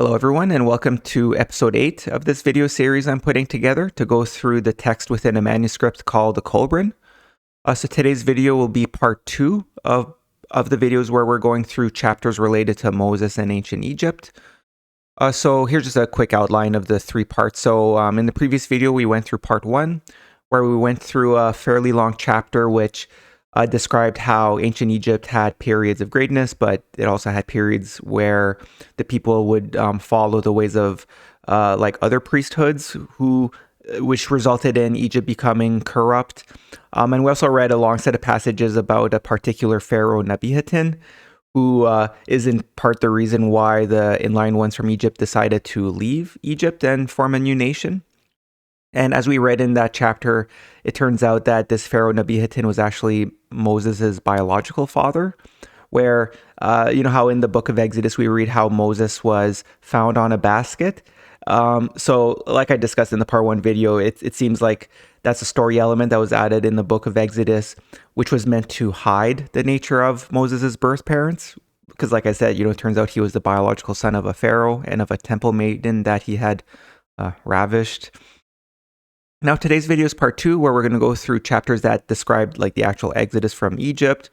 Hello everyone, and welcome to episode 8 of this video series I'm putting together to go through the text within a manuscript called the Kolbrin. So today's video will be part 2 of the videos where we're going through chapters related to Moses and ancient Egypt. So here's just a quick outline of the 3 parts. So in the previous video we went through part 1, where we went through a fairly long chapter which described how ancient Egypt had periods of greatness, but it also had periods where the people would follow the ways of like other priesthoods, which resulted in Egypt becoming corrupt. And we also read a long set of passages about a particular pharaoh, Nebihatin, who is in part the reason why the inline ones from Egypt decided to leave Egypt and form a new nation. And as we read in that chapter, it turns out that this pharaoh Nebihatin was actually Moses' biological father, where, you know how in the book of Exodus we read how Moses was found on a basket. So like I discussed in the part 1 video, it seems like that's a story element that was added in the book of Exodus, which was meant to hide the nature of Moses' birth parents. Because like I said, it turns out he was the biological son of a pharaoh and of a temple maiden that he had ravished. Now, today's video is part 2, where we're going to go through chapters that describe like the actual exodus from Egypt,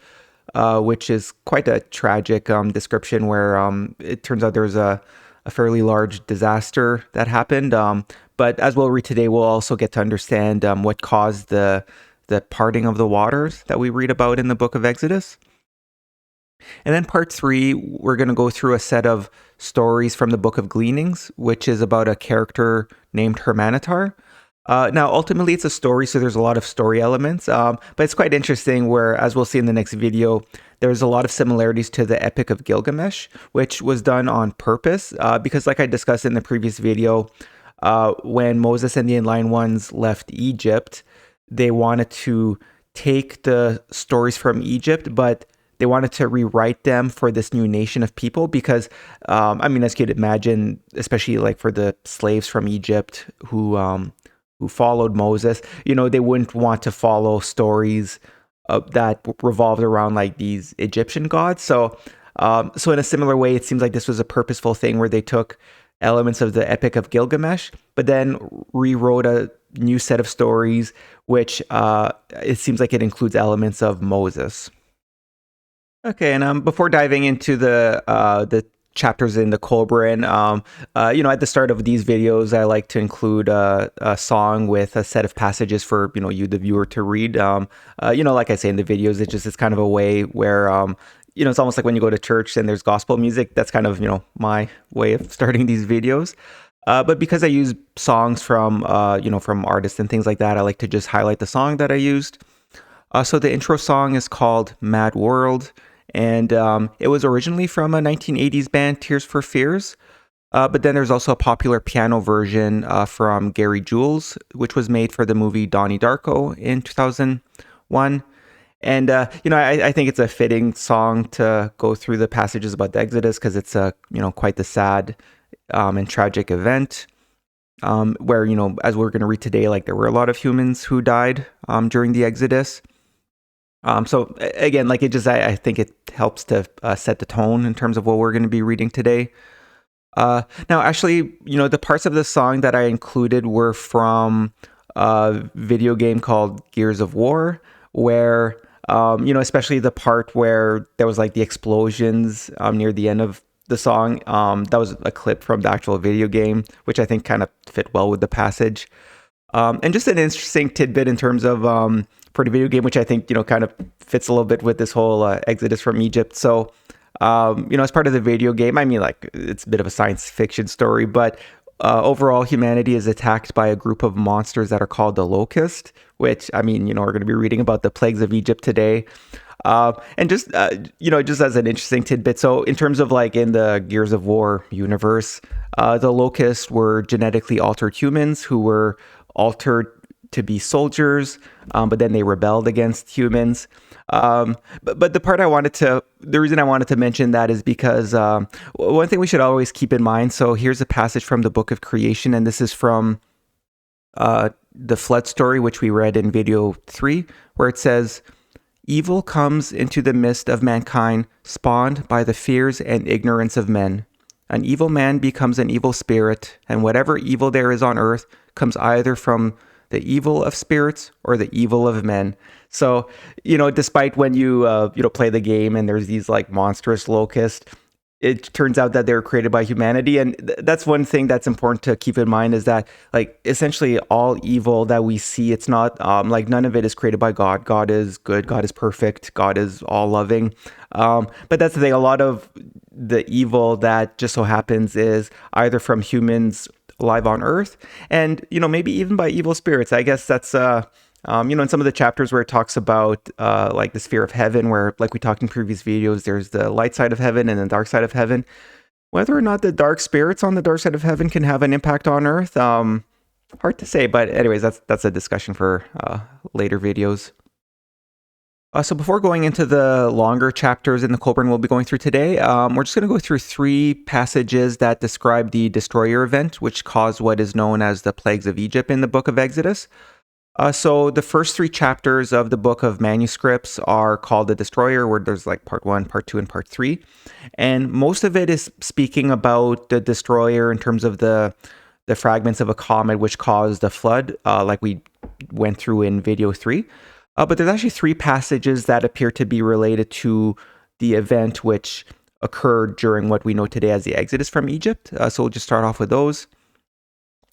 which is quite a tragic description where it turns out there was a fairly large disaster that happened. But as we'll read today, we'll also get to understand what caused the parting of the waters that we read about in the book of Exodus. And then part 3, we're going to go through a set of stories from the book of Gleanings, which is about a character named Hermanatar. Now, ultimately, it's a story, so there's a lot of story elements, but it's quite interesting where, as we'll see in the next video, there's a lot of similarities to the Epic of Gilgamesh, which was done on purpose, because like I discussed in the previous video, when Moses and the inline ones left Egypt, they wanted to take the stories from Egypt, but they wanted to rewrite them for this new nation of people because, as you could imagine, especially like for the slaves from Egypt who followed Moses, they wouldn't want to follow stories that revolved around like these Egyptian gods. So in a similar way, it seems like this was a purposeful thing where they took elements of the Epic of Gilgamesh, but then rewrote a new set of stories, which it seems like it includes elements of Moses. Okay, and before diving into the chapters in the Kolbrin, at the start of these videos, I like to include a song with a set of passages for you, the viewer, to read. Like I say in the videos, it's kind of a way where it's almost like when you go to church and there's gospel music. That's kind of my way of starting these videos. But because I use songs from from artists and things like that, I like to just highlight the song that I used. So the intro song is called Mad World. And it was originally from a 1980s band, Tears for Fears. But then there's also a popular piano version from Gary Jules, which was made for the movie Donnie Darko in 2001. And, I think it's a fitting song to go through the passages about the Exodus because it's quite the sad and tragic event where, as we're going to read today, like there were a lot of humans who died during the Exodus. So again, like I think it helps to set the tone in terms of what we're going to be reading today. Now, actually, the parts of the song that I included were from a video game called Gears of War, where, especially the part where there was like the explosions near the end of the song. That was a clip from the actual video game, which I think kind of fit well with the passage. And just an interesting tidbit in terms of for the video game, which I think, kind of fits a little bit with this whole Exodus from Egypt. So, as part of the video game, it's a bit of a science fiction story, but overall, humanity is attacked by a group of monsters that are called the Locust, which, we're going to be reading about the plagues of Egypt today. And just, just as an interesting tidbit. So in terms of like in the Gears of War universe, the Locusts were genetically altered humans who were altered to be soldiers, but then they rebelled against humans. But the reason I wanted to mention that is because one thing we should always keep in mind. So here's a passage from the book of Creation, and this is from the flood story, which we read in video 3, where it says, "Evil comes into the midst of mankind, spawned by the fears and ignorance of men. An evil man becomes an evil spirit, and whatever evil there is on earth comes either from the evil of spirits or the evil of men. So, despite when you play the game and there's these like monstrous locusts, it turns out that they were created by humanity. And that's one thing that's important to keep in mind, is that like essentially all evil that we see, it's not like none of it is created by God. God is good. God is perfect. God is all loving. But that's the thing. A lot of the evil that just so happens is either from humans alive on earth, and maybe even by evil spirits. I guess that's in some of the chapters where it talks about like the sphere of heaven, where like we talked in previous videos, there's the light side of heaven and the dark side of heaven. Whether or not the dark spirits on the dark side of heaven can have an impact on earth, hard to say. But anyways, that's a discussion for later videos. So before going into the longer chapters in the Kolbrin we'll be going through today, we're just going to go through 3 passages that describe the destroyer event, which caused what is known as the plagues of Egypt in the book of Exodus. So the first 3 chapters of the book of Manuscripts are called the destroyer, where there's like part 1, part 2, and part 3. And most of it is speaking about the destroyer in terms of the fragments of a comet which caused the flood, like we went through in video 3. But there's actually 3 passages that appear to be related to the event which occurred during what we know today as the Exodus from Egypt. So we'll just start off with those.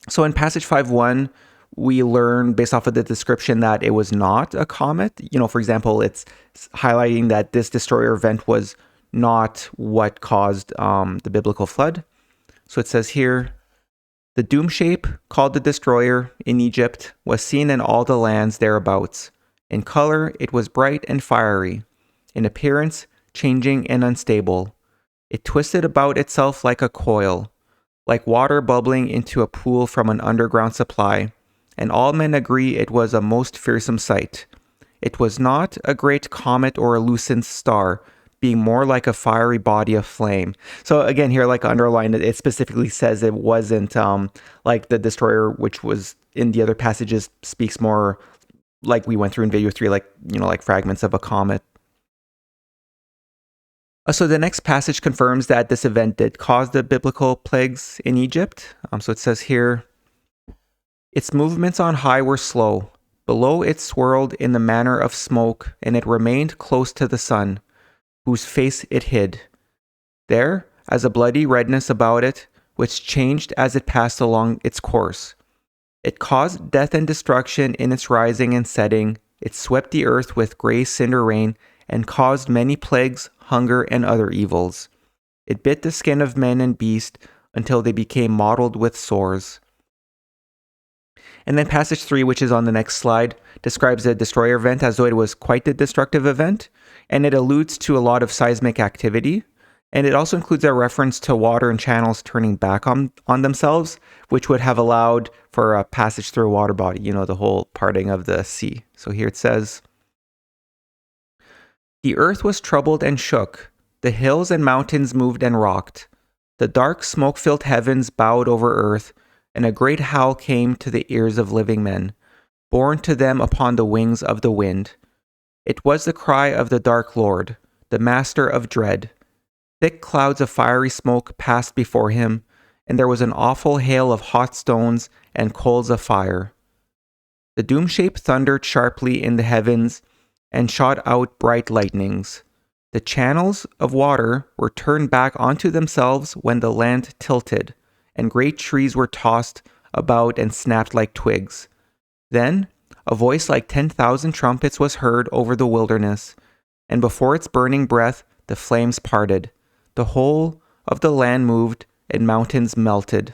So in passage 5:1, we learn based off of the description that it was not a comet. For example, it's highlighting that this destroyer event was not what caused the biblical flood. So it says here, the doom shape, called the destroyer in Egypt, was seen in all the lands thereabouts. In color, it was bright and fiery. In appearance, changing and unstable. It twisted about itself like a coil, like water bubbling into a pool from an underground supply, and all men agree it was a most fearsome sight. It was not a great comet or a lucent star, being more like a fiery body of flame. So again, here, like underlined, it specifically says it wasn't like the destroyer, which was in the other passages, speaks more like we went through in video 3, like, like fragments of a comet. So the next passage confirms that this event did cause the biblical plagues in Egypt. So it says here, its movements on high were slow. Below it swirled in the manner of smoke, and it remained close to the sun, whose face it hid. There, as a bloody redness about it, which changed as it passed along its course. It caused death and destruction in its rising and setting. It swept the earth with gray cinder rain and caused many plagues, hunger, and other evils. It bit the skin of men and beast until they became mottled with sores. And then passage 3, which is on the next slide, describes the destroyer event as though it was quite the destructive event, and it alludes to a lot of seismic activity. And it also includes a reference to water and channels turning back on themselves, which would have allowed for a passage through a water body, the whole parting of the sea. So here it says, the earth was troubled and shook. The hills and mountains moved and rocked. The dark smoke-filled heavens bowed over earth, and a great howl came to the ears of living men, borne to them upon the wings of the wind. It was the cry of the dark Lord, the master of dread. Thick clouds of fiery smoke passed before him, and there was an awful hail of hot stones and coals of fire. The doom shape thundered sharply in the heavens and shot out bright lightnings. The channels of water were turned back onto themselves when the land tilted, and great trees were tossed about and snapped like twigs. Then a voice like 10,000 trumpets was heard over the wilderness, and before its burning breath the flames parted. The whole of the land moved, and mountains melted.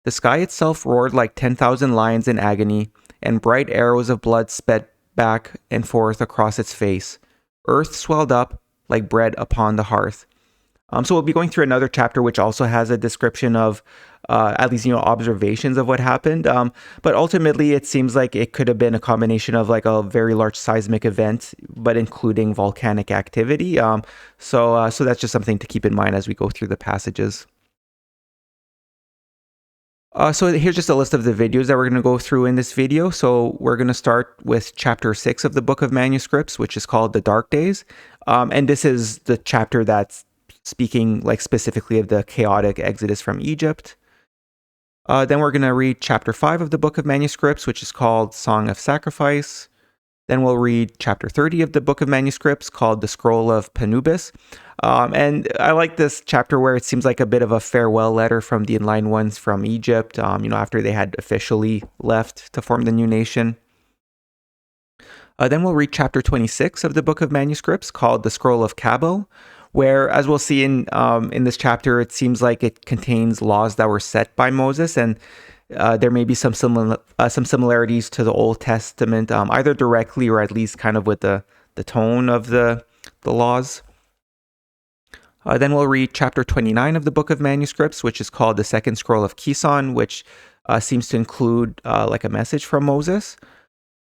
The sky itself roared like 10,000 lions in agony, and bright arrows of blood sped back and forth across its face. Earth swelled up like bread upon the hearth. So we'll be going through another chapter which also has a description of at least, observations of what happened. But ultimately, it seems like it could have been a combination of like a very large seismic event, but including volcanic activity. So that's just something to keep in mind as we go through the passages. So here's just a list of the videos that we're going to go through in this video. So we're going to start with chapter 6 of the book of Manuscripts, which is called The Dark Days. And this is the chapter that's speaking like specifically of the chaotic exodus from Egypt. Then we're going to read chapter 5 of the Book of Manuscripts, which is called Song of Sacrifice. Then we'll read chapter 30 of the Book of Manuscripts called the Scroll of Panubis. And I like this chapter where it seems like a bit of a farewell letter from the enlightened ones from Egypt, after they had officially left to form the new nation. Then we'll read chapter 26 of the Book of Manuscripts called the Scroll of Kabel, where, as we'll see in this chapter, it seems like it contains laws that were set by Moses, and there may be some similarities to the Old Testament, either directly or at least kind of with the tone of the laws. Then we'll read chapter 29 of the Book of Manuscripts, which is called the Second Scroll of Kison, which seems to include like a message from Moses.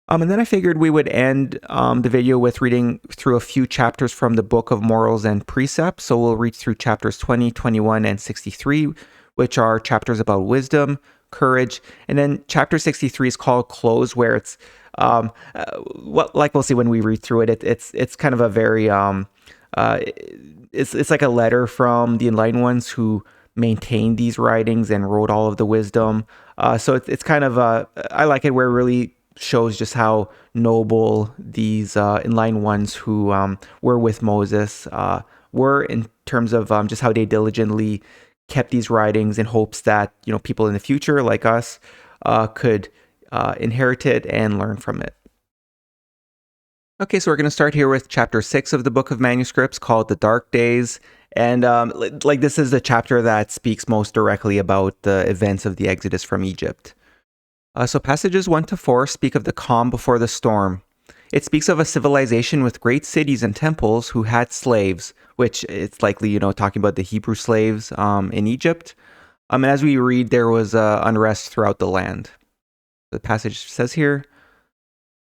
And then I figured we would end the video with reading through a few chapters from the Book of Morals and Precepts. So we'll read through chapters 20, 21, and 63, which are chapters about wisdom, courage. And then chapter 63 is called Close, where it's, like we'll see when we read through it, it's kind of a very, it's like a letter from the enlightened ones who maintained these writings and wrote all of the wisdom. So it's kind of, I like it where it really shows just how noble these enlightened ones who were with Moses were in terms of just how they diligently kept these writings in hopes that people in the future like us could inherit it and learn from it. Okay, so we're going to start here with chapter 6 of the Book of Manuscripts called The Dark Days. And this is the chapter that speaks most directly about the events of the Exodus from Egypt. So passages 1 to 4 speak of the calm before the storm. It speaks of a civilization with great cities and temples who had slaves, which it's likely, talking about the Hebrew slaves in Egypt. And as we read, there was unrest throughout the land. The passage says here,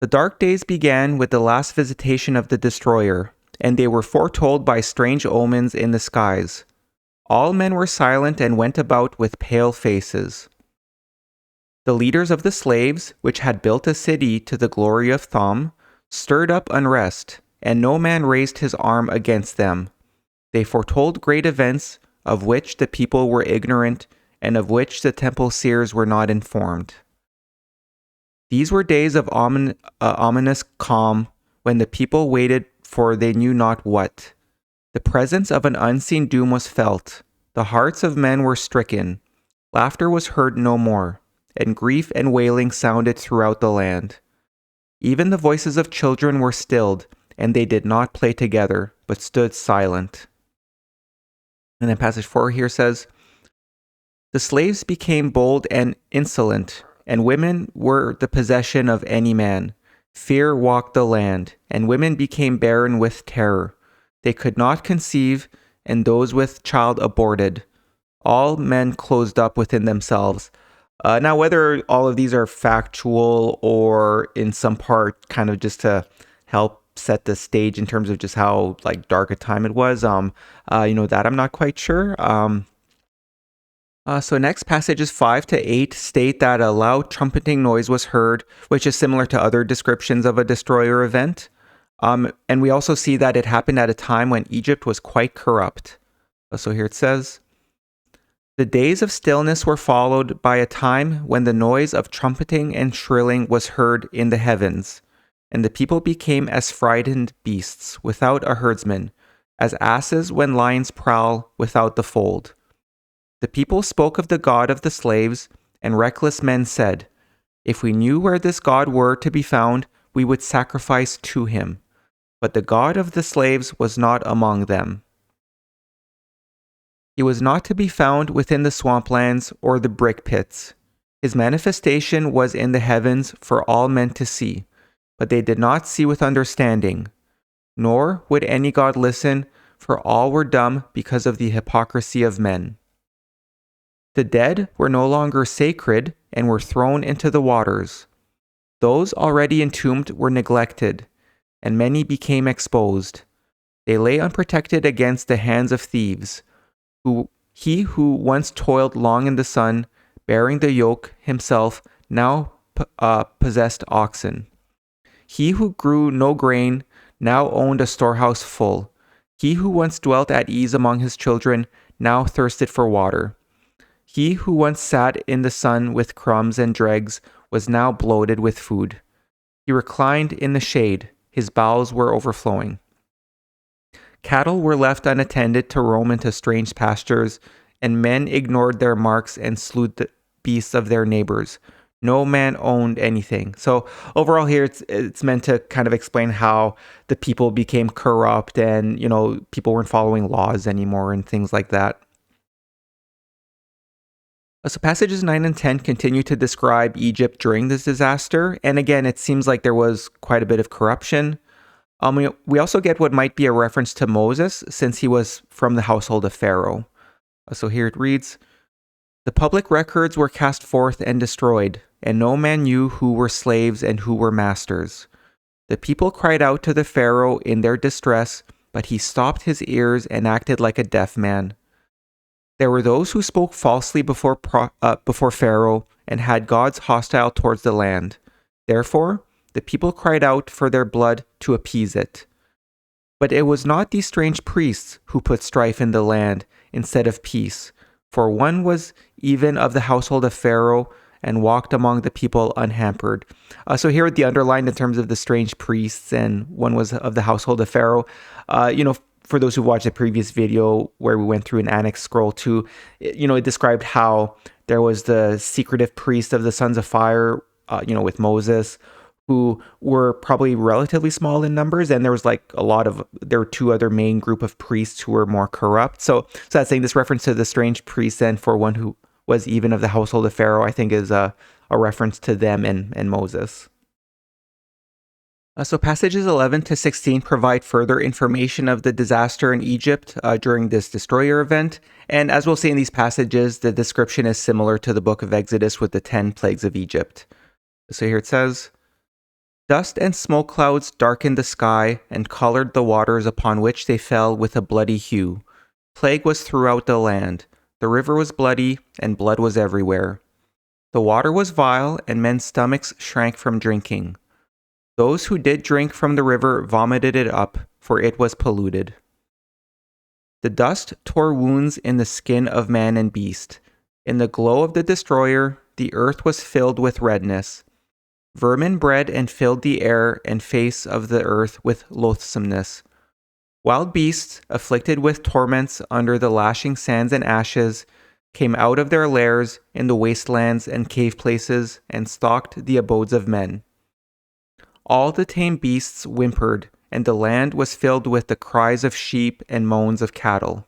"The dark days began with the last visitation of the destroyer, and they were foretold by strange omens in the skies. All men were silent and went about with pale faces. The leaders of the slaves, which had built a city to the glory of Thom, stirred up unrest, and no man raised his arm against them. They foretold great events, of which the people were ignorant, and of which the temple seers were not informed. These were days of ominous calm, when the people waited for they knew not what. The presence of an unseen doom was felt. The hearts of men were stricken. Laughter was heard no more, and grief and wailing sounded throughout the land. Even the voices of children were stilled, and they did not play together, but stood silent." And then passage 4 here says, "The slaves became bold and insolent, and women were the possession of any man. Fear walked the land, and women became barren with terror. They could not conceive, and those with child aborted. All men closed up within themselves." Now, whether all of these are factual or in some part kind of just to help set the stage in terms of just how dark a time it was, that I'm not quite sure. So next, passages 5 to 8 state that a loud trumpeting noise was heard, which is similar to other descriptions of a destroyer event. And we also see that it happened at a time when Egypt was quite corrupt. So here it says, "The days of stillness were followed by a time when the noise of trumpeting and shrilling was heard in the heavens, and the people became as frightened beasts without a herdsman, as asses when lions prowl without the fold. The people spoke of the God of the slaves, and reckless men said, 'If we knew where this God were to be found, we would sacrifice to him.' But the God of the slaves was not among them. He was not to be found within the swamplands or the brick pits. His manifestation was in the heavens for all men to see, but they did not see with understanding. Nor would any God listen, for all were dumb because of the hypocrisy of men. The dead were no longer sacred and were thrown into the waters. Those already entombed were neglected, and many became exposed. They lay unprotected against the hands of thieves. He who once toiled long in the sun, bearing the yoke himself, now possessed oxen. He who grew no grain now owned a storehouse full. He who once dwelt at ease among his children now thirsted for water. He who once sat in the sun with crumbs and dregs was now bloated with food. He reclined in the shade, his bowels were overflowing. Cattle were left unattended to roam into strange pastures, and men ignored their marks and slew the beasts of their neighbors. No man owned anything. So overall here, it's meant to kind of explain how the people became corrupt and, people weren't following laws anymore and things like that. So passages 9 and 10 continue to describe Egypt during this disaster. And again, it seems like there was quite a bit of corruption. We also get what might be a reference to Moses, since he was from the household of Pharaoh. So here it reads, "The public records were cast forth and destroyed, and no man knew who were slaves and who were masters. The people cried out to the Pharaoh in their distress, but he stopped his ears and acted like a deaf man. There were those who spoke falsely before Pharaoh and had gods hostile towards the land. Therefore, the people cried out for their blood to appease it. But it was not these strange priests who put strife in the land instead of peace, for one was even of the household of Pharaoh and walked among the people unhampered." So here the underline in terms of the strange priests, and one was of the household of Pharaoh. For those who watched the previous video where we went through an annex scroll too, it described how there was the secretive priest of the sons of fire, with Moses, who were probably relatively small in numbers, and there was there were two other main group of priests who were more corrupt. So that's saying this reference to the strange priests, and for one who was even of the household of Pharaoh, I think is a reference to them and Moses. So passages 11 to 16 provide further information of the disaster in Egypt during this destroyer event. And as we'll see in these passages, the description is similar to the book of Exodus with the 10 plagues of Egypt. So here it says, "Dust and smoke clouds darkened the sky and colored the waters upon which they fell with a bloody hue. Plague was throughout the land. The river was bloody, and blood was everywhere. The water was vile, and men's stomachs shrank from drinking. Those who did drink from the river vomited it up, for it was polluted. The dust tore wounds in the skin of man and beast. In the glow of the destroyer, the earth was filled with redness. Vermin bred and filled the air and face of the earth with loathsomeness. Wild beasts, afflicted with torments under the lashing sands and ashes, came out of their lairs in the wastelands and cave places and stalked the abodes of men. All the tame beasts whimpered, and the land was filled with the cries of sheep and moans of cattle.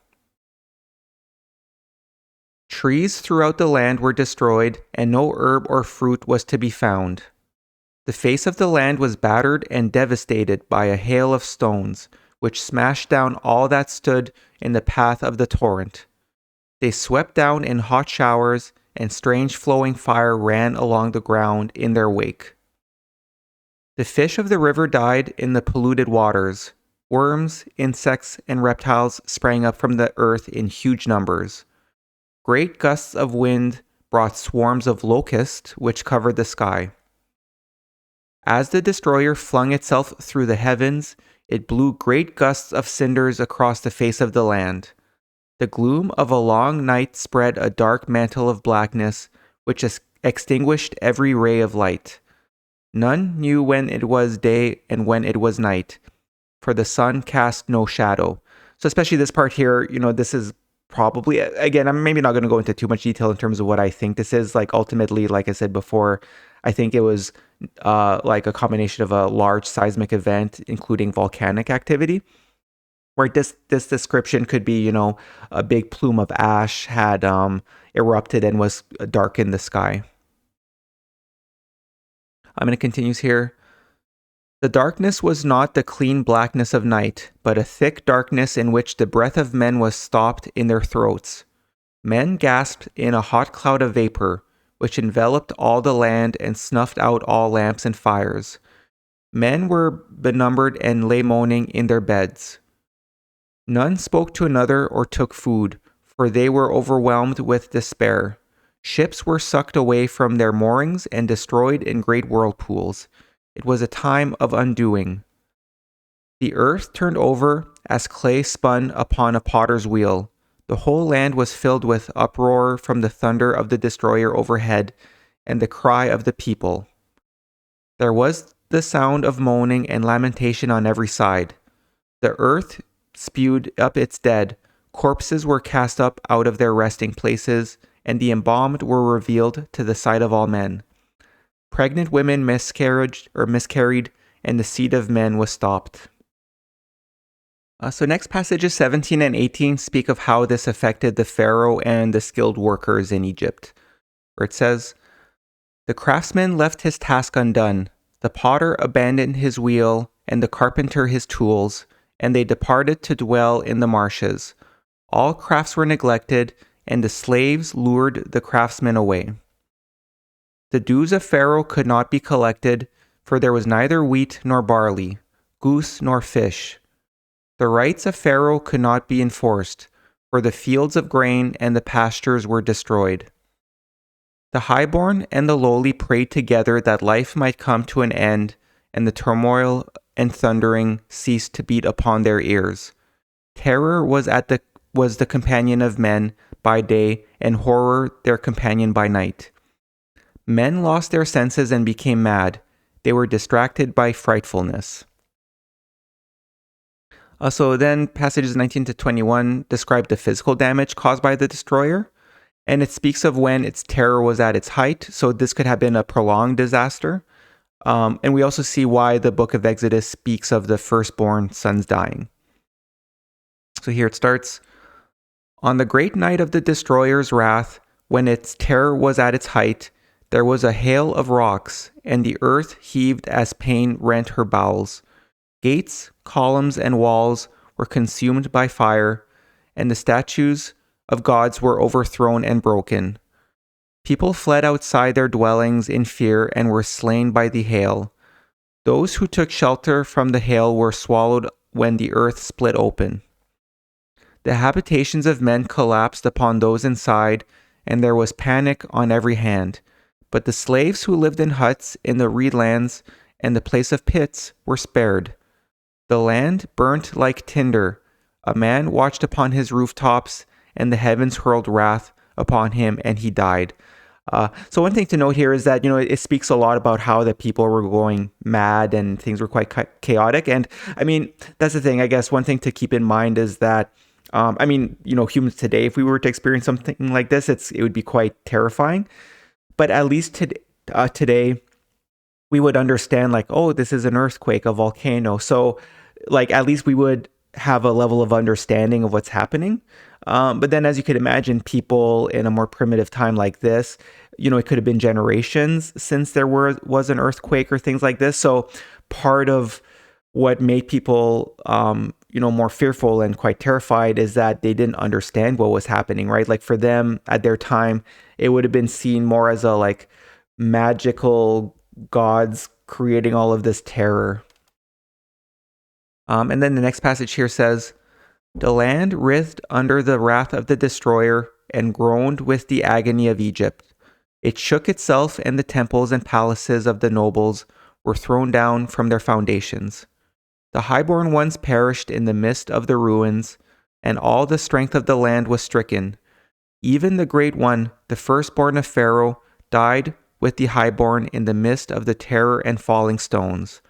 Trees throughout the land were destroyed, and no herb or fruit was to be found. The face of the land was battered and devastated by a hail of stones, which smashed down all that stood in the path of the torrent. They swept down in hot showers, and strange flowing fire ran along the ground in their wake. The fish of the river died in the polluted waters. Worms, insects, and reptiles sprang up from the earth in huge numbers. Great gusts of wind brought swarms of locusts, which covered the sky. As the destroyer flung itself through the heavens, it blew great gusts of cinders across the face of the land. The gloom of a long night spread a dark mantle of blackness, which extinguished every ray of light. None knew when it was day and when it was night, for the sun cast no shadow. So especially this part here, this is probably, again, I'm maybe not going to go into too much detail in terms of what I think this is. Ultimately, like I said before, I think it was a combination of a large seismic event, including volcanic activity, where this description could be, a big plume of ash had erupted and was dark in the sky. It continues here. The darkness was not the clean blackness of night, but a thick darkness in which the breath of men was stopped in their throats. Men gasped in a hot cloud of vapor, which enveloped all the land and snuffed out all lamps and fires. Men were benumbered and lay moaning in their beds. None spoke to another or took food, for they were overwhelmed with despair. Ships were sucked away from their moorings and destroyed in great whirlpools. It was a time of undoing. The earth turned over as clay spun upon a potter's wheel. The whole land was filled with uproar from the thunder of the destroyer overhead and the cry of the people. There was the sound of moaning and lamentation on every side. The earth spewed up its dead. Corpses were cast up out of their resting places, and the embalmed were revealed to the sight of all men. Pregnant women miscarried, and the seed of men was stopped. So next passages 17 and 18 speak of how this affected the Pharaoh and the skilled workers in Egypt, where it says, "The craftsman left his task undone, the potter abandoned his wheel, and the carpenter his tools, and they departed to dwell in the marshes. All crafts were neglected, and the slaves lured the craftsmen away. The dues of Pharaoh could not be collected, for there was neither wheat nor barley, goose nor fish. The rights of Pharaoh could not be enforced, for the fields of grain and the pastures were destroyed. The highborn and the lowly prayed together that life might come to an end, and the turmoil and thundering ceased to beat upon their ears. Terror was the companion of men by day, and horror their companion by night. Men lost their senses and became mad. They were distracted by frightfulness." So then passages 19 to 21 describe the physical damage caused by the destroyer, and it speaks of when its terror was at its height. So this could have been a prolonged disaster. And we also see why the book of Exodus speaks of the firstborn sons dying. So here it starts. "On the great night of the destroyer's wrath, when its terror was at its height, there was a hail of rocks, and the earth heaved as pain rent her bowels. Gates, columns, and walls were consumed by fire, and the statues of gods were overthrown and broken. People fled outside their dwellings in fear and were slain by the hail. Those who took shelter from the hail were swallowed when the earth split open. The habitations of men collapsed upon those inside, and there was panic on every hand. But the slaves who lived in huts in the reed lands and the place of pits were spared. The land burnt like tinder. A man watched upon his rooftops, and the heavens hurled wrath upon him, and he died." So one thing to note here is that, it speaks a lot about how the people were going mad and things were quite chaotic. And I mean, that's the thing. I guess one thing to keep in mind is that, humans today, if we were to experience something like this, it would be quite terrifying. But at least today, we would understand like, oh, this is an earthquake, a volcano. So like, at least we would have a level of understanding of what's happening. But then, as you could imagine, people in a more primitive time like this, it could have been generations since there was an earthquake or things like this. So part of what made people, more fearful and quite terrified is that they didn't understand what was happening, right? Like for them at their time, it would have been seen more as a like magical gods creating all of this terror. And then the next passage here says, "The land writhed under the wrath of the destroyer and groaned with the agony of Egypt. It shook itself, and the temples and palaces of the nobles were thrown down from their foundations. The highborn ones perished in the midst of the ruins, and all the strength of the land was stricken. Even the great one, the firstborn of Pharaoh, died with the highborn in the midst of the terror and falling stones.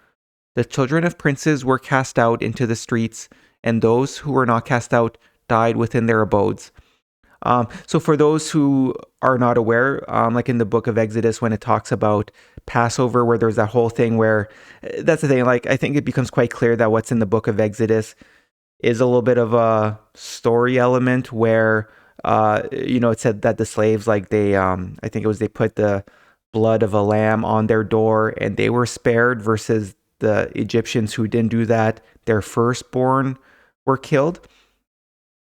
The children of princes were cast out into the streets, and those who were not cast out died within their abodes." So for those who are not aware, like in the book of Exodus, when it talks about Passover, where there's that whole thing where, that's the thing, like I think it becomes quite clear that what's in the book of Exodus is a little bit of a story element where, it said that the slaves, like they put the blood of a lamb on their door and they were spared, versus the Egyptians who didn't do that, their firstborn were killed.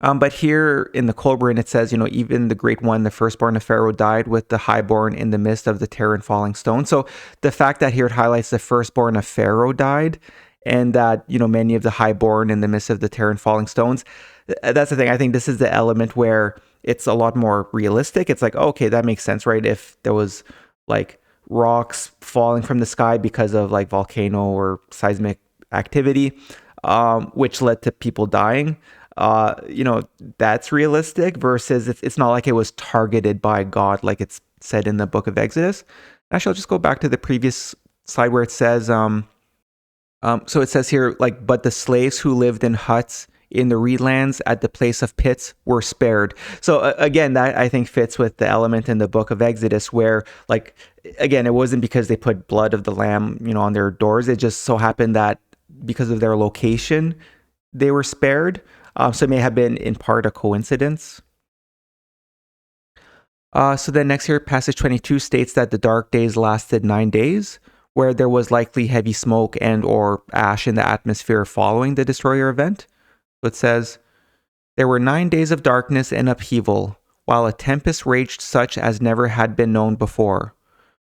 But here in the Kolbrin, it says, even the great one, the firstborn of Pharaoh, died with the highborn in the midst of the terror and falling stone. So the fact that here it highlights the firstborn of Pharaoh died, and that, many of the highborn in the midst of the terror and falling stones, that's the thing. I think this is the element where it's a lot more realistic. It's like, okay, that makes sense, right? If there was like rocks falling from the sky because of like volcano or seismic activity, which led to people dying. That's realistic versus it's not like it was targeted by God, like it's said in the book of Exodus. Actually, I'll just go back to the previous slide where it says, so it says here, like, but the slaves who lived in huts in the reedlands at the place of pits were spared. So again, that I think fits with the element in the book of Exodus where, like, again, it wasn't because they put blood of the lamb, on their doors. It just so happened that because of their location, they were spared. So it may have been in part a coincidence. So then next here, passage 22 states that the dark days lasted 9 days, where there was likely heavy smoke and or ash in the atmosphere following the destroyer event. So it says, there were 9 days of darkness and upheaval, while a tempest raged such as never had been known before.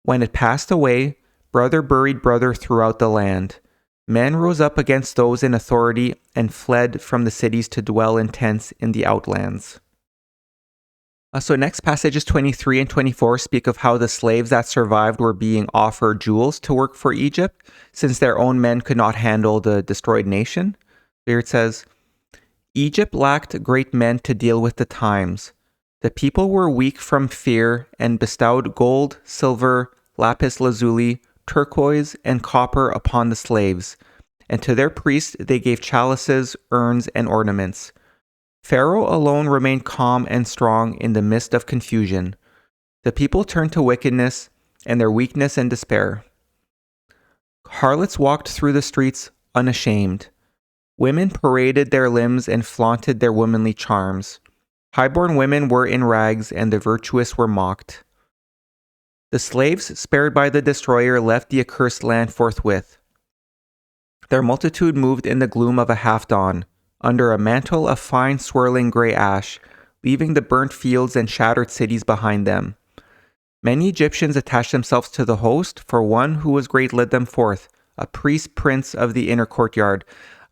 When it passed away, brother buried brother throughout the land. Men rose up against those in authority and fled from the cities to dwell in tents in the outlands. So next passages 23 and 24 speak of how the slaves that survived were being offered jewels to work for Egypt, since their own men could not handle the destroyed nation. Here it says, Egypt lacked great men to deal with the times. The people were weak from fear and bestowed gold, silver, lapis lazuli, turquoise, and copper upon the slaves, and to their priests they gave chalices, urns, and ornaments. Pharaoh alone remained calm and strong in the midst of confusion. The people turned to wickedness and their weakness and despair. Harlots walked through the streets unashamed. Women paraded their limbs and flaunted their womanly charms. Highborn women were in rags and the virtuous were mocked. The slaves spared by the destroyer left the accursed land forthwith. Their multitude moved in the gloom of a half-dawn, under a mantle of fine swirling gray ash, leaving the burnt fields and shattered cities behind them. Many Egyptians attached themselves to the host, for one who was great led them forth, a priest prince of the inner courtyard.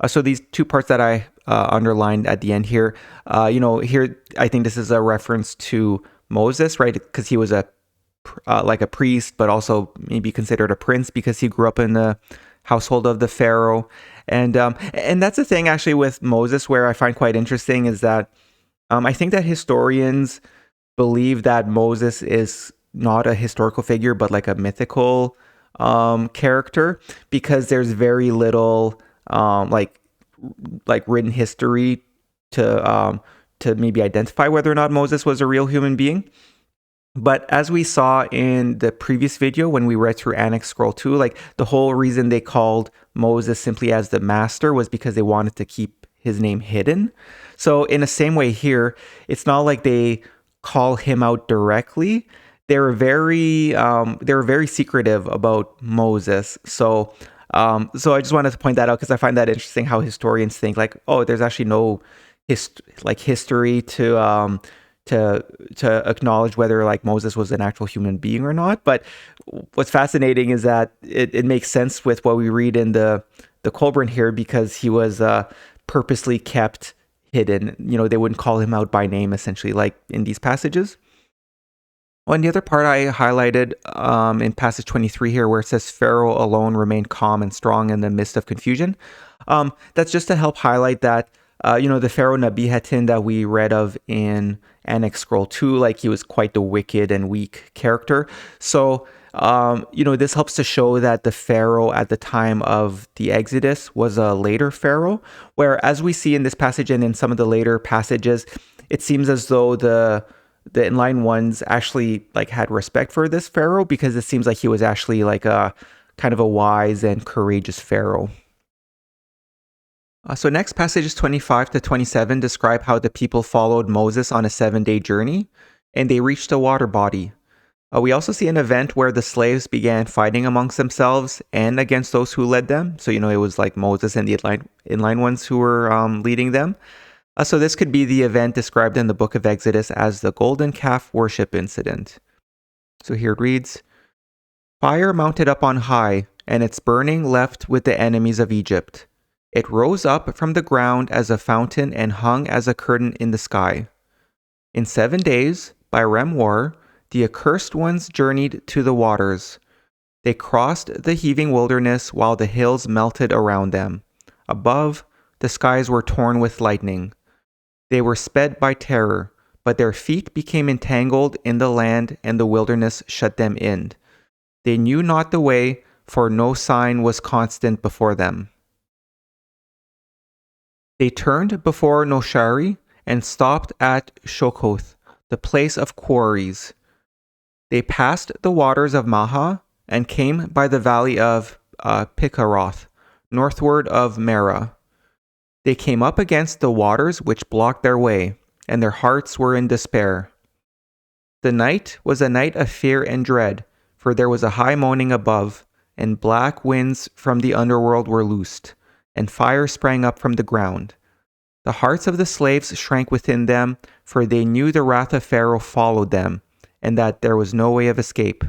So these two parts that I underlined at the end here, here I think this is a reference to Moses, right? Because he was like a priest, but also maybe considered a prince because he grew up in the household of the Pharaoh. And that's the thing actually with Moses where I find quite interesting is that I think that historians believe that Moses is not a historical figure, but like a mythical character, because there's very little like written history to maybe identify whether or not Moses was a real human being. But as we saw in the previous video when we read through Annex Scroll 2, like the whole reason they called Moses simply as the master was because they wanted to keep his name hidden. So in the same way here, it's not like they call him out directly. They were very secretive about Moses. So I just wanted to point that out because I find that interesting how historians think like, oh, there's actually no history to acknowledge whether like Moses was an actual human being or not. But what's fascinating is that it makes sense with what we read in the Kolbrin here, because he was purposely kept hidden. They wouldn't call him out by name essentially like in these passages. And the other part I highlighted in passage 23 here where it says Pharaoh alone remained calm and strong in the midst of confusion. That's just to help highlight that the Pharaoh Nebihatin that we read of in Annex Scroll 2, like he was quite the wicked and weak character. So, this helps to show that the Pharaoh at the time of the Exodus was a later Pharaoh, where as we see in this passage and in some of the later passages, it seems as though the inline ones actually like had respect for this Pharaoh, because it seems like he was actually like a kind of a wise and courageous Pharaoh. So next passages 25 to 27 describe how the people followed Moses on a 7-day journey, and they reached a water body. We also see an event where the slaves began fighting amongst themselves and against those who led them. So, it was like Moses and the inline ones who were leading them. So this could be the event described in the book of Exodus as the golden calf worship incident. So here it reads, "Fire mounted up on high, and its burning left with the enemies of Egypt. It rose up from the ground as a fountain and hung as a curtain in the sky. In 7 days, by Remwar, the accursed ones journeyed to the waters. They crossed the heaving wilderness while the hills melted around them. Above, the skies were torn with lightning. They were sped by terror, but their feet became entangled in the land, and the wilderness shut them in. They knew not the way, for no sign was constant before them. They turned before Noshari and stopped at Shokoth, the place of quarries. They passed the waters of Maha and came by the valley of Pikaroth, northward of Mera. They came up against the waters which blocked their way, and their hearts were in despair. The night was a night of fear and dread, for there was a high moaning above, and black winds from the underworld were loosed, and fire sprang up from the ground. The hearts of the slaves shrank within them, for they knew the wrath of Pharaoh followed them, and that there was no way of escape.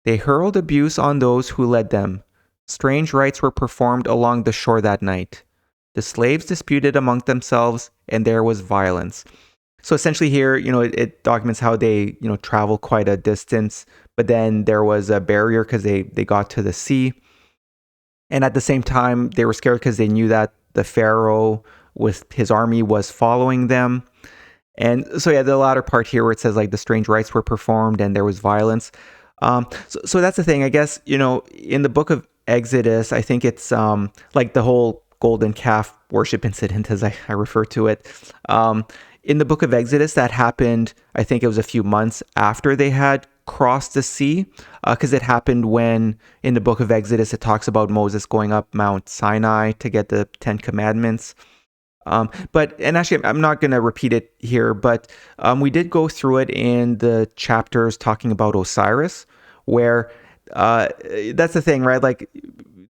They hurled abuse on those who led them. Strange rites were performed along the shore that night. The slaves disputed among themselves, and there was violence. So essentially here, it documents how they, traveled quite a distance, but then there was a barrier because they got to the sea. And at the same time, they were scared because they knew that the Pharaoh with his army was following them. And so yeah, the latter part here where it says like the strange rites were performed and there was violence. So that's the thing, I guess, in the book of Exodus, I think it's like the whole golden calf worship incident, as I refer to it. In the book of Exodus, that happened, I think it was a few months after they had crossed the sea, because it happened when in the book of Exodus, it talks about Moses going up Mount Sinai to get the 10 Commandments. And actually, I'm not going to repeat it here, but we did go through it in the chapters talking about Osiris, where that's the thing, right? Like,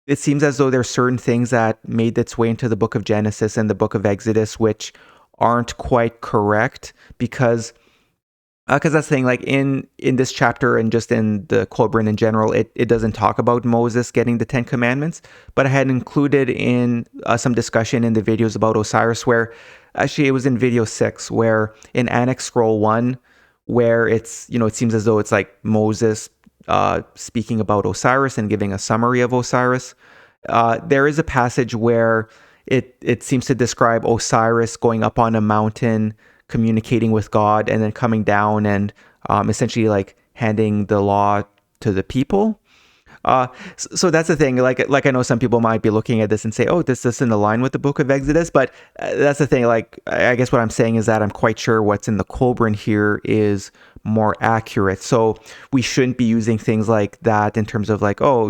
it seems as though there's certain things that made its way into the book of Genesis and the book of Exodus, which aren't quite correct because that's the thing, like in this chapter and just in the Kolbrin in general, it doesn't talk about Moses getting the 10 Commandments, but I had included in some discussion in the videos about Osiris where, actually it was in video 6, where in Annex Scroll 1, where it's, it seems as though it's like Moses speaking about Osiris and giving a summary of Osiris. There is a passage where it seems to describe Osiris going up on a mountain, communicating with God, and then coming down and essentially like handing the law to the people. So that's the thing. Like I know some people might be looking at this and say, "Oh, this doesn't align with the Book of Exodus," but that's the thing. Like, I guess what I'm saying is that I'm quite sure what's in the Kolbrin here is more accurate. So we shouldn't be using things like that in terms of like, oh,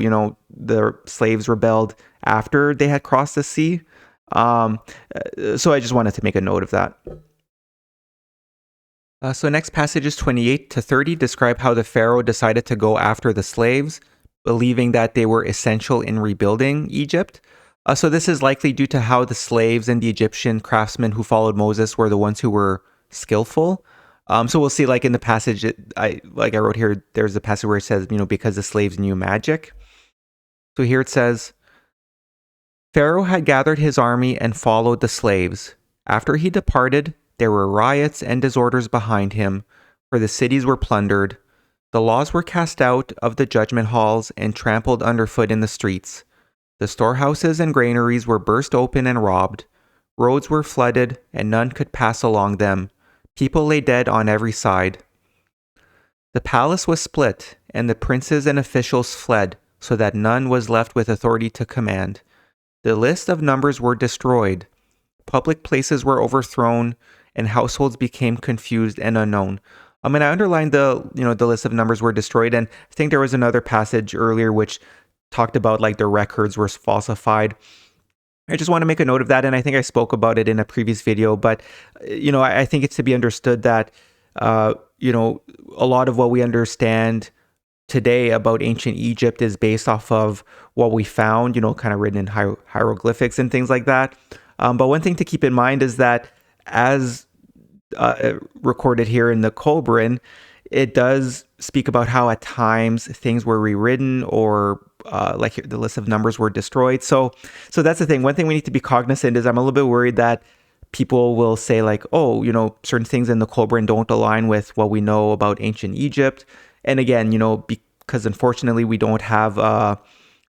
the slaves rebelled after they had crossed the sea. So I just wanted to make a note of that. So next passages 28 to 30 describe how the Pharaoh decided to go after the slaves, believing that they were essential in rebuilding Egypt. So this is likely due to how the slaves and the Egyptian craftsmen who followed Moses were the ones who were skillful. So we'll see, like in the passage, I wrote here, there's a passage where it says, because the slaves knew magic. So here it says, Pharaoh had gathered his army and followed the slaves. After he departed, there were riots and disorders behind him, for the cities were plundered. The laws were cast out of the judgment halls and trampled underfoot in the streets. The storehouses and granaries were burst open and robbed. Roads were flooded, and none could pass along them. People lay dead on every side. The palace was split, and the princes and officials fled, so that none was left with authority to command. The list of numbers were destroyed. Public places were overthrown, and households became confused and unknown. I underlined the list of numbers were destroyed, and I think there was another passage earlier which talked about like the records were falsified. I just want to make a note of that, and I think I spoke about it in a previous video, but I think it's to be understood that a lot of what we understand today about ancient Egypt is based off of what we found, kind of written in hieroglyphics and things like that. But one thing to keep in mind is that as recorded here in the Kolbrin, it does speak about how at times things were rewritten or like the list of numbers were destroyed. So that's the thing. One thing we need to be cognizant is I'm a little bit worried that people will say like, oh, certain things in the Kolbrin don't align with what we know about ancient Egypt. And again, because unfortunately we don't have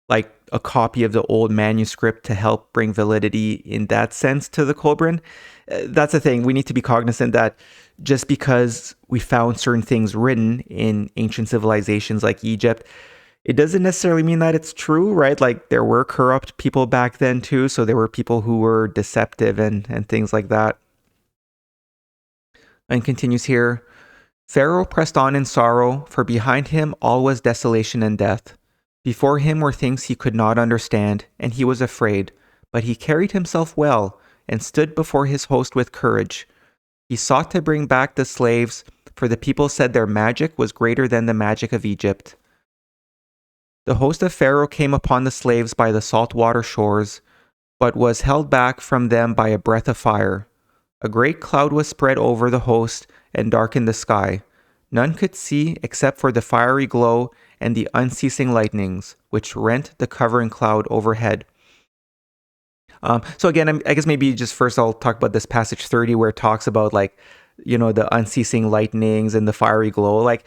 like a copy of the old manuscript to help bring validity in that sense to the Kolbrin. That's the thing. We need to be cognizant that just because we found certain things written in ancient civilizations like Egypt, it doesn't necessarily mean that it's true, right? Like there were corrupt people back then too. So there were people who were deceptive and things like that. And continues here. Pharaoh pressed on in sorrow, for behind him all was desolation and death. Before him were things he could not understand, and he was afraid. But he carried himself well, and stood before his host with courage. He sought to bring back the slaves, for the people said their magic was greater than the magic of Egypt. The host of Pharaoh came upon the slaves by the saltwater shores, but was held back from them by a breath of fire. A great cloud was spread over the host and darkened the sky. None could see except for the fiery glow and the unceasing lightnings, which rent the covering cloud overhead. So again, I guess maybe just first I'll talk about this passage 30 where it talks about like, you know, the unceasing lightnings and the fiery glow. Like,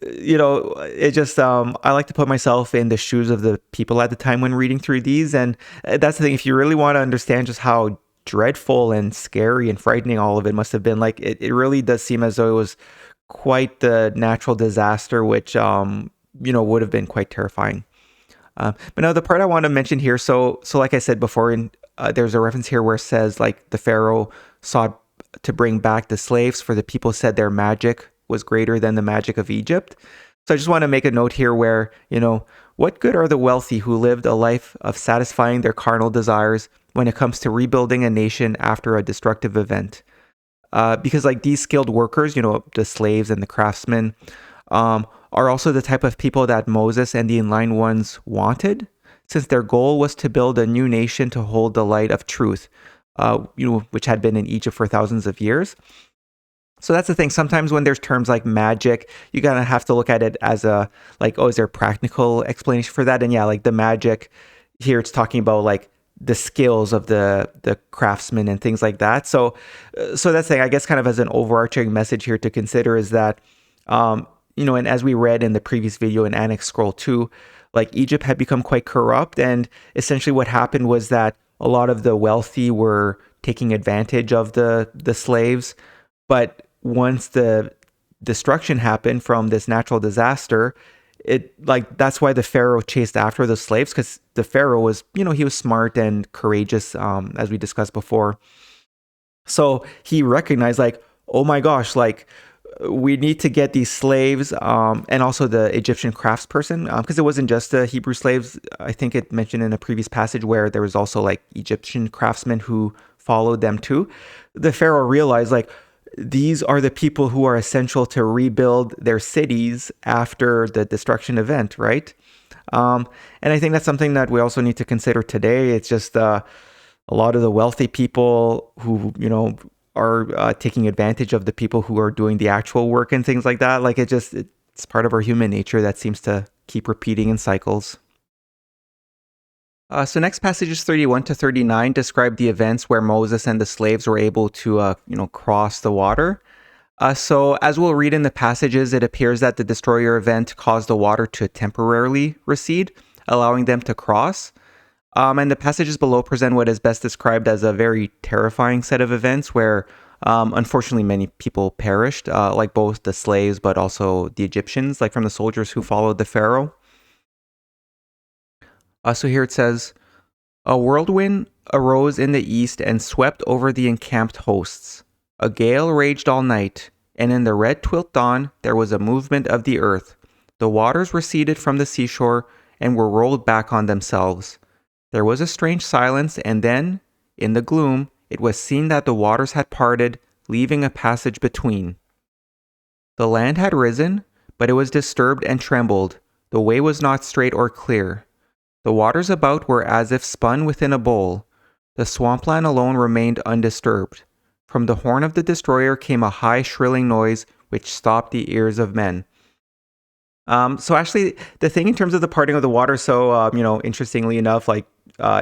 you know, it just, I like to put myself in the shoes of the people at the time when reading through these. And that's the thing, if you really want to understand just how dreadful and scary and frightening all of it must have been, like, it really does seem as though it was quite the natural disaster, which, you know, would have been quite terrifying. But now the part I want to mention here, so like I said before, there's a reference here where it says like the Pharaoh sought to bring back the slaves, for the people said their magic was greater than the magic of Egypt. So I just want to make a note here where, you know, what good are the wealthy who lived a life of satisfying their carnal desires when it comes to rebuilding a nation after a destructive event? Because like these skilled workers, you know, the slaves and the craftsmen, are also the type of people that Moses and the enlightened ones wanted, since their goal was to build a new nation to hold the light of truth, you know, which had been in Egypt for thousands of years. So that's the thing. Sometimes when there's terms like magic, you kind of have to look at it as a, like, oh, is there a practical explanation for that? And yeah, like the magic here, it's talking about like the skills of the craftsmen and things like that. So that's the thing, I guess, kind of as an overarching message here to consider is that, you know, and as we read in the previous video in Annex Scroll 2, like Egypt had become quite corrupt. And essentially what happened was that a lot of the wealthy were taking advantage of the slaves. But once the destruction happened from this natural disaster, it like that's why the Pharaoh chased after the slaves, because the Pharaoh was, you know, he was smart and courageous, as we discussed before. So he recognized like, oh my gosh, like we need to get these slaves, and also the Egyptian craftsperson, because it wasn't just the Hebrew slaves. I think it mentioned in a previous passage where there was also like Egyptian craftsmen who followed them too. The Pharaoh realized like these are the people who are essential to rebuild their cities after the destruction event, right? And I think that's something that we also need to consider today. It's just a lot of the wealthy people who, you know, are taking advantage of the people who are doing the actual work and things like that. Like it's part of our human nature that seems to keep repeating in cycles. So next passages 31 to 39 describe the events where Moses and the slaves were able to, you know, cross the water. So as we'll read in the passages, it appears that the destroyer event caused the water to temporarily recede, allowing them to cross. And the passages below present what is best described as a very terrifying set of events where, unfortunately, many people perished, like both the slaves, but also the Egyptians, like from the soldiers who followed the Pharaoh. So here it says, a whirlwind arose in the east and swept over the encamped hosts. A gale raged all night, and in the red twilit dawn there was a movement of the earth. The waters receded from the seashore and were rolled back on themselves. There was a strange silence, and then, in the gloom, it was seen that the waters had parted, leaving a passage between. The land had risen, but it was disturbed and trembled. The way was not straight or clear. The waters about were as if spun within a bowl. The swampland alone remained undisturbed. From the horn of the destroyer came a high shrilling noise which stopped the ears of men. So actually, the thing in terms of the parting of the water, so, you know, interestingly enough, like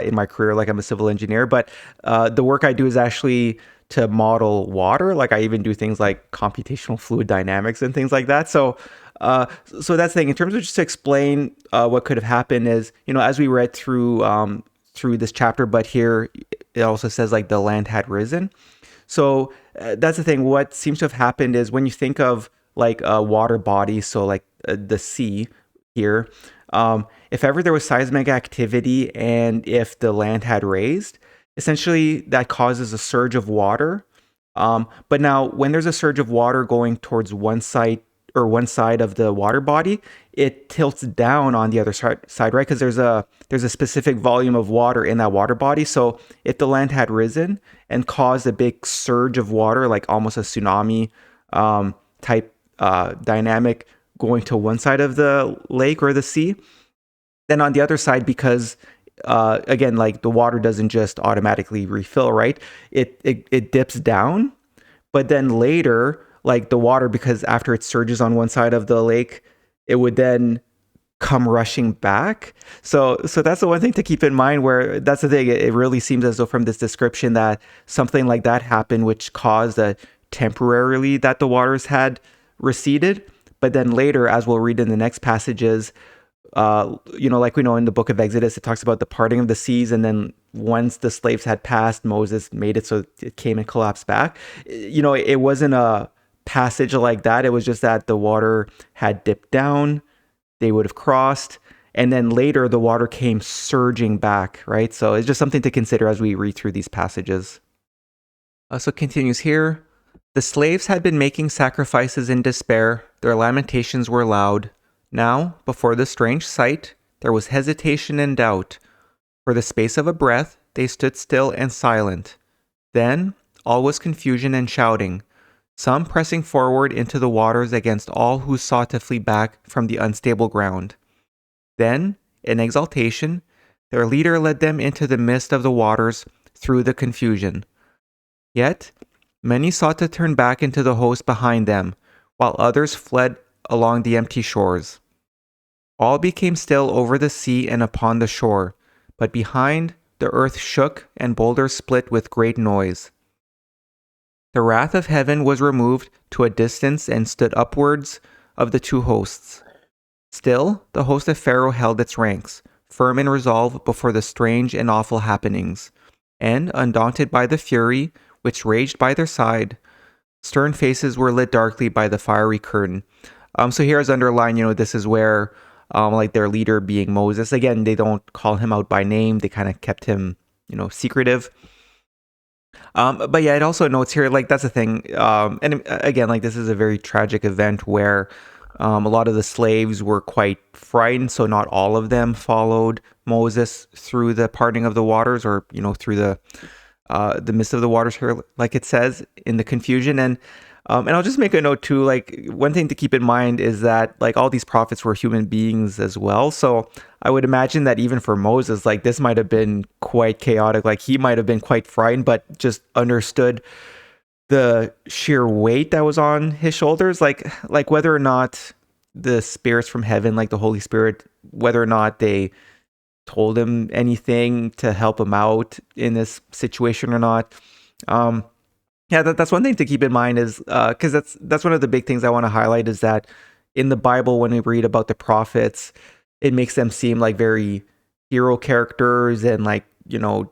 in my career, like I'm a civil engineer, but the work I do is actually to model water. Like I even do things like computational fluid dynamics and things like that. So so that's the thing. In terms of just to explain what could have happened is, as we read through this chapter, but here it also says like the land had risen. So that's the thing. What seems to have happened is when you think of like a water body, so like the sea here, if ever there was seismic activity and if the land had raised, essentially that causes a surge of water. But now when there's a surge of water going towards one side or one side of the water body, it tilts down on the other side, right? Because there's a specific volume of water in that water body. So if the land had risen and caused a big surge of water, like almost a tsunami type dynamic going to one side of the lake or the sea, then on the other side, because again, like the water doesn't just automatically refill, right? It dips down, but then later, like the water, because after it surges on one side of the lake, it would then come rushing back. So that's the one thing to keep in mind, where that's the thing. It really seems as though from this description that something like that happened, which caused temporarily that the waters had receded. But then later, as we'll read in the next passages, like we know in the book of Exodus, it talks about the parting of the seas. And then once the slaves had passed, Moses made it so it came and collapsed back. It wasn't a passage like that. It was just that the water had dipped down, they would have crossed, and then later the water came surging back, right? So it's just something to consider as we read through these passages. So it continues here. The slaves had been making sacrifices in despair. Their lamentations were loud. Now, before the strange sight, there was hesitation and doubt. For the space of a breath, they stood still and silent. Then, all was confusion and shouting, some pressing forward into the waters against all who sought to flee back from the unstable ground. Then, in exultation, their leader led them into the midst of the waters through the confusion. Yet, many sought to turn back into the host behind them, while others fled along the empty shores. All became still over the sea and upon the shore, but behind the earth shook and boulders split with great noise. The wrath of heaven was removed to a distance and stood upwards of the two hosts. Still, the host of Pharaoh held its ranks, firm in resolve before the strange and awful happenings, and, undaunted by the fury which raged by their side, stern faces were lit darkly by the fiery curtain. So here is underlined, this is where, like their leader being Moses, again, they don't call him out by name. They kind of kept him, secretive. But yeah, it also notes here, like, that's the thing. And again, like, this is a very tragic event where a lot of the slaves were quite frightened. So not all of them followed Moses through the parting of the waters, or, through the midst of the waters here, like it says in the confusion. And I'll just make a note too, like one thing to keep in mind is that like all these prophets were human beings as well. So I would imagine that even for Moses, like this might have been quite chaotic. Like he might have been quite frightened, but just understood the sheer weight that was on his shoulders. Like whether or not the spirits from heaven, like the Holy Spirit, whether or not they told him anything to help him out in this situation or not. Yeah, that's one thing to keep in mind, is because that's one of the big things I want to highlight, is that in the Bible, when we read about the prophets, it makes them seem like very hero characters and like,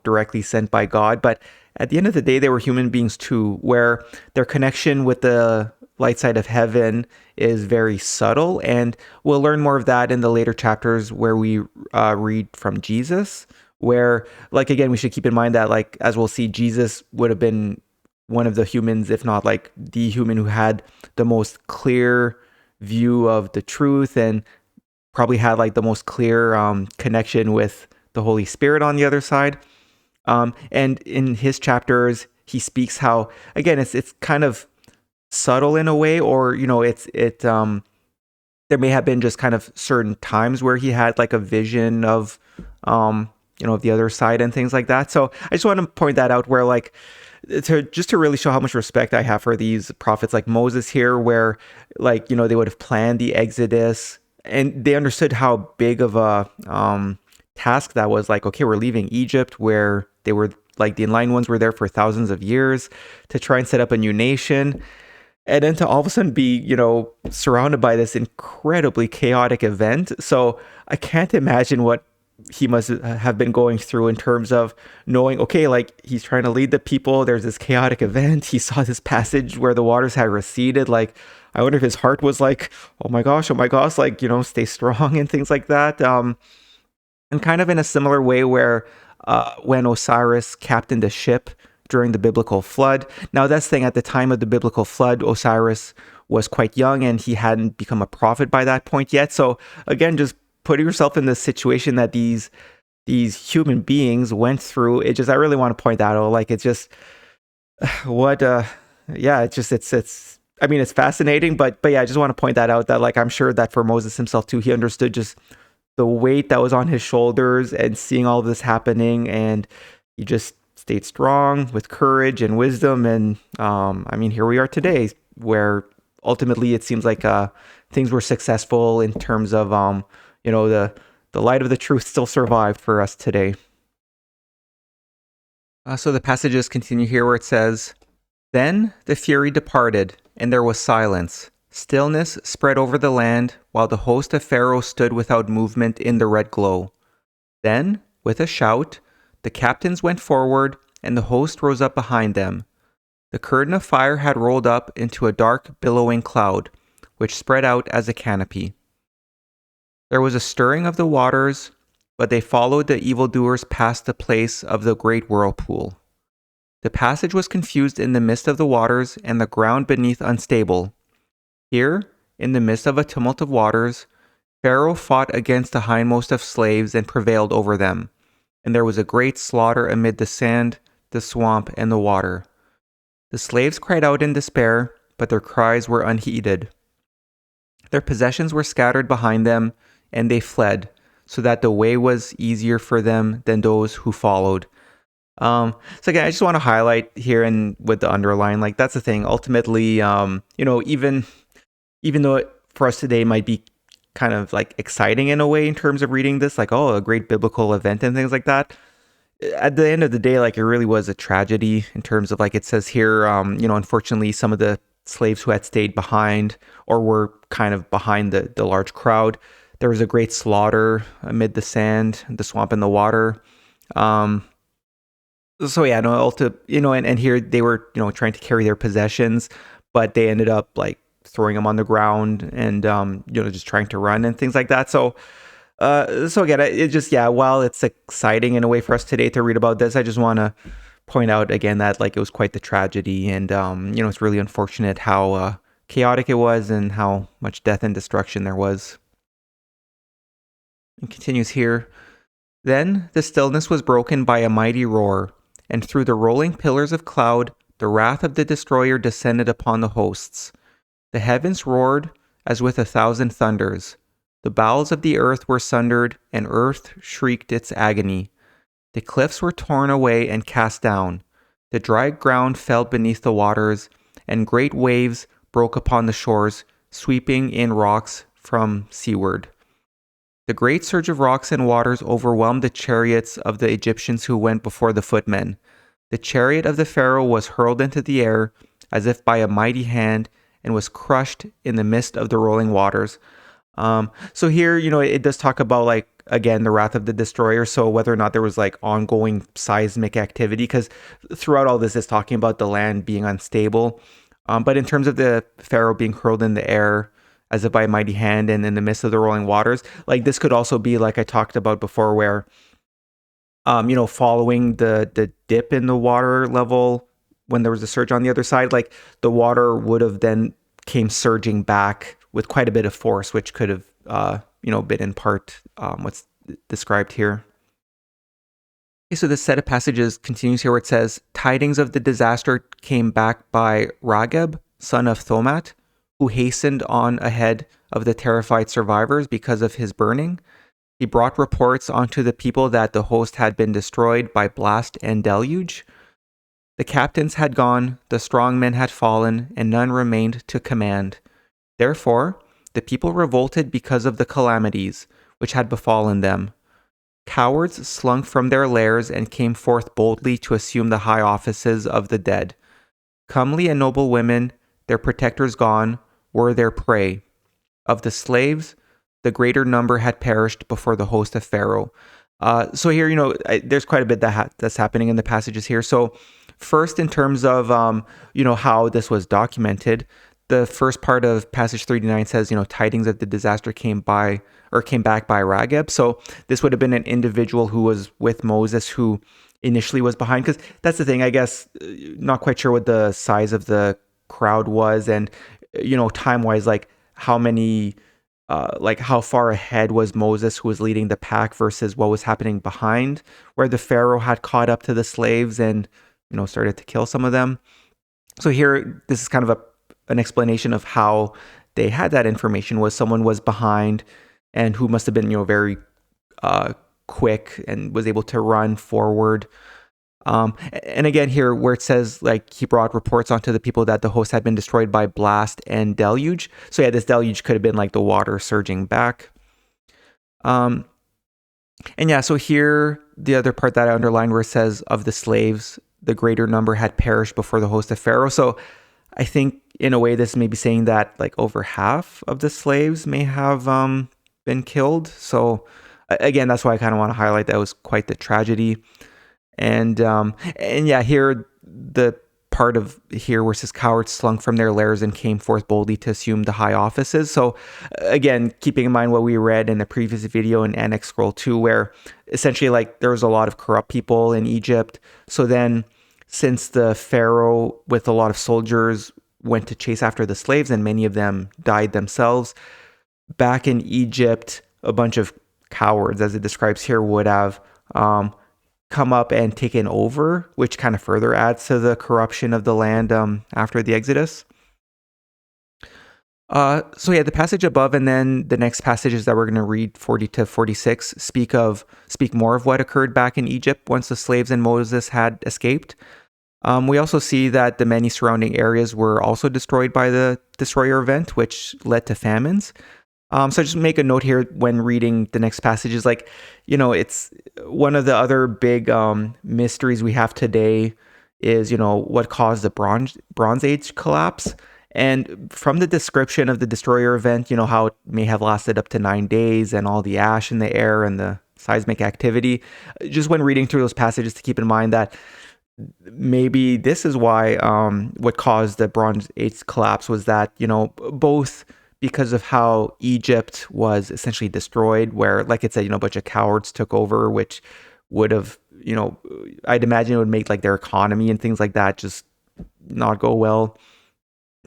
directly sent by God. But at the end of the day, they were human beings too, where their connection with the light side of heaven is very subtle. And we'll learn more of that in the later chapters where we read from Jesus, where, like, again, we should keep in mind that, like, as we'll see, Jesus would have been one of the humans, if not like the human, who had the most clear view of the truth and probably had like the most clear connection with the Holy Spirit on the other side. And in his chapters, he speaks how, again, it's kind of subtle in a way, or there may have been just kind of certain times where he had like a vision of of the other side and things like that. So I just want to point that out, where like to really show how much respect I have for these prophets like Moses here, where like, they would have planned the Exodus and they understood how big of a task that was like, okay, we're leaving Egypt where they were like the enlightened ones were there for thousands of years to try and set up a new nation. And then to all of a sudden be, surrounded by this incredibly chaotic event. So I can't imagine what he must have been going through in terms of knowing, okay, like he's trying to lead the people. There's this chaotic event. He saw this passage where the waters had receded. Like, I wonder if his heart was like, oh my gosh, like, stay strong and things like that. And kind of in a similar way where when Osiris captained a ship during the biblical flood. Now, that's the thing, at the time of the biblical flood, Osiris was quite young and he hadn't become a prophet by that point yet. So again, just putting yourself in the situation that these human beings went through, I really want to point that out. Like, it's just it's fascinating, but yeah, I just want to point that out, that like, I'm sure that for Moses himself too, he understood just the weight that was on his shoulders and seeing all of this happening, and he just stayed strong with courage and wisdom. And here we are today, where ultimately it seems like things were successful in terms of the light of the truth still survived for us today. So the passages continue here where it says, "Then the fury departed, and there was silence. Stillness spread over the land, while the host of Pharaoh stood without movement in the red glow. Then, with a shout, the captains went forward, and the host rose up behind them. The curtain of fire had rolled up into a dark, billowing cloud, which spread out as a canopy. There was a stirring of the waters, but they followed the evildoers past the place of the great whirlpool. The passage was confused in the midst of the waters, and the ground beneath unstable. Here, in the midst of a tumult of waters, Pharaoh fought against the hindmost of slaves and prevailed over them. And there was a great slaughter amid the sand, the swamp, and the water. The slaves cried out in despair, but their cries were unheeded. Their possessions were scattered behind them, and they fled, so that the way was easier for them than those who followed." So again, I just want to highlight here, and with the underline, like, that's the thing. Ultimately, even though for us today might be kind of like exciting in a way in terms of reading this, like, oh, a great biblical event and things like that, at the end of the day, like, it really was a tragedy in terms of, like, it says here, unfortunately, some of the slaves who had stayed behind or were kind of behind the large crowd, there was a great slaughter amid the sand, the swamp, and the water. So yeah, and here they were, trying to carry their possessions, but they ended up like throwing them on the ground and, just trying to run and things like that. So again, it just, while it's exciting in a way for us today to read about this, I just want to point out again that, like, it was quite the tragedy, and, it's really unfortunate how chaotic it was and how much death and destruction there was. It continues here. "Then the stillness was broken by a mighty roar, and through the rolling pillars of cloud, the wrath of the destroyer descended upon the hosts. The heavens roared as with 1,000 thunders. The bowels of the earth were sundered, and earth shrieked its agony. The cliffs were torn away and cast down. The dry ground fell beneath the waters, and great waves broke upon the shores, sweeping in rocks from seaward. The great surge of rocks and waters overwhelmed the chariots of the Egyptians who went before the footmen. The chariot of the Pharaoh was hurled into the air as if by a mighty hand and was crushed in the midst of the rolling waters." So here, it does talk about, like, again, the wrath of the destroyer. So whether or not there was like ongoing seismic activity, because throughout all this, it's talking about the land being unstable. But in terms of the Pharaoh being hurled in the air as if by a mighty hand and in the midst of the rolling waters, like, this could also be, like I talked about before, where, following the dip in the water level, when there was a surge on the other side, like, the water would have then came surging back with quite a bit of force, which could have, been in part what's described here. Okay, so this set of passages continues here where it says, "Tidings of the disaster came back by Ragab, son of Thomat, who hastened on ahead of the terrified survivors because of his burning. He brought reports onto the people that the host had been destroyed by blast and deluge. The captains had gone, the strong men had fallen, and none remained to command. Therefore, the people revolted because of the calamities which had befallen them. cowards slunk from their lairs and came forth boldly to assume the high offices of the dead. Comely and noble women, their protectors gone, were their prey. Of the slaves, the greater number had perished before the host of Pharaoh. So here, there's quite a bit that's happening in the passages here. So first, in terms of, how this was documented, the first part of passage 39 says, tidings of the disaster came back by Ragab. So this would have been an individual who was with Moses who initially was behind, because that's the thing, I guess, not quite sure what the size of the crowd was, and, time-wise, like how many, how far ahead was Moses who was leading the pack versus what was happening behind, where the Pharaoh had caught up to the slaves and, started to kill some of them. So here, this is kind of an explanation of how they had that information, was someone was behind and who must have been, very quick and was able to run forward. And again, here where it says, like, he brought reports onto the people that the host had been destroyed by blast and deluge. So yeah, this deluge could have been like the water surging back. And yeah, so here, the other part that I underlined where it says, of the slaves, the greater number had perished before the host of Pharaoh. So I think in a way this may be saying that like over half of the slaves may have been killed. So again, that's why I kind of want to highlight that was quite the tragedy. And yeah, here, the part of here where it says cowards slunk from their lairs and came forth boldly to assume the high offices. So again, keeping in mind what we read in the previous video in Annex Scroll 2, where essentially like there was a lot of corrupt people in Egypt. So then since the Pharaoh with a lot of soldiers went to chase after the slaves and many of them died themselves, back in Egypt, a bunch of cowards, as it describes here, would have come up and taken over, which kind of further adds to the corruption of the land after the Exodus. So yeah, the passage above and then the next passages that we're going to read, 40 to 46, speak more of what occurred back in Egypt once the slaves and Moses had escaped. We also see that the many surrounding areas were also destroyed by the destroyer event, which led to famines. So just make a note here when reading the next passages, like, it's one of the other big mysteries we have today is, what caused the Bronze Age collapse. And from the description of the destroyer event, how it may have lasted up to 9 days and all the ash in the air and the seismic activity, just when reading through those passages to keep in mind that maybe this is why what caused the Bronze Age collapse was that, both because of how Egypt was essentially destroyed, where, like it said, a bunch of cowards took over, which would have, I'd imagine it would make like their economy and things like that just not go well.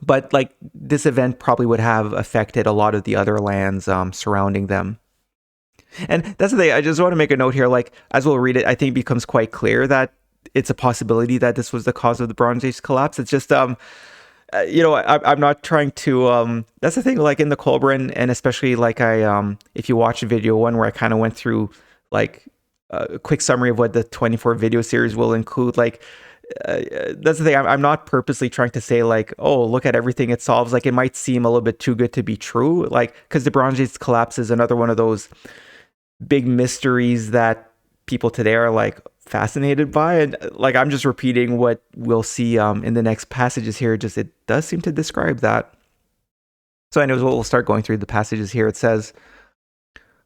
But like this event probably would have affected a lot of the other lands surrounding them. And that's the thing, I just want to make a note here, like as we'll read it, I think it becomes quite clear that it's a possibility that this was the cause of the Bronze Age collapse. It's just, I'm not trying to, that's the thing, like in the Kolbrin, and especially like if you watch video one where I kind of went through like a quick summary of what the 24 video series will include, like, that's the thing, I'm not purposely trying to say like, oh, look at everything it solves. Like it might seem a little bit too good to be true, like, because the Bronze Age collapse is another one of those big mysteries that people today are like fascinated by, and like I'm just repeating what we'll see in the next passages here. Just it does seem to describe that. So anyways, we'll start going through the passages here. It says,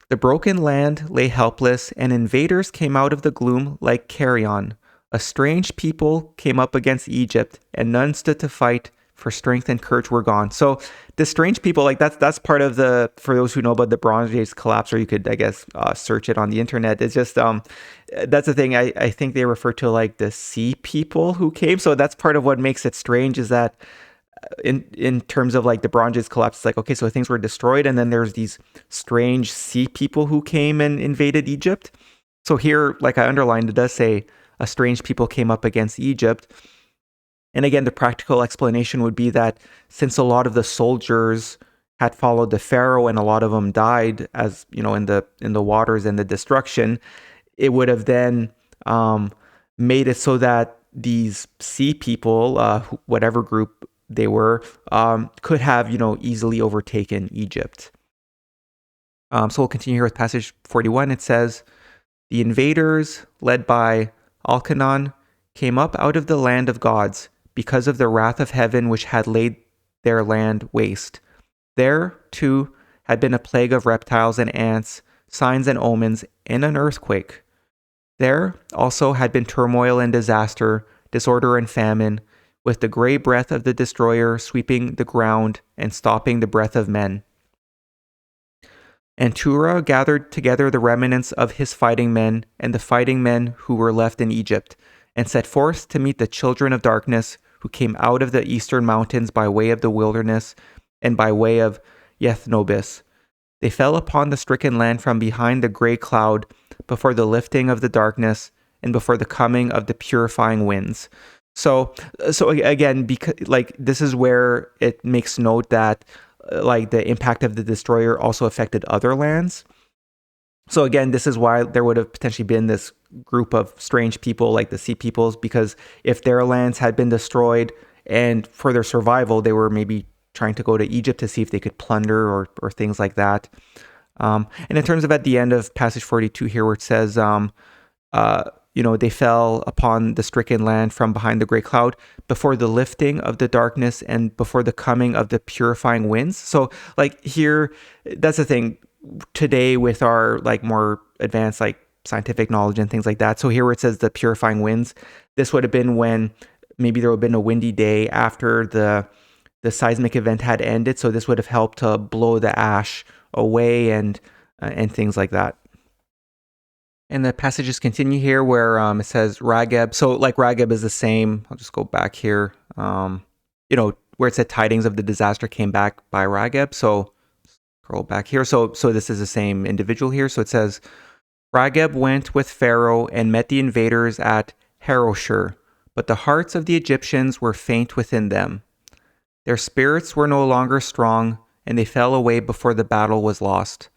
the broken land lay helpless, and invaders came out of the gloom like carrion. A strange people came up against Egypt, and none stood to fight, for strength and courage were gone. So the strange people, like that's part of the, for those who know about the Bronze Age collapse, or you could, I guess, search it on the internet. It's just, that's the thing. I think they refer to like the sea people who came. So that's part of what makes it strange, is that in terms of like the Bronze Age collapse, it's like, okay, so things were destroyed, and then there's these strange sea people who came and invaded Egypt. So here, like I underlined, it does say a strange people came up against Egypt. And again, the practical explanation would be that since a lot of the soldiers had followed the Pharaoh and a lot of them died, as in the waters and the destruction, it would have then made it so that these sea people, whatever group they were, could have easily overtaken Egypt. So we'll continue here with passage 41. It says, The invaders, led by Alkanon, came up out of the land of gods because of the wrath of heaven which had laid their land waste. There, too, had been a plague of reptiles and ants, signs and omens, and an earthquake. There also had been turmoil and disaster, disorder and famine, with the grey breath of the destroyer sweeping the ground and stopping the breath of men. And Tura gathered together the remnants of his fighting men and the fighting men who were left in Egypt, and set forth to meet the children of darkness who came out of the eastern mountains by way of the wilderness and by way of Yethnobis. They fell upon the stricken land from behind the grey cloud before the lifting of the darkness and before the coming of the purifying winds. So again, because this is where it makes note that the impact of the destroyer also affected other lands. So again, this is why there would have potentially been this group of strange people like the Sea Peoples, because if their lands had been destroyed and for their survival, they were maybe trying to go to Egypt to see if they could plunder or things like that. And in terms of at the end of passage 42 here, where it says, they fell upon the stricken land from behind the great cloud before the lifting of the darkness and before the coming of the purifying winds. So here, that's the thing today with our more advanced scientific knowledge and things like that. So here where it says the purifying winds, this would have been when maybe there would have been a windy day after the seismic event had ended. So this would have helped to blow the ash away and things like that. And the passages continue here where it says Ragab. So Ragab is the same. I'll just go back here. Where it said tidings of the disaster came back by Ragab. So scroll back here. So this is the same individual here. So it says, Ragab went with Pharaoh and met the invaders at Haroshur, but the hearts of the Egyptians were faint within them. Their spirits were no longer strong, and they fell away before the battle was lost.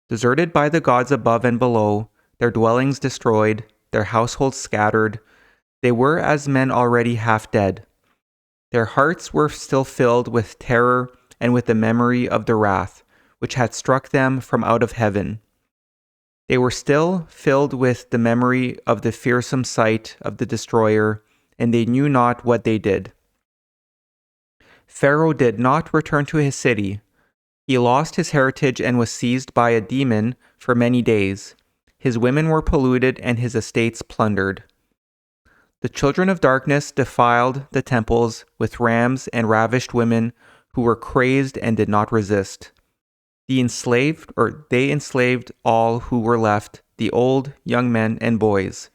Deserted by the gods above and below, their dwellings destroyed, their households scattered, they were as men already half dead. Their hearts were still filled with terror and with the memory of the wrath, which had struck them from out of heaven. They were still filled with the memory of the fearsome sight of the destroyer, and they knew not what they did. Pharaoh did not return to his city. He lost his heritage and was seized by a demon for many days. His women were polluted and his estates plundered. The children of darkness defiled the temples with rams and ravished women who were crazed and did not resist. They enslaved all who were left, the old, young men, and boys.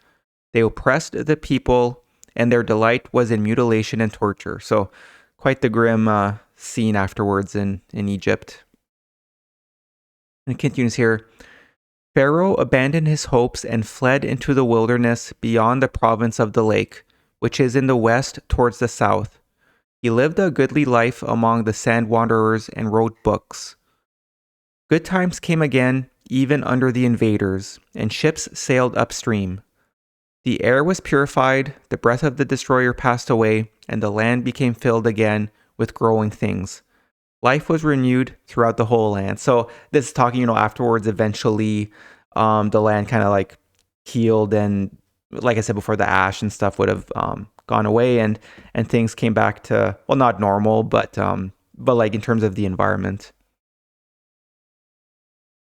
They oppressed the people, and their delight was in mutilation and torture. So, quite the grim scene afterwards in Egypt. And it continues here. Pharaoh abandoned his hopes and fled into the wilderness beyond the province of the lake, which is in the west towards the south. He lived a goodly life among the sand wanderers and wrote books. Good times came again, even under the invaders, and ships sailed upstream. The air was purified, the breath of the destroyer passed away, and the land became filled again with growing things. Life was renewed throughout the whole land. So this is talking, afterwards, eventually, the land kind of healed, and like I said before, the ash and stuff would have gone away, and things came back to, well, not normal, but in terms of the environment.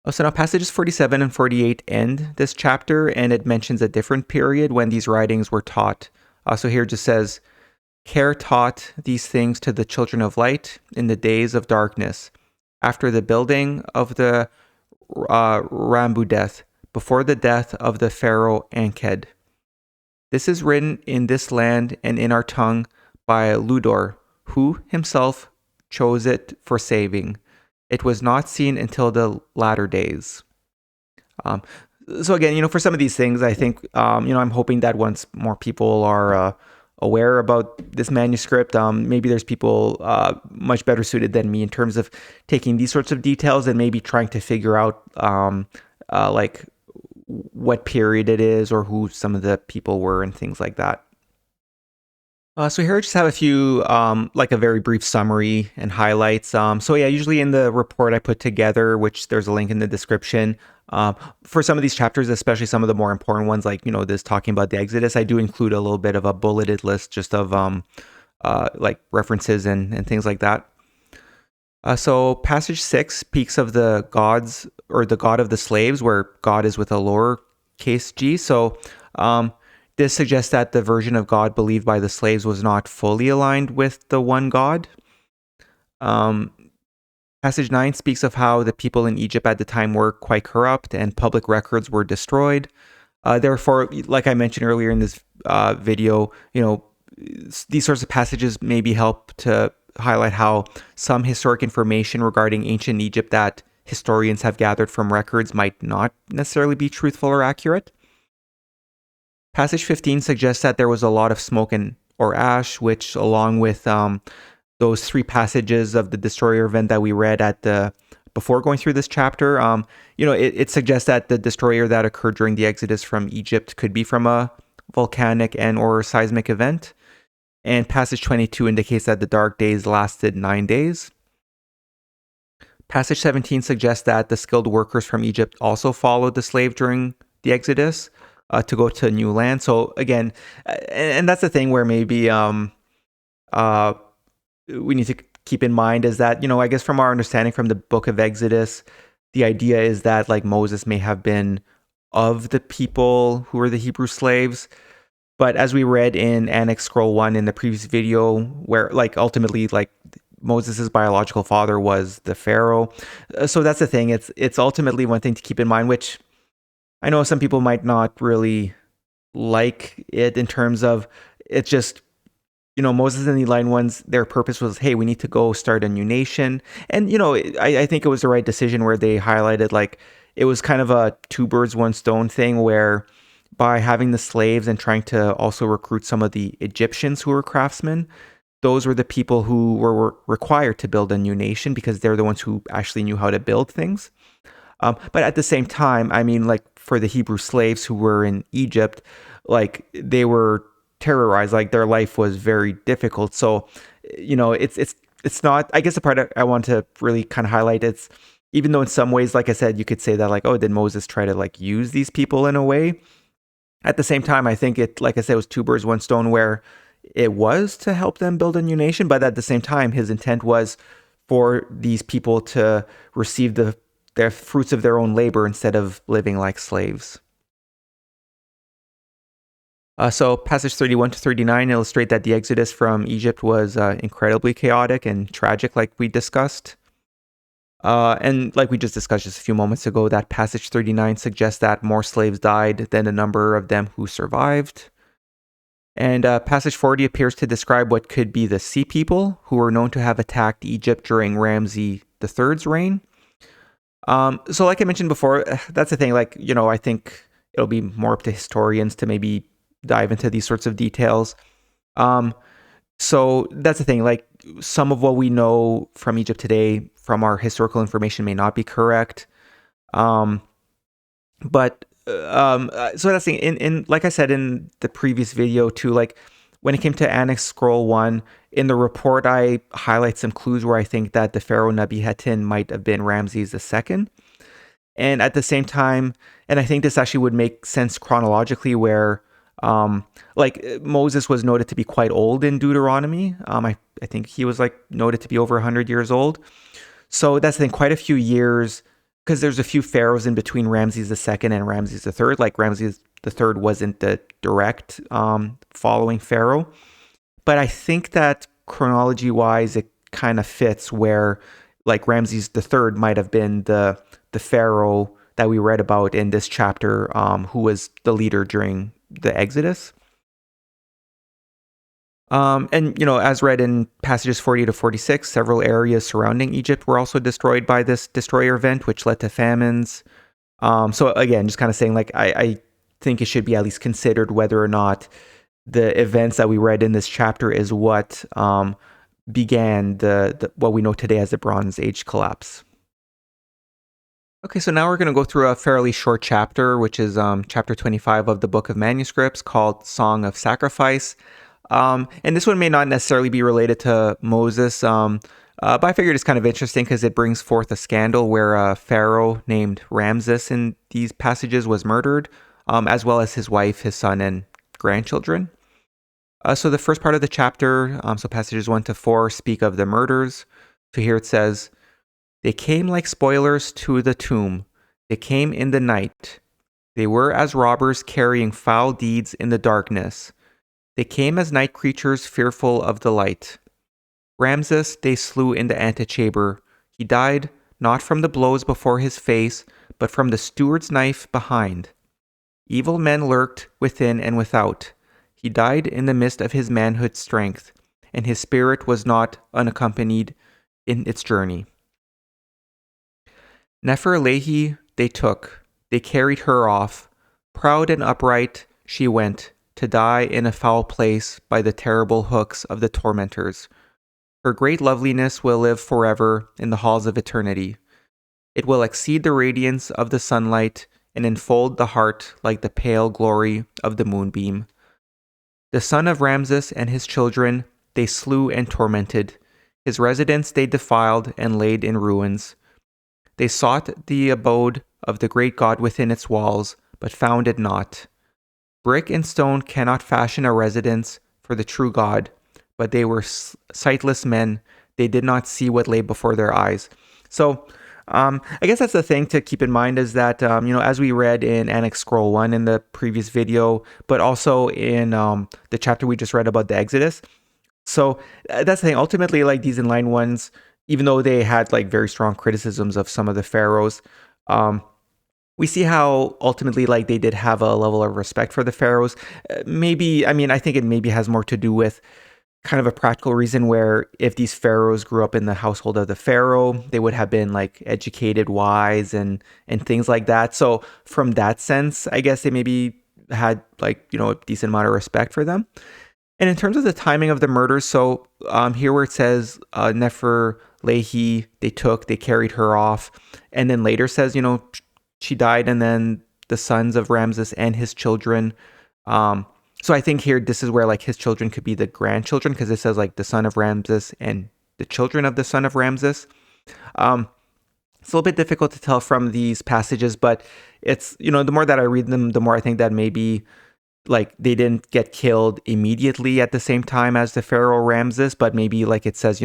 So now passages 47 and 48 end this chapter, and it mentions a different period when these writings were taught. So here it just says, Care taught these things to the children of light in the days of darkness, after the building of the Rambudeth, before the death of the Pharaoh Ankhed. This is written in this land and in our tongue by Ludor, who himself chose it for saving. It was not seen until the latter days. So again, for some of these things, I think, I'm hoping that once more people are aware about this manuscript, maybe there's people much better suited than me in terms of taking these sorts of details and maybe trying to figure out what period it is or who some of the people were and things like that. So here I just have a few, a very brief summary and highlights. Usually in the report I put together, which there's a link in the description, For some of these chapters, especially some of the more important ones, like, this talking about the Exodus, I do include a little bit of a bulleted list just of like references and things like that. So passage 6 speaks of the gods, or the god of the slaves, where God is with a lowercase g. So this suggests that the version of God believed by the slaves was not fully aligned with the one God. Passage 9 speaks of how the people in Egypt at the time were quite corrupt and public records were destroyed. Therefore, like I mentioned earlier in this video, these sorts of passages maybe help to highlight how some historic information regarding ancient Egypt that historians have gathered from records might not necessarily be truthful or accurate. Passage 15 suggests that there was a lot of smoke or ash, which, along with those 3 passages of the destroyer event that we read before going through this chapter, it suggests that the destroyer that occurred during the Exodus from Egypt could be from a volcanic or seismic event. And passage 22 indicates that the dark days lasted 9 days. Passage 17 suggests that the skilled workers from Egypt also followed the slave during the Exodus to go to new land. So again, and that's the thing where maybe we need to keep in mind is that, I guess from our understanding from the book of Exodus, the idea is that like Moses may have been of the people who were the Hebrew slaves. But as we read in Annex Scroll 1 in the previous video, where like ultimately like Moses' biological father was the Pharaoh. So that's the thing. It's ultimately one thing to keep in mind, which I know some people might not really like it in terms of it's just, Moses and the Elites ones, their purpose was, hey, we need to go start a new nation. And, I think it was the right decision where they highlighted like it was kind of a 2 birds, 1 stone thing where by having the slaves and trying to also recruit some of the Egyptians who were craftsmen, those were the people who were required to build a new nation because they're the ones who actually knew how to build things. But at the same time, I mean, like for the Hebrew slaves who were in Egypt, like they were terrorized, like their life was very difficult. So, it's not, I guess the part I want to really kind of highlight, it's even though in some ways, like I said, you could say that like, oh, did Moses try to like use these people in a way? At the same time, I think it, like I said, it was 2 birds, 1 stone, where it was to help them build a new nation. But at the same time, his intent was for these people to receive their fruits of their own labor instead of living like slaves. So passage 31 to 39 illustrate that the Exodus from Egypt was incredibly chaotic and tragic, like we discussed. And like we just discussed just a few moments ago, that passage 39 suggests that more slaves died than the number of them who survived. And passage 40 appears to describe what could be the Sea People, who were known to have attacked Egypt during Ramses III's reign. So like I mentioned before, that's the thing, like, I think it'll be more up to historians to maybe dive into these sorts of details. So that's the thing, like some of what we know from Egypt today from our historical information may not be correct. So that's the thing, in like I said in the previous video too, like when it came to Annex Scroll 1, in the report I highlight some clues where I think that the Pharaoh Nebi-Hatin might have been Ramses II. And at the same time, and I think this actually would make sense chronologically, where like Moses was noted to be quite old in Deuteronomy. I think he was like noted to be over 100 years old. So that's the thing, quite a few years, because there's a few pharaohs in between Ramses II and Ramses III. Like Ramses III wasn't the direct following pharaoh. But I think that chronology wise, it kind of fits where like Ramses III might have been the pharaoh that we read about in this chapter, who was the leader during the Exodus. And, as read in passages 40 to 46, several areas surrounding Egypt were also destroyed by this destroyer event, which led to famines. So again, just kind of saying, like, I think it should be at least considered whether or not the events that we read in this chapter is what began the what we know today as the Bronze Age collapse. Okay, so now we're going to go through a fairly short chapter, which is chapter 25 of the Book of Manuscripts, called Song of Sacrifice. And this one may not necessarily be related to Moses, But I figured it's kind of interesting because it brings forth a scandal where a pharaoh named Ramses in these passages was murdered, as well as his wife, his son, and grandchildren. So the first part of the chapter, so passages 1 to 4, speak of the murders. So here it says, "They came like spoilers to the tomb. They came in the night. They were as robbers carrying foul deeds in the darkness. They came as night creatures fearful of the light. Ramses they slew in the antechamber. He died not from the blows before his face, but from the steward's knife behind. Evil men lurked within and without. He died in the midst of his manhood strength, and his spirit was not unaccompanied in its journey. Nefer-lehi they took. They carried her off. Proud and upright she went, to die in a foul place by the terrible hooks of the tormentors. Her great loveliness will live forever in the halls of eternity. It will exceed the radiance of the sunlight and enfold the heart like the pale glory of the moonbeam. The son of Ramses and his children they slew and tormented. His residence they defiled and laid in ruins. They sought the abode of the great God within its walls, but found it not. Brick and stone cannot fashion a residence for the true God, but they were sightless men. They did not see what lay before their eyes." So I guess that's the thing to keep in mind is that, as we read in Annex Scroll 1 in the previous video, but also in the chapter we just read about the Exodus. So that's the thing. Ultimately, like these inline ones, even though they had like very strong criticisms of some of the pharaohs, we see how ultimately like they did have a level of respect for the pharaohs. I think it maybe has more to do with kind of a practical reason where if these pharaohs grew up in the household of the pharaoh, they would have been like educated, wise, and things like that. So from that sense, I guess they maybe had like, a decent amount of respect for them. And in terms of the timing of the murders, so here where it says Nefer-lehi, they carried her off, and then later says, she died, and then the sons of Ramses and his children. So I think here, this is where like his children could be the grandchildren, because it says like the son of Ramses and the children of the son of Ramses. It's a little bit difficult to tell from these passages, but it's, the more that I read them, the more I think that maybe like they didn't get killed immediately at the same time as the pharaoh Ramses, but maybe like it says,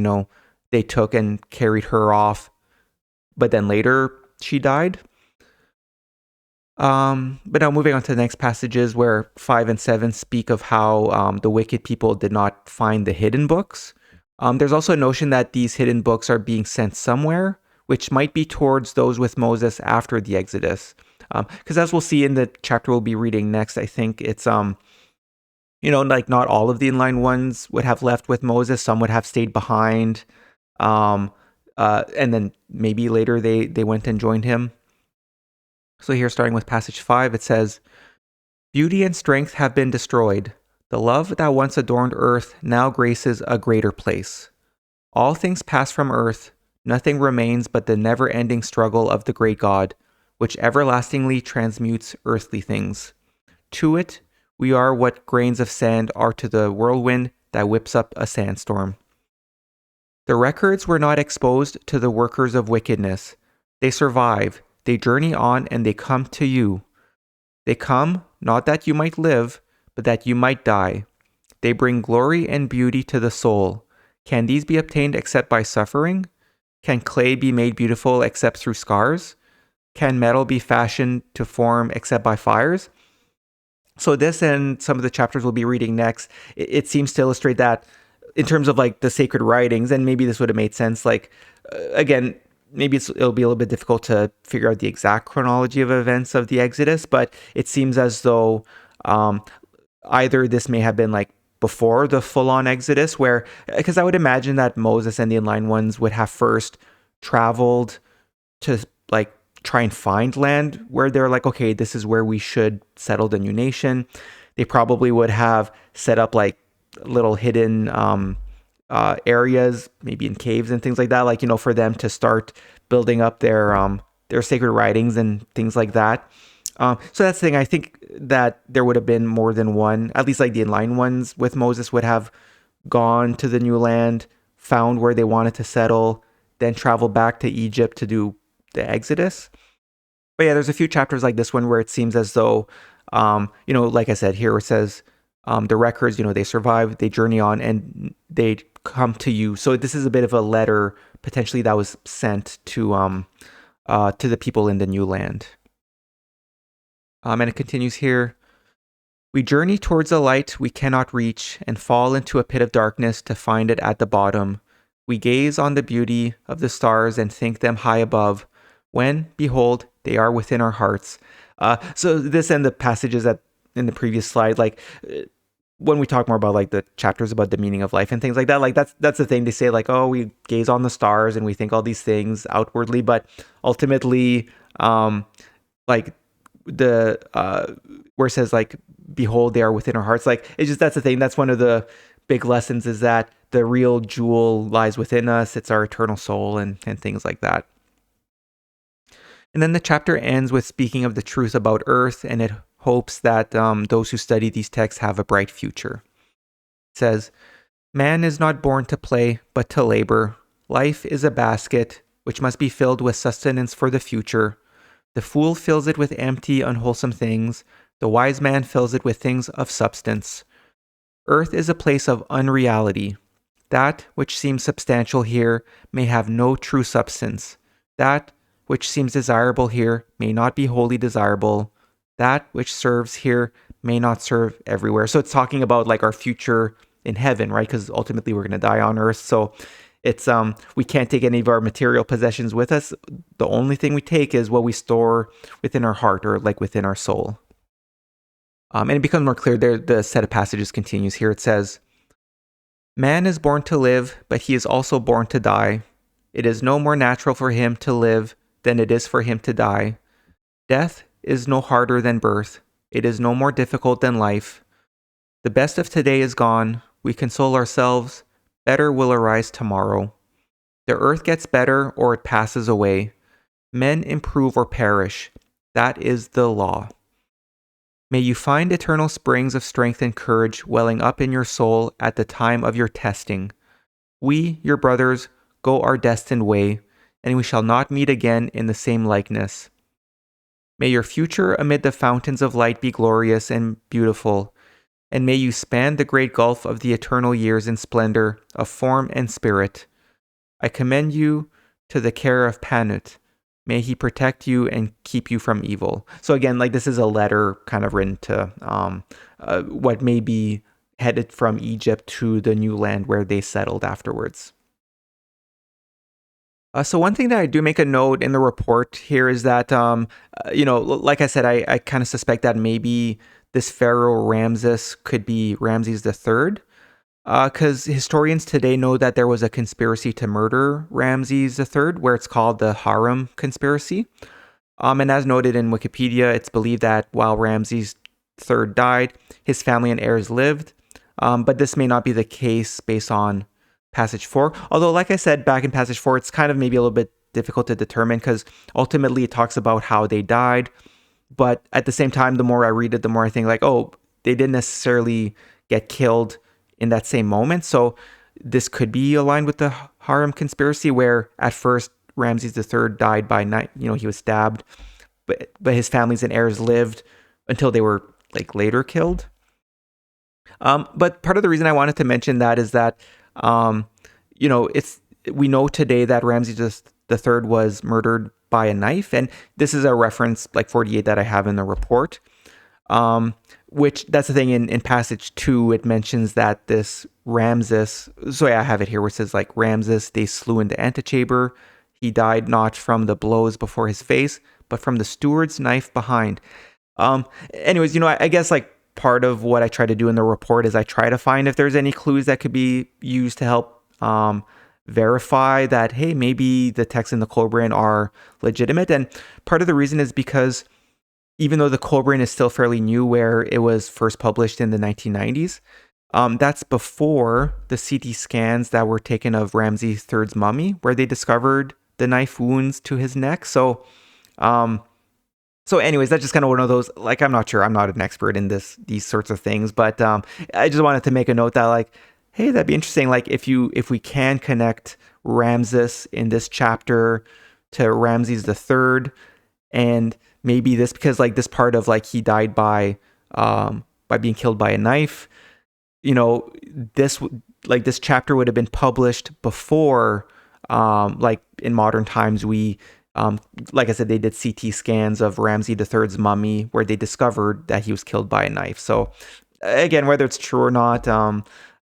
they took and carried her off, but then later she died. But now moving on to the next passages where 5 and 7 speak of how the wicked people did not find the hidden books. There's also a notion that these hidden books are being sent somewhere, which might be towards those with Moses after the Exodus. Because as we'll see in the chapter we'll be reading next, I think it's, like not all of the inline ones would have left with Moses. Some would have stayed behind. And then maybe later they went and joined him. So here, starting with passage 5, it says, "Beauty and strength have been destroyed. The love that once adorned earth now graces a greater place. All things pass from earth. Nothing remains but the never-ending struggle of the great God, which everlastingly transmutes earthly things. To it, we are what grains of sand are to the whirlwind that whips up a sandstorm. The records were not exposed to the workers of wickedness. They survive. They journey on and they come to you. They come, not that you might live, but that you might die. They bring glory and beauty to the soul. Can these be obtained except by suffering? Can clay be made beautiful except through scars? Can metal be fashioned to form except by fires?" So this and some of the chapters we'll be reading next, it seems to illustrate that in terms of like the sacred writings, and maybe this would have made sense. Like, again, maybe it'll be a little bit difficult to figure out the exact chronology of events of the Exodus, but it seems as though either this may have been like before the full-on Exodus, because I would imagine that Moses and the inline ones would have first traveled to like try and find land where they're like, okay, this is where we should settle the new nation. They probably would have set up like little hidden areas, maybe in caves and things like that, like, for them to start building up their sacred writings and things like that. So that's the thing. I think that there would have been more than one, at least like the inline ones with Moses would have gone to the new land, found where they wanted to settle, then travel back to Egypt to do the Exodus. But yeah, there's a few chapters like this one where it seems as though, like I said here, it says the records, they survive, they journey on, and they come to you. So this is a bit of a letter potentially that was sent to the people in the new land. And it continues here. We journey towards a light we cannot reach and fall into a pit of darkness to find it at the bottom. We gaze on the beauty of the stars and think them high above, when, behold, they are within our hearts. So this and the passages that in the previous slide, when we talk more about like the chapters about the meaning of life and things like that, like that's the thing they say, like, oh, we gaze on the stars and we think all these things outwardly, but ultimately, like the where it says like, behold, they are within our hearts. Like it's just, that's the thing. That's one of the big lessons, is that the real jewel lies within us. It's our eternal soul and things like that. And then the chapter ends with speaking of the truth about earth, and it hopes that those who study these texts have a bright future. It says, man is not born to play, but to labor. Life is a basket, which must be filled with sustenance for the future. The fool fills it with empty, unwholesome things. The wise man fills it with things of substance. Earth is a place of unreality. That which seems substantial here may have no true substance. That which seems desirable here may not be wholly desirable. That which serves here may not serve everywhere. So it's talking about like our future in heaven, right? Because ultimately we're going to die on earth. So it's we can't take any of our material possessions with us. The only thing we take is what we store within our heart, or like within our soul. And it becomes more clear there. The set of passages continues here. It says, man is born to live, but he is also born to die. It is no more natural for him to live than it is for him to die. Death is no harder than birth. It is no more difficult than life. The best of today is gone. We console ourselves. Better will arise tomorrow. The earth gets better or it passes away. Men improve or perish. That is the law. May you find eternal springs of strength and courage welling up in your soul at the time of your testing. We, your brothers, go our destined way, and we shall not meet again in the same likeness. May your future amid the fountains of light be glorious and beautiful, and may you span the great gulf of the eternal years in splendor of form and spirit. I commend you to the care of Panut. May he protect you and keep you from evil. So again, like this is a letter kind of written to what may be headed from Egypt to the new land where they settled afterwards. So one thing that I do make a note in the report here is that, like I said, I kind of suspect that maybe this Pharaoh Ramses could be Ramses III. Because historians today know that there was a conspiracy to murder Ramses III, where it's called the Harem Conspiracy. And as noted in Wikipedia, it's believed that while Ramses III died, his family and heirs lived. But this may not be the case based on Passage 4. Although, like I said, back in Passage 4, it's kind of maybe a little bit difficult to determine, because ultimately it talks about how they died. But at the same time, the more I read it, the more I think like, oh, they didn't necessarily get killed in that same moment. So this could be aligned with the Harem Conspiracy, where at first Ramses III died by night. He was stabbed, but his families and heirs lived until they were like later killed. But part of the reason I wanted to mention that is that, we know today that Ramses III was murdered by a knife, and this is a reference like 48 that I have in the report. Which that's the thing in passage 2, it mentions that this Ramses, so yeah, I have it here where it says like Ramses they slew in the antechamber. He died not from the blows before his face, but from the steward's knife behind. Anyways, I guess like part of what I try to do in the report is I try to find if there's any clues that could be used to help verify that, hey, maybe the texts in the Kolbrin are legitimate. And part of the reason is because even though the Kolbrin is still fairly new, where it was first published in the 1990s, that's before the CT scans that were taken of Ramses III's mummy, where they discovered the knife wounds to his neck. So anyways, that's just kind of one of those, like, I'm not sure, I'm not an expert in these sorts of things, but I just wanted to make a note that, like, hey, that'd be interesting. Like if we can connect Ramses in this chapter to Ramses the Third, and maybe this, because like this part of like he died by being killed by a knife, you know, this chapter would have been published before, like in modern times we, like I said, they did CT scans of Ramses the Third's mummy where they discovered that he was killed by a knife. So again, whether it's true or not,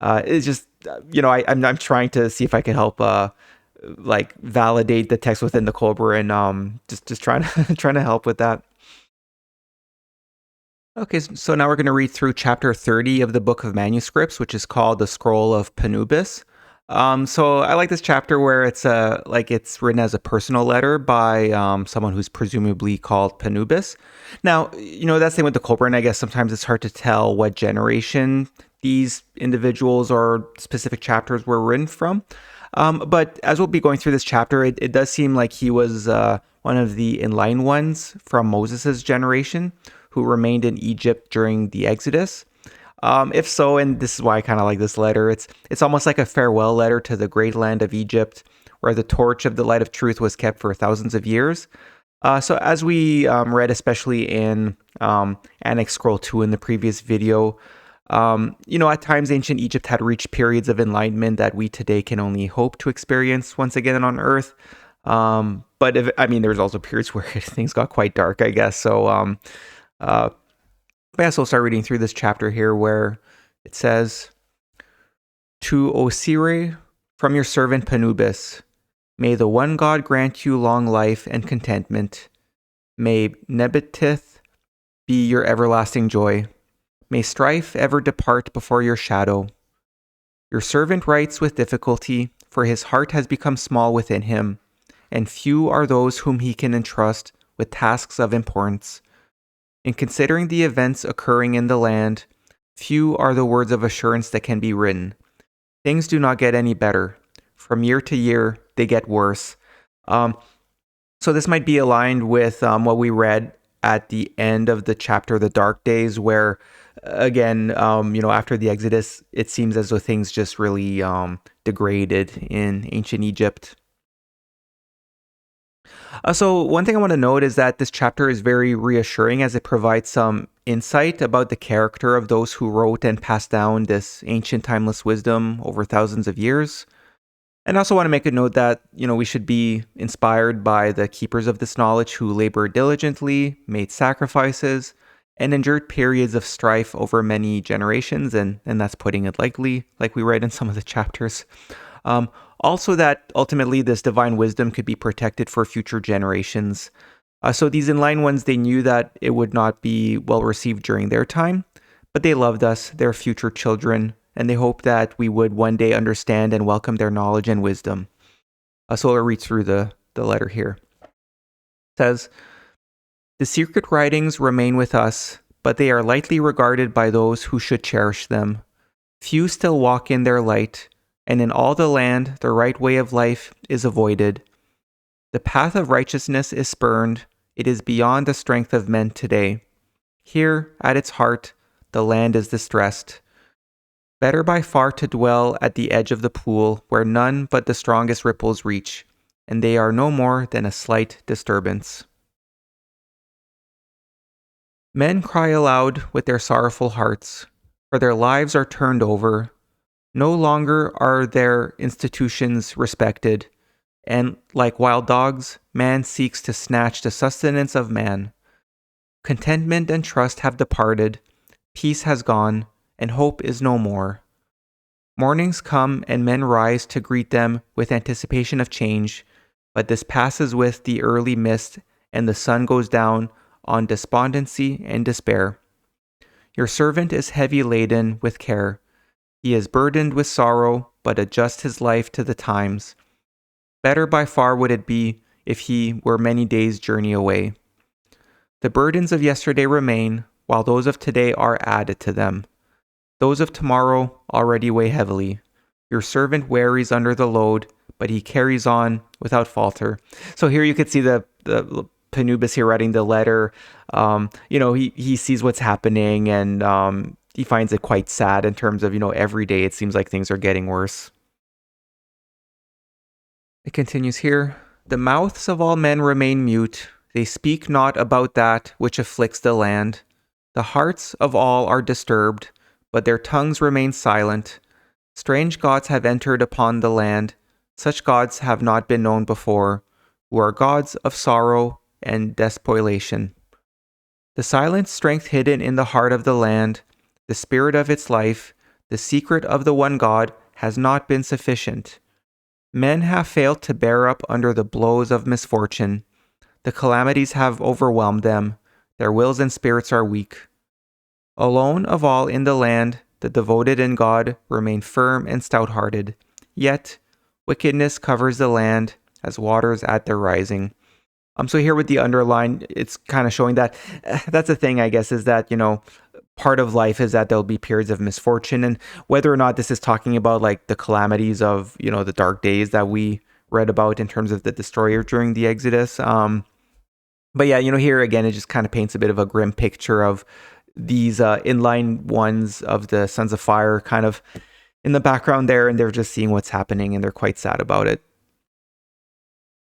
it's just, I'm trying to see if I can help like validate the text within the Kolbrin, just trying to trying to help with that. Okay, so now we're going to read through chapter 30 of the Book of Manuscripts, which is called the Scroll of Panubis. So I like this chapter where it's it's written as a personal letter by someone who's presumably called Panubis. Now, that's the thing with the Kolbrin. I guess sometimes it's hard to tell what generation these individuals or specific chapters were written from. But as we'll be going through this chapter, it does seem like he was one of the enlightened ones from Moses's generation who remained in Egypt during the Exodus. If so, and this is why I kind of like this letter, it's almost like a farewell letter to the great land of Egypt, where the torch of the light of truth was kept for thousands of years. So as we read, especially in Annex Scroll 2 in the previous video, at times ancient Egypt had reached periods of enlightenment that we today can only hope to experience once again on Earth. But there's also periods where things got quite dark, I guess. So, I guess I'll start reading through this chapter here where it says, "To Osire, from your servant Panubis, may the one God grant you long life and contentment. May Nebetith be your everlasting joy. May strife ever depart before your shadow. Your servant writes with difficulty, for his heart has become small within him, and few are those whom he can entrust with tasks of importance. In considering the events occurring in the land, few are the words of assurance that can be written. Things do not get any better. From year to year, they get worse." So this might be aligned with what we read at the end of the chapter, The Dark Days, where, again, after the Exodus, it seems as though things just really degraded in ancient Egypt. So one thing I want to note is that this chapter is very reassuring as it provides some insight about the character of those who wrote and passed down this ancient timeless wisdom over thousands of years. And I also want to make a note that, we should be inspired by the keepers of this knowledge who labored diligently, made sacrifices, and endured periods of strife over many generations, and that's putting it lightly, like we read in some of the chapters. Also that ultimately this divine wisdom could be protected for future generations. So these enlightened ones, they knew that it would not be well received during their time, but they loved us, their future children, and they hoped that we would one day understand and welcome their knowledge and wisdom. So I'll read through the letter here. It says, "The secret writings remain with us, but they are lightly regarded by those who should cherish them. Few still walk in their light, and in all the land the right way of life is avoided. The path of righteousness is spurned, it is beyond the strength of men today. Here, at its heart, the land is distressed. Better by far to dwell at the edge of the pool, where none but the strongest ripples reach, and they are no more than a slight disturbance. Men cry aloud with their sorrowful hearts, for their lives are turned over. No longer are their institutions respected, and like wild dogs, man seeks to snatch the sustenance of man. Contentment and trust have departed, peace has gone, and hope is no more. Mornings come and men rise to greet them with anticipation of change, but this passes with the early mist, and the sun goes down on despondency and despair. Your servant is heavy laden with care. He is burdened with sorrow, but adjusts his life to the times. Better by far would it be if he were many days' journey away. The burdens of yesterday remain, while those of today are added to them. Those of tomorrow already weigh heavily. Your servant wearies under the load, but he carries on without falter." So here you could see the Panubis here writing the letter. He sees what's happening, and he finds it quite sad in terms of, every day it seems like things are getting worse. It continues here. The mouths of all men remain mute. They speak not about that which afflicts the land. The hearts of all are disturbed, but their tongues remain silent. Strange gods have entered upon the land. Such gods have not been known before, who are gods of sorrow and despoliation. The silent strength hidden in the heart of the land, the spirit of its life, the secret of the one God has not been sufficient. Men have failed to bear up under the blows of misfortune. The calamities have overwhelmed them. Their wills and spirits are weak. Alone of all in the land, the devoted in God remain firm and stout-hearted. Yet, wickedness covers the land as waters at their rising. So here with the underline, it's kind of showing that that's the thing, I guess, is that, part of life is that there'll be periods of misfortune, and whether or not this is talking about like the calamities of, the dark days that we read about in terms of the destroyer during the Exodus. But yeah, here again, it just kind of paints a bit of a grim picture of these inline ones of the Sons of Fire kind of in the background there, and they're just seeing what's happening and they're quite sad about it.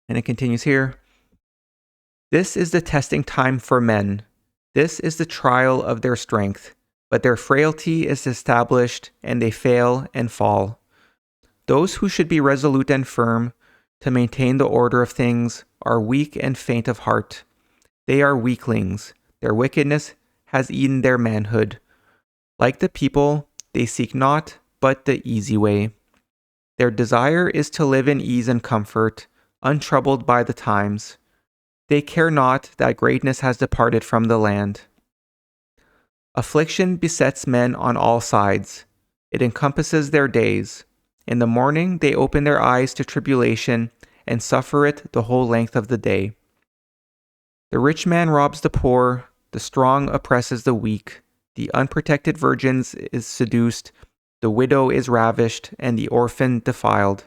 And it continues here. This is the testing time for men. This is the trial of their strength, but their frailty is established, and they fail and fall. Those who should be resolute and firm to maintain the order of things are weak and faint of heart. They are weaklings. Their wickedness has eaten their manhood. Like the people, they seek not but the easy way. Their desire is to live in ease and comfort, untroubled by the times. They care not that greatness has departed from the land. Affliction besets men on all sides. It encompasses their days. In the morning they open their eyes to tribulation and suffer it the whole length of the day. The rich man robs the poor, the strong oppresses the weak, the unprotected virgin is seduced, the widow is ravished, and the orphan defiled.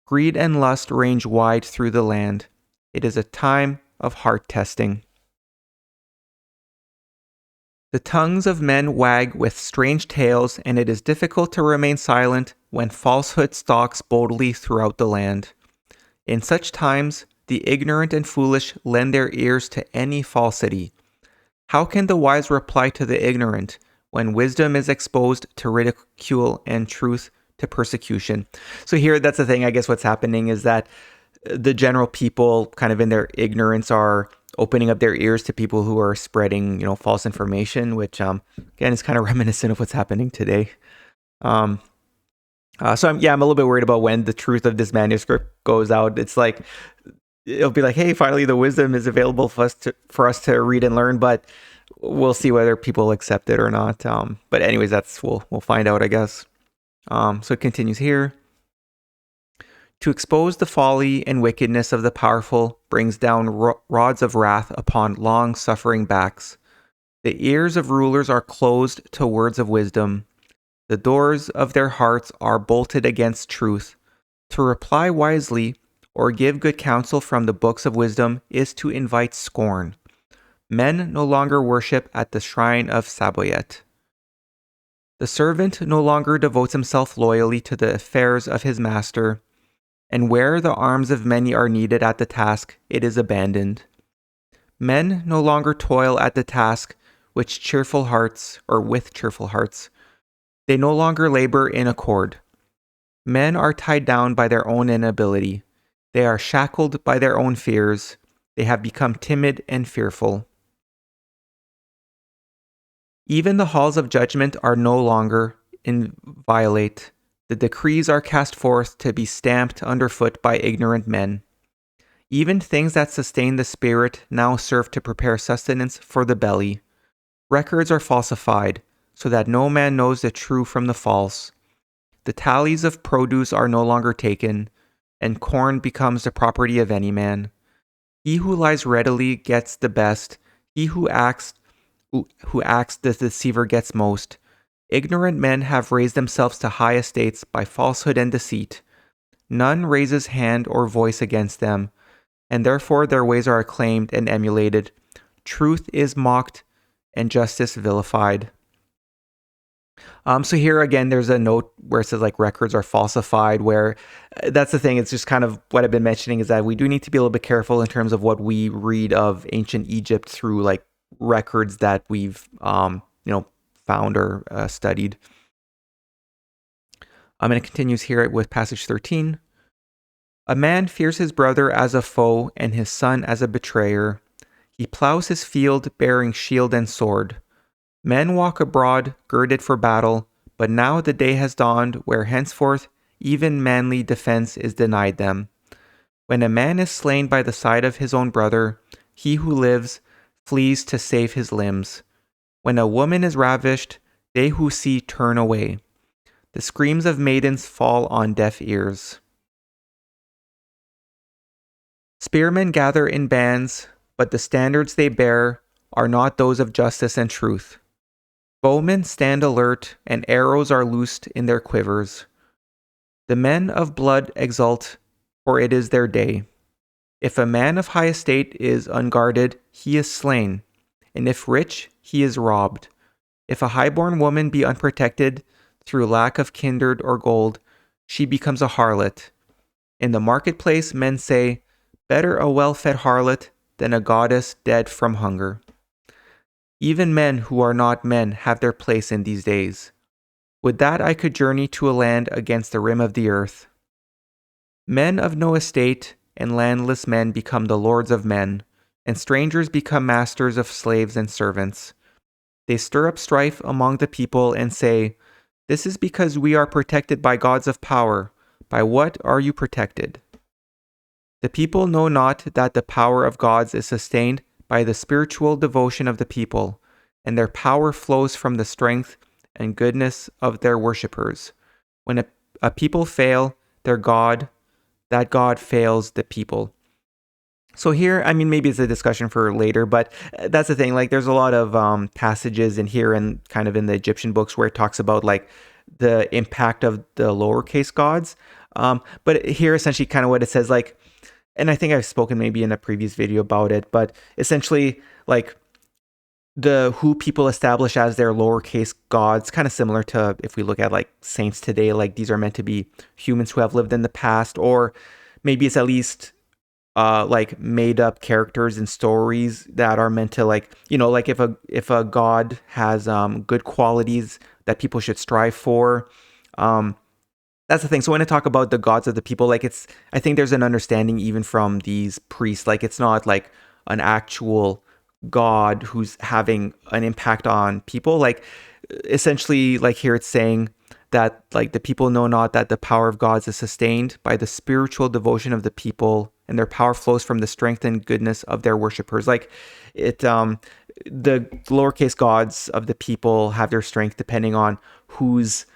Greed and lust range wide through the land. It is a time of heart testing. The tongues of men wag with strange tales, and it is difficult to remain silent when falsehood stalks boldly throughout the land. In such times, the ignorant and foolish lend their ears to any falsity. How can the wise reply to the ignorant when wisdom is exposed to ridicule and truth to persecution? So here, that's the thing, I guess what's happening is that the general people kind of in their ignorance are opening up their ears to people who are spreading, false information, which, again, is kind of reminiscent of what's happening today. So I'm a little bit worried about when the truth of this manuscript goes out. It's like, it'll be like, hey, finally the wisdom is available for us to read and learn, but we'll see whether people accept it or not. But anyways, we'll find out, I guess. So it continues here. To expose the folly and wickedness of the powerful brings down rods of wrath upon long-suffering backs. The ears of rulers are closed to words of wisdom. The doors of their hearts are bolted against truth. To reply wisely or give good counsel from the books of wisdom is to invite scorn. Men no longer worship at the shrine of Saboyet. The servant no longer devotes himself loyally to the affairs of his master. And where the arms of many are needed at the task, it is abandoned. Men no longer toil at the task with cheerful hearts. They no longer labor in accord. Men are tied down by their own inability. They are shackled by their own fears. They have become timid and fearful. Even the halls of judgment are no longer inviolate. The decrees are cast forth to be stamped underfoot by ignorant men. Even things that sustain the spirit now serve to prepare sustenance for the belly. Records are falsified, so that no man knows the true from the false. The tallies of produce are no longer taken, and corn becomes the property of any man. He who lies readily gets the best. He who acts the deceiver gets most. Ignorant men have raised themselves to high estates by falsehood and deceit. None raises hand or voice against them, and therefore their ways are acclaimed and emulated. Truth is mocked, and justice vilified. So here again, there's a note where it says like records are falsified, where that's the thing. It's just kind of what I've been mentioning is that we do need to be a little bit careful in terms of what we read of ancient Egypt through like records that we've, found or studied. And it continues here with passage 13. A man fears his brother as a foe and his son as a betrayer. He plows his field bearing shield and sword. Men walk abroad, girded for battle, but now the day has dawned where henceforth even manly defense is denied them. When a man is slain by the side of his own brother, he who lives flees to save his limbs. When a woman is ravished, they who see turn away. The screams of maidens fall on deaf ears. Spearmen gather in bands, but the standards they bear are not those of justice and truth. Bowmen stand alert, and arrows are loosed in their quivers. The men of blood exult, for it is their day. If a man of high estate is unguarded, he is slain, and if rich, he is robbed. If a highborn woman be unprotected through lack of kindred or gold, she becomes a harlot. In the marketplace, men say, better a well-fed harlot than a goddess dead from hunger. Even men who are not men have their place in these days. Would that I could journey to a land against the rim of the earth. Men of no estate and landless men become the lords of men, and strangers become masters of slaves and servants. They stir up strife among the people and say, this is because we are protected by gods of power. By what are you protected? The people know not that the power of gods is sustained by the spiritual devotion of the people, and their power flows from the strength and goodness of their worshippers. When a people fail their God, that God fails the people. So here, I mean, maybe it's a discussion for later, but that's the thing. Like, there's a lot of passages in here and kind of in the Egyptian books where it talks about like the impact of the lowercase gods. But here, essentially, kind of what it says, like, and I think I've spoken maybe in a previous video about it, but essentially, like, the who people establish as their lowercase gods, kind of similar to if we look at like saints today, like these are meant to be humans who have lived in the past, or maybe it's at least like made up characters and stories that are meant to, like, like if a god has good qualities that people should strive for. That's the thing. So when I talk about the gods of the people, like, I think there's an understanding even from these priests, like it's not like an actual God who's having an impact on people. Like, essentially, like here it's saying that like the people know not that the power of gods is sustained by the spiritual devotion of the people, and their power flows from the strength and goodness of their worshippers. Like the lowercase gods of the people have their strength depending on who's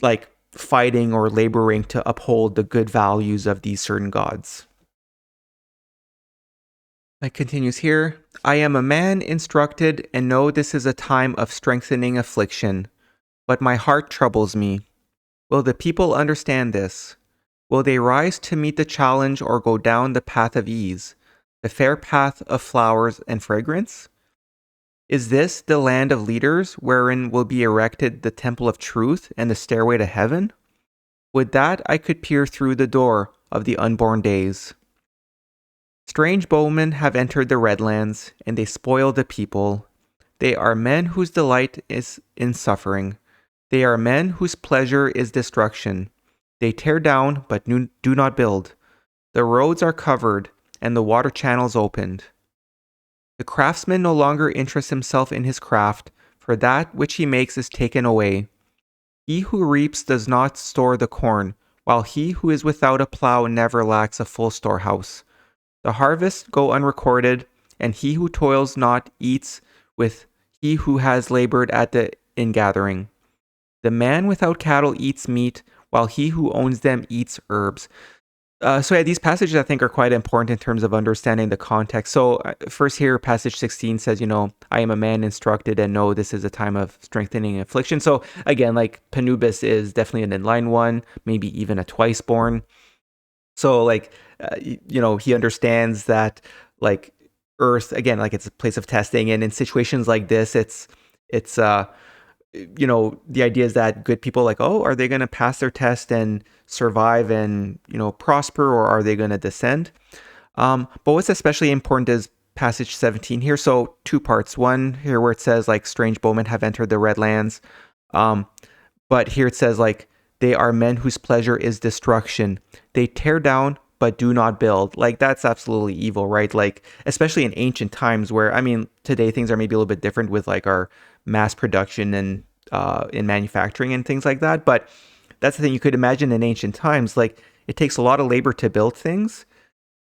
like fighting or laboring to uphold the good values of these certain gods. It continues here. I am a man instructed and know this is a time of strengthening affliction, but my heart troubles me. Will the people understand this? Will they rise to meet the challenge or go down the path of ease, the fair path of flowers and fragrance? Is this the land of leaders wherein will be erected the temple of truth and the stairway to heaven? Would that I could peer through the door of the unborn days. Strange bowmen have entered the Redlands, and they spoil the people. They are men whose delight is in suffering. They are men whose pleasure is destruction. They tear down, but do not build. The roads are covered, and the water channels opened. The craftsman no longer interests himself in his craft, for that which he makes is taken away. He who reaps does not store the corn, while he who is without a plow never lacks a full storehouse. The harvests go unrecorded, and he who toils not eats with he who has labored at the ingathering. The man without cattle eats meat, while he who owns them eats herbs. So yeah, these passages I think are quite important in terms of understanding the context. So first here, passage 16 says, I am a man instructed and know this is a time of strengthening affliction. So again, like Panubis is definitely an inline one, maybe even a twice born. So like, he understands that like Earth, again, like it's a place of testing. And in situations like this, it's the idea is that good people like, oh, are they going to pass their test and survive and, prosper, or are they going to descend? But what's especially important is passage 17 here. So two parts. One here where it says like strange bowmen have entered the red lands. But here it says like they are men whose pleasure is destruction. They tear down but do not build. Like that's absolutely evil, right? Like especially in ancient times where, I mean, today things are maybe a little bit different with like our mass production and in manufacturing and things like that. But that's the thing, you could imagine in ancient times, like it takes a lot of labor to build things.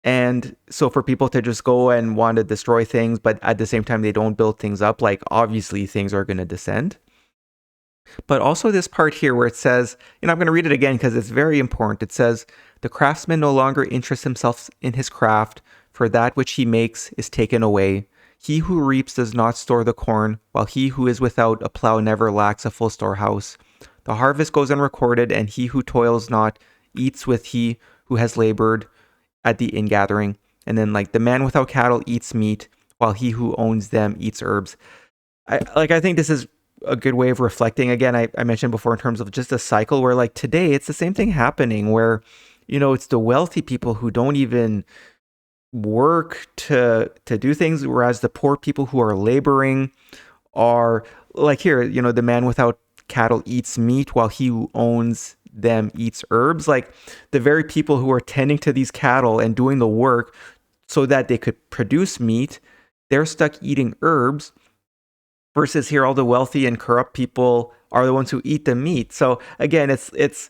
And so for people to just go and want to destroy things, but at the same time they don't build things up, like obviously things are going to descend. But also this part here where it says, I'm going to read it again because it's very important. It says, the craftsman no longer interests himself in his craft, for that which he makes is taken away. He who reaps does not store the corn, while he who is without a plow never lacks a full storehouse. The harvest goes unrecorded, and he who toils not eats with he who has labored at the ingathering. And then like the man without cattle eats meat, while he who owns them eats herbs. I think this is a good way of reflecting. Again, I mentioned before in terms of just a cycle where like today it's the same thing happening where, it's the wealthy people who don't even work to do things, whereas the poor people who are laboring are like here, the man without cattle eats meat while he who owns them eats herbs. Like the very people who are tending to these cattle and doing the work so that they could produce meat, they're stuck eating herbs, versus here all the wealthy and corrupt people are the ones who eat the meat. So again, it's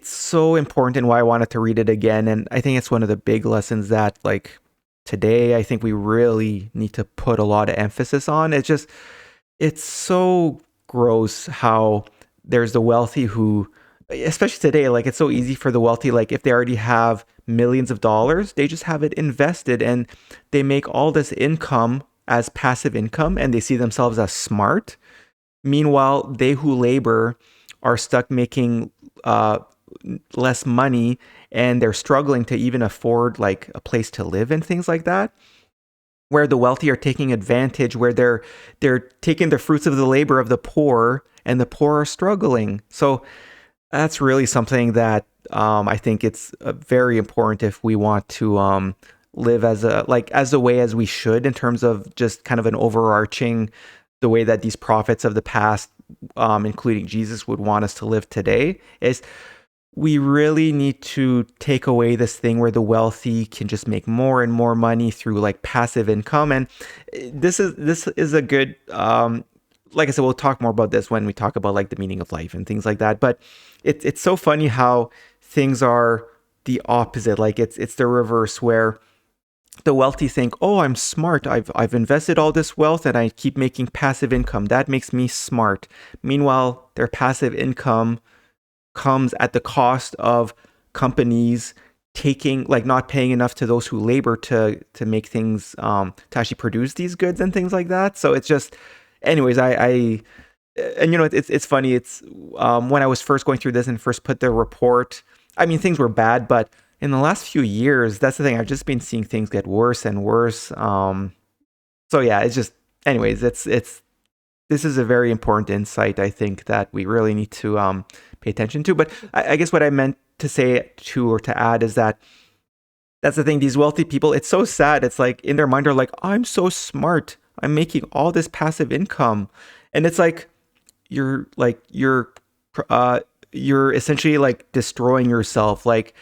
so important, and why I wanted to read it again. And I think it's one of the big lessons that like today I think we really need to put a lot of emphasis on. It's so gross how there's the wealthy who, especially today, like it's so easy for the wealthy, like if they already have millions of dollars, they just have it invested and they make all this income as passive income and they see themselves as smart. Meanwhile, they who labor are stuck making less money, and they're struggling to even afford like a place to live and things like that, where the wealthy are taking advantage, where they're taking the fruits of the labor of the poor, and the poor are struggling. So that's really something that I think it's very important if we want to live as a way as we should, in terms of just kind of an overarching, the way that these prophets of the past, including Jesus, would want us to live today, is we really need to take away this thing where the wealthy can just make more and more money through like passive income. And this is a good, like I said, we'll talk more about this when we talk about like the meaning of life and things like that. But it's so funny how things are the opposite. Like it's the reverse, where the wealthy think, oh, I'm smart. I've invested all this wealth and I keep making passive income. That makes me smart. Meanwhile, their passive income comes at the cost of companies not paying enough to those who labor to make things, to actually produce these goods and things like that. So it's just, anyways, it's funny. It's when I was first going through this and first put the report, I mean, things were bad, but in the last few years, that's the thing, I've just been seeing things get worse and worse. So yeah, it's just, anyways, this is a very important insight, I think, that we really need to pay attention to. But I guess what I meant to say or to add is that that's the thing. These wealthy people, it's so sad. It's like in their mind are like, I'm so smart. I'm making all this passive income, and it's like you're essentially like destroying yourself. Like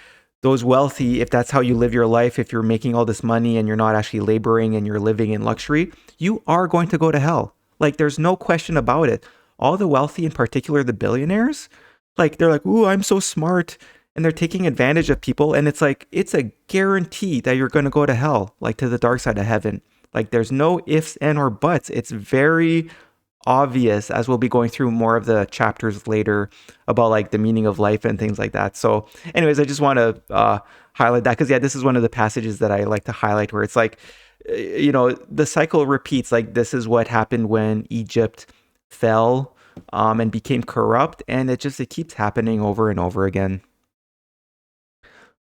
those wealthy, if that's how you live your life, if you're making all this money and you're not actually laboring and you're living in luxury, you are going to go to hell. Like there's no question about it. All the wealthy, in particular the billionaires, like they're like, ooh, I'm so smart. And they're taking advantage of people. And it's like, it's a guarantee that you're going to go to hell, like to the dark side of heaven. Like there's no ifs and or buts. It's very obvious, as we'll be going through more of the chapters later about like the meaning of life and things like that. So anyways, I just want to highlight that because yeah, this is one of the passages that I like to highlight where it's like, the cycle repeats. Like this is what happened when Egypt fell and became corrupt, and it keeps happening over and over again.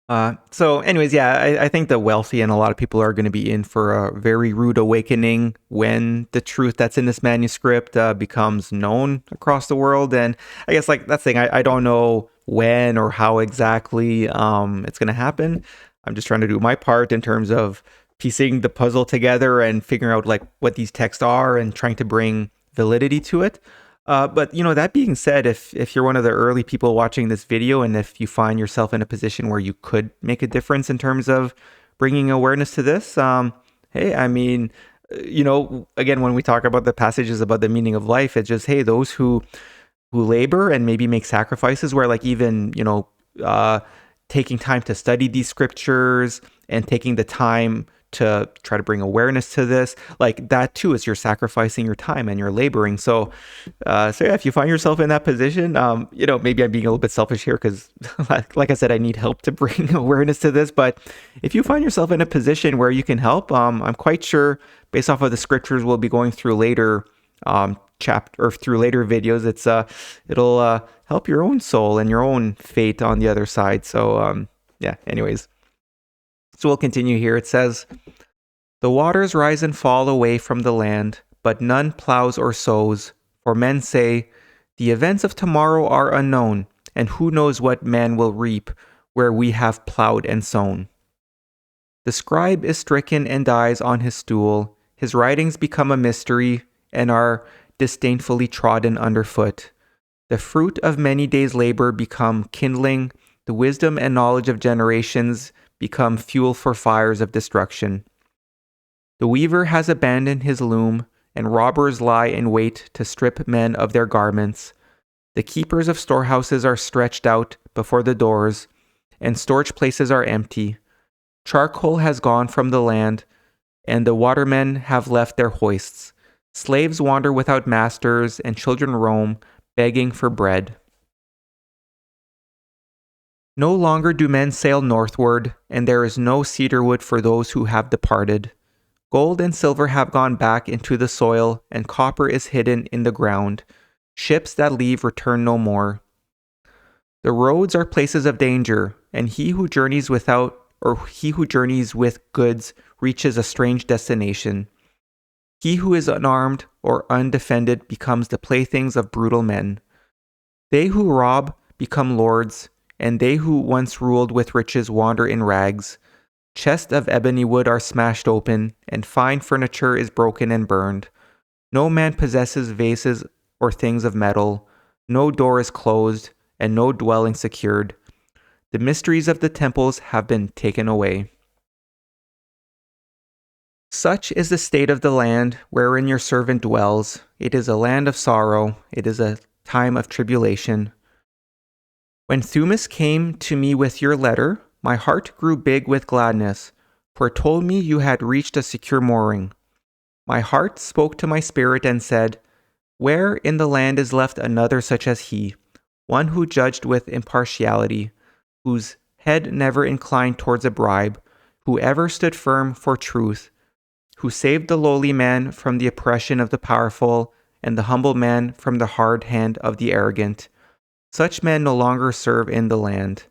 So anyways, yeah, I think the wealthy and a lot of people are going to be in for a very rude awakening when the truth that's in this manuscript becomes known across the world. And I guess like that's the thing, I don't know when or how exactly it's going to happen. I'm just trying to do my part in terms of piecing the puzzle together and figuring out like what these texts are and trying to bring validity to it. But that being said, if you're one of the early people watching this video, and if you find yourself in a position where you could make a difference in terms of bringing awareness to this, hey, I mean, again, when we talk about the passages about the meaning of life, it's just, hey, those who labor and maybe make sacrifices, where like even taking time to study these scriptures and taking the time to try to bring awareness to this, like that too is you're sacrificing your time and you're laboring. So yeah, if you find yourself in that position, maybe I'm being a little bit selfish here because, like I said, I need help to bring awareness to this. But if you find yourself in a position where you can help, I'm quite sure, based off of the scriptures we'll be going through later, chapter or through later videos, it'll help your own soul and your own fate on the other side. So yeah. Anyways, so we'll continue here. It says, "The waters rise and fall away from the land, but none plows or sows. For men say, the events of tomorrow are unknown, and who knows what man will reap where we have plowed and sown. The scribe is stricken and dies on his stool. His writings become a mystery and are disdainfully trodden underfoot. The fruit of many days' labor become kindling. The wisdom and knowledge of generations become fuel for fires of destruction. The weaver has abandoned his loom, and robbers lie in wait to strip men of their garments. The keepers of storehouses are stretched out before the doors, and storage places are empty. Charcoal has gone from the land, and the watermen have left their hoists. Slaves wander without masters, and children roam, begging for bread. No longer do men sail northward, and there is no cedar wood for those who have departed. Gold and silver have gone back into the soil, and copper is hidden in the ground. Ships that leave return no more. The roads are places of danger, and he who journeys with goods reaches a strange destination. He who is unarmed or undefended becomes the playthings of brutal men. They who rob become lords, and they who once ruled with riches wander in rags. Chests of ebony wood are smashed open, and fine furniture is broken and burned. No man possesses vases or things of metal. No door is closed, and no dwelling secured. The mysteries of the temples have been taken away. Such is the state of the land wherein your servant dwells. It is a land of sorrow. It is a time of tribulation. When Thumis came to me with your letter, my heart grew big with gladness, for it told me you had reached a secure mooring. My heart spoke to my spirit and said, where in the land is left another such as he, one who judged with impartiality, whose head never inclined towards a bribe, who ever stood firm for truth, who saved the lowly man from the oppression of the powerful, and the humble man from the hard hand of the arrogant. Such men no longer serve in the land.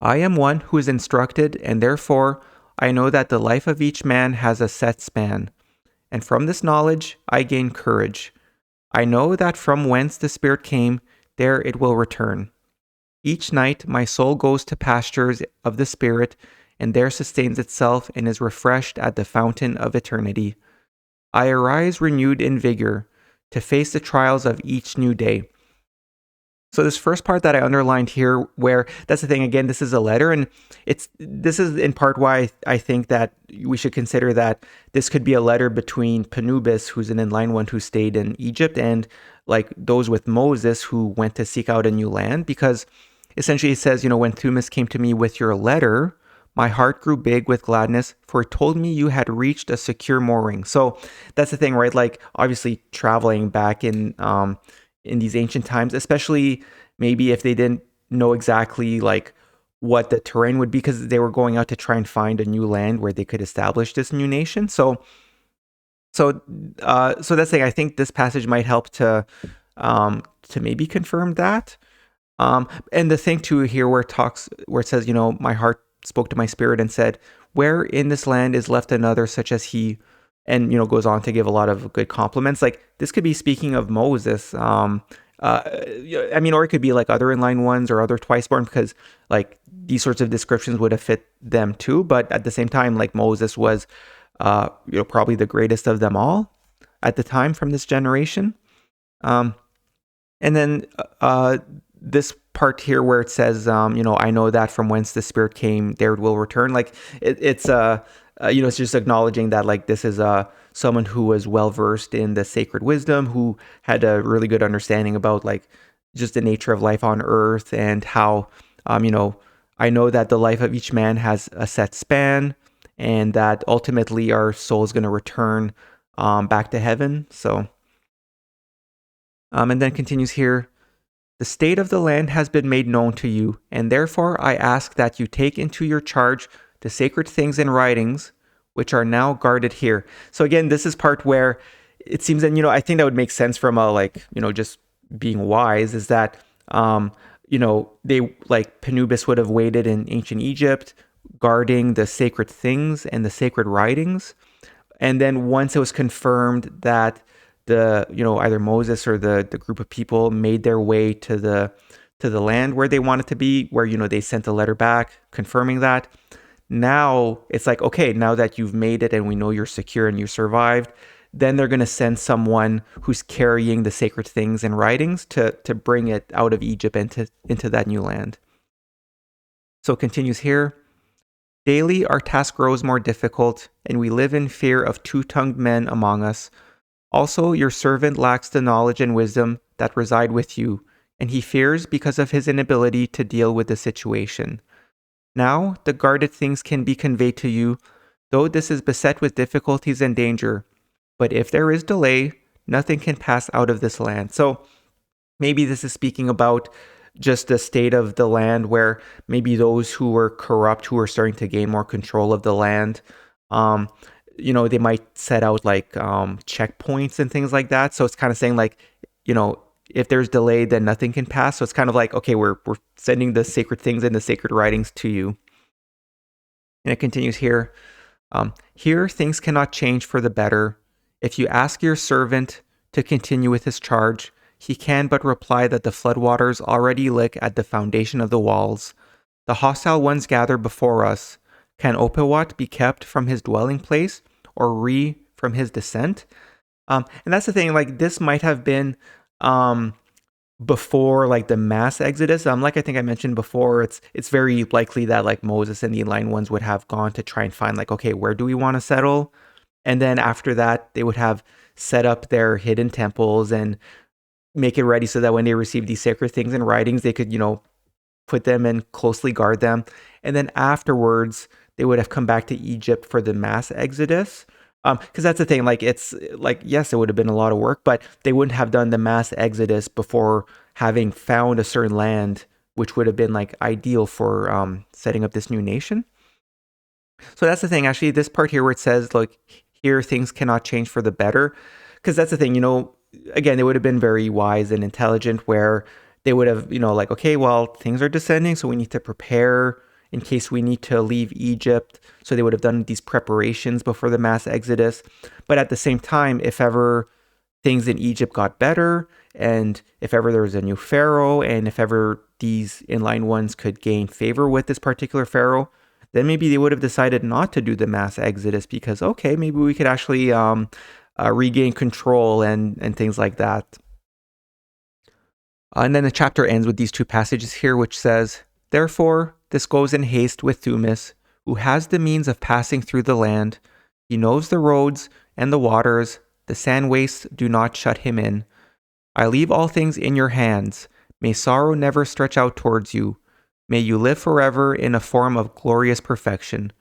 I am one who is instructed, and therefore I know that the life of each man has a set span. And from this knowledge I gain courage. I know that from whence the Spirit came, there it will return. Each night my soul goes to pastures of the Spirit, and there sustains itself and is refreshed at the fountain of eternity. I arise renewed in vigor, to face the trials of each new day. So this first part that I underlined here, where that's the thing, again, this is a letter, and this is in part why I think that we should consider that this could be a letter between Panubis, who's an enlightened one who stayed in Egypt, and like those with Moses who went to seek out a new land, because essentially it says, when Thumis came to me with your letter, my heart grew big with gladness, for it told me you had reached a secure mooring. So that's the thing, right? Like obviously traveling back in these ancient times, especially maybe if they didn't know exactly like what the terrain would be, because they were going out to try and find a new land where they could establish this new nation. So that's the thing. I think this passage might help to maybe confirm that. And the thing too here where it says, my heart spoke to my spirit and said, where in this land is left another such as he, and, goes on to give a lot of good compliments. Like this could be speaking of Moses. Or it could be like other inline ones or other twiceborn, because like these sorts of descriptions would have fit them too. But at the same time, like Moses was, probably the greatest of them all at the time from this generation. And then this part here where it says, I know that from whence the Spirit came, there it will return. Like it's just acknowledging that like this is someone who was well versed in the sacred wisdom, who had a really good understanding about like just the nature of life on earth and how, I know that the life of each man has a set span, and that ultimately our soul is going to return back to heaven. So, and then continues here. The state of the land has been made known to you, and therefore I ask that you take into your charge the sacred things and writings, which are now guarded here. So again, this is part where it seems that, I think that would make sense from a, just being wise, is that, they, like Panubis would have waited in ancient Egypt, guarding the sacred things and the sacred writings. And then once it was confirmed that either Moses or the group of people made their way to the land where they wanted to be, where, they sent a letter back confirming that. Now it's like, okay, now that you've made it and we know you're secure and you survived, then they're going to send someone who's carrying the sacred things and writings to bring it out of Egypt and into that new land. So it continues here. Daily our task grows more difficult, and we live in fear of two-tongued men among us. Also, your servant lacks the knowledge and wisdom that reside with you, and he fears because of his inability to deal with the situation. Now, the guarded things can be conveyed to you, though this is beset with difficulties and danger. But if there is delay, nothing can pass out of this land. So maybe this is speaking about just the state of the land, where maybe those who were corrupt, who were starting to gain more control of the land, they might set out like checkpoints and things like that. So it's kind of saying like, if there's delay, then nothing can pass. So it's kind of like, okay, we're sending the sacred things and the sacred writings to you. And it continues here. Here things cannot change for the better. If you ask your servant to continue with his charge, he can but reply that the floodwaters already lick at the foundation of the walls. The hostile ones gather before us. Can Opewat be kept from his dwelling place, or Re from his descent? And that's the thing, like this might have been before like the mass exodus. Like I think I mentioned before, it's very likely that like Moses and the inline ones would have gone to try and find like, okay, where do we want to settle? And then after that, they would have set up their hidden temples and make it ready so that when they receive these sacred things and writings, they could, put them and closely guard them. And then afterwards, they would have come back to Egypt for the mass exodus. Because that's the thing, like it's like, yes, it would have been a lot of work, but they wouldn't have done the mass exodus before having found a certain land, which would have been like ideal for setting up this new nation. So that's the thing, actually, this part here where it says like, here things cannot change for the better. Because that's the thing, again, they would have been very wise and intelligent, where they would have, like, okay, well, things are descending, so we need to prepare in case we need to leave Egypt. So they would have done these preparations before the mass exodus. But at the same time, if ever things in Egypt got better, and if ever there was a new pharaoh, and if ever these inline ones could gain favor with this particular pharaoh, then maybe they would have decided not to do the mass exodus, because, okay, maybe we could actually regain control and things like that. And then the chapter ends with these two passages here, which says, therefore, this goes in haste with Thumis, who has the means of passing through the land. He knows the roads and the waters. The sand wastes do not shut him in. I leave all things in your hands. May sorrow never stretch out towards you. May you live forever in a form of glorious perfection.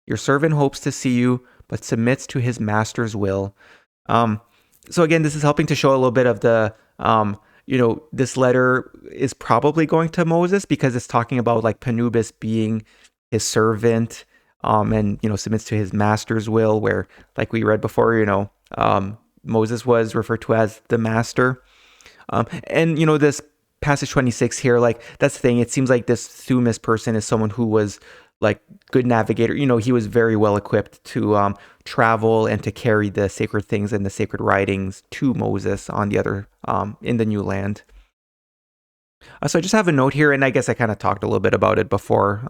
Your servant hopes to see you, but submits to his master's will. So again, this is helping to show a little bit of the, this letter is probably going to Moses, because it's talking about like Panubis being his servant, and, submits to his master's will, where, like we read before, Moses was referred to as the master. And, this passage 26 here, like that's the thing. It seems like this Thumis person is someone who was like good navigator. He was very well equipped to travel and to carry the sacred things and the sacred writings to Moses on the other in the new land. So I just have a note here, and I guess I kind of talked a little bit about it before.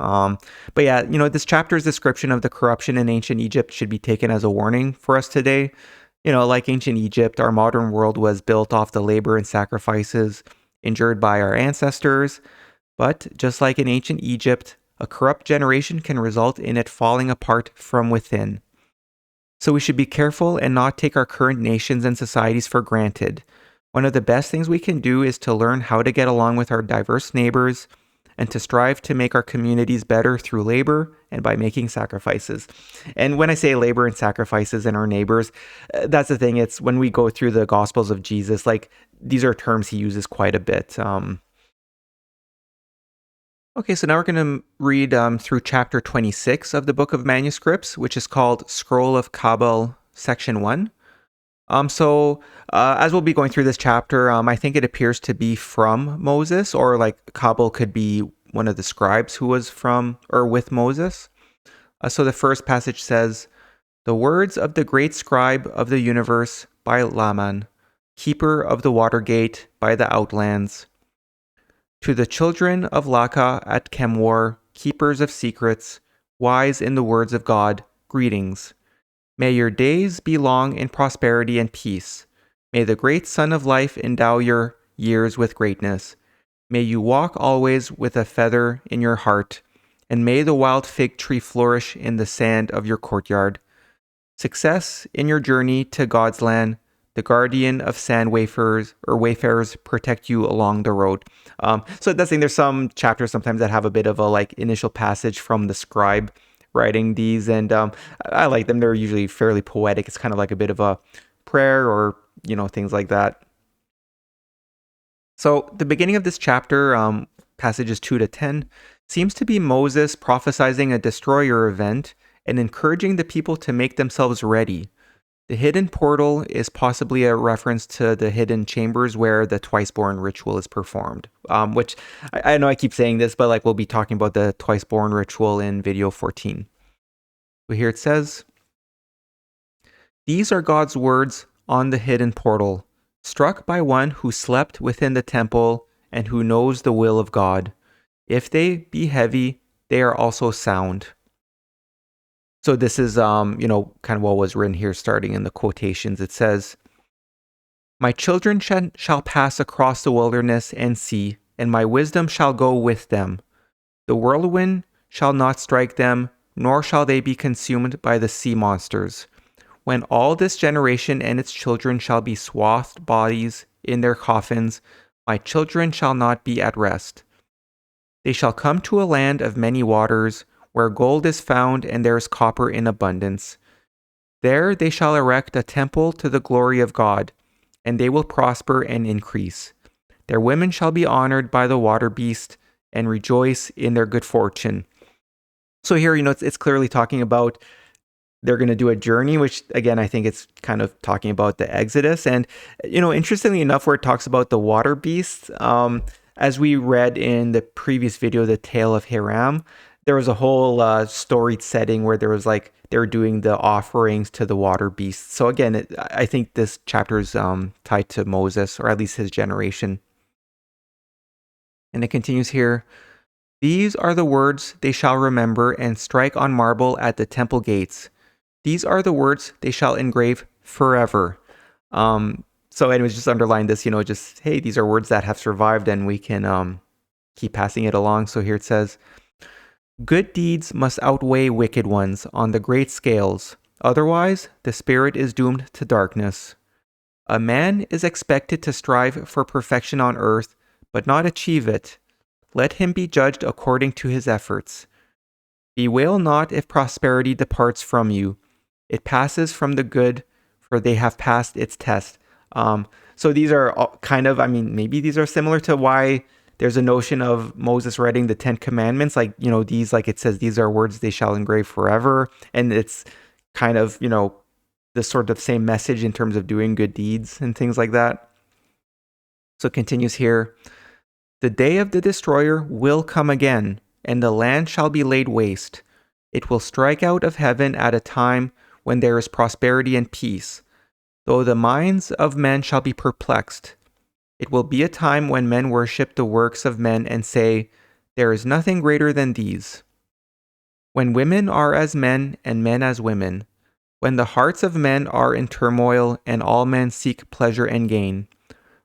But yeah, this chapter's description of the corruption in ancient Egypt should be taken as a warning for us today. Like ancient Egypt, our modern world was built off the labor and sacrifices endured by our ancestors. But just like in ancient Egypt, a corrupt generation can result in it falling apart from within. So we should be careful and not take our current nations and societies for granted. One of the best things we can do is to learn how to get along with our diverse neighbors and to strive to make our communities better through labor and by making sacrifices. And when I say labor and sacrifices and our neighbors, that's the thing. It's when we go through the Gospels of Jesus, like these are terms he uses quite a bit. Okay, so now we're going to read through chapter 26 of the Book of Manuscripts, which is called Scroll of Kabel, section 1. As we'll be going through this chapter, I think it appears to be from Moses, or like Kabel could be one of the scribes who was from or with Moses. So the first passage says, "The words of the great scribe of the universe by Laman, keeper of the water gate by the outlands. To the children of Laka at Chemwar, keepers of secrets, wise in the words of God, greetings. May your days be long in prosperity and peace. May the great Son of Life endow your years with greatness. May you walk always with a feather in your heart, and may the wild fig tree flourish in the sand of your courtyard. Success in your journey to God's land. The guardian of sand wayfarers protect you along the road." So that's the thing. There's some chapters sometimes that have a bit of a like initial passage from the scribe writing these, and I like them. They're usually fairly poetic. It's kind of like a bit of a prayer or things like that. So the beginning of this chapter, passages 2 to 10, seems to be Moses prophesizing a destroyer event and encouraging the people to make themselves ready. The hidden portal is possibly a reference to the hidden chambers where the twice-born ritual is performed, which I know I keep saying this, but like we'll be talking about the twice-born ritual in video 14. So here it says, "These are God's words on the hidden portal, struck by one who slept within the temple and who knows the will of God. If they be heavy, they are also sound." So this is, kind of what was written here, starting in the quotations. It says, "My children shall pass across the wilderness and sea, and my wisdom shall go with them. The whirlwind shall not strike them, nor shall they be consumed by the sea monsters. When all this generation and its children shall be swathed bodies in their coffins, my children shall not be at rest. They shall come to a land of many waters, where gold is found and there is copper in abundance. There they shall erect a temple to the glory of God, and they will prosper and increase. Their women shall be honored by the water beast and rejoice in their good fortune." So here, it's clearly talking about they're going to do a journey, which again, I think it's kind of talking about the Exodus. And, interestingly enough, where it talks about the water beast, as we read in the previous video, the tale of Hiram, there was a whole storied setting where there was like they were doing the offerings to the water beast. So again, I think this chapter is tied to Moses, or at least his generation. And it continues here. "These are the words they shall remember and strike on marble at the temple gates. These are the words they shall engrave forever." So anyways, just underline this, just, hey, these are words that have survived and we can keep passing it along. So here it says, "Good deeds must outweigh wicked ones on the great scales. Otherwise, the spirit is doomed to darkness. A man is expected to strive for perfection on earth, but not achieve it. Let him be judged according to his efforts. Bewail not if prosperity departs from you. It passes from the good, for they have passed its test." So these are kind of, maybe these are similar to why there's a notion of Moses writing the 10 Commandments, like, these, like it says, these are words they shall engrave forever. And it's kind of, the sort of same message in terms of doing good deeds and things like that. So it continues here. The day of the destroyer will come again, and the land shall be laid waste. It will strike out of heaven at a time when there is prosperity and peace, though the minds of men shall be perplexed. It will be a time when men worship the works of men and say, there is nothing greater than these. When women are as men and men as women, when the hearts of men are in turmoil and all men seek pleasure and gain,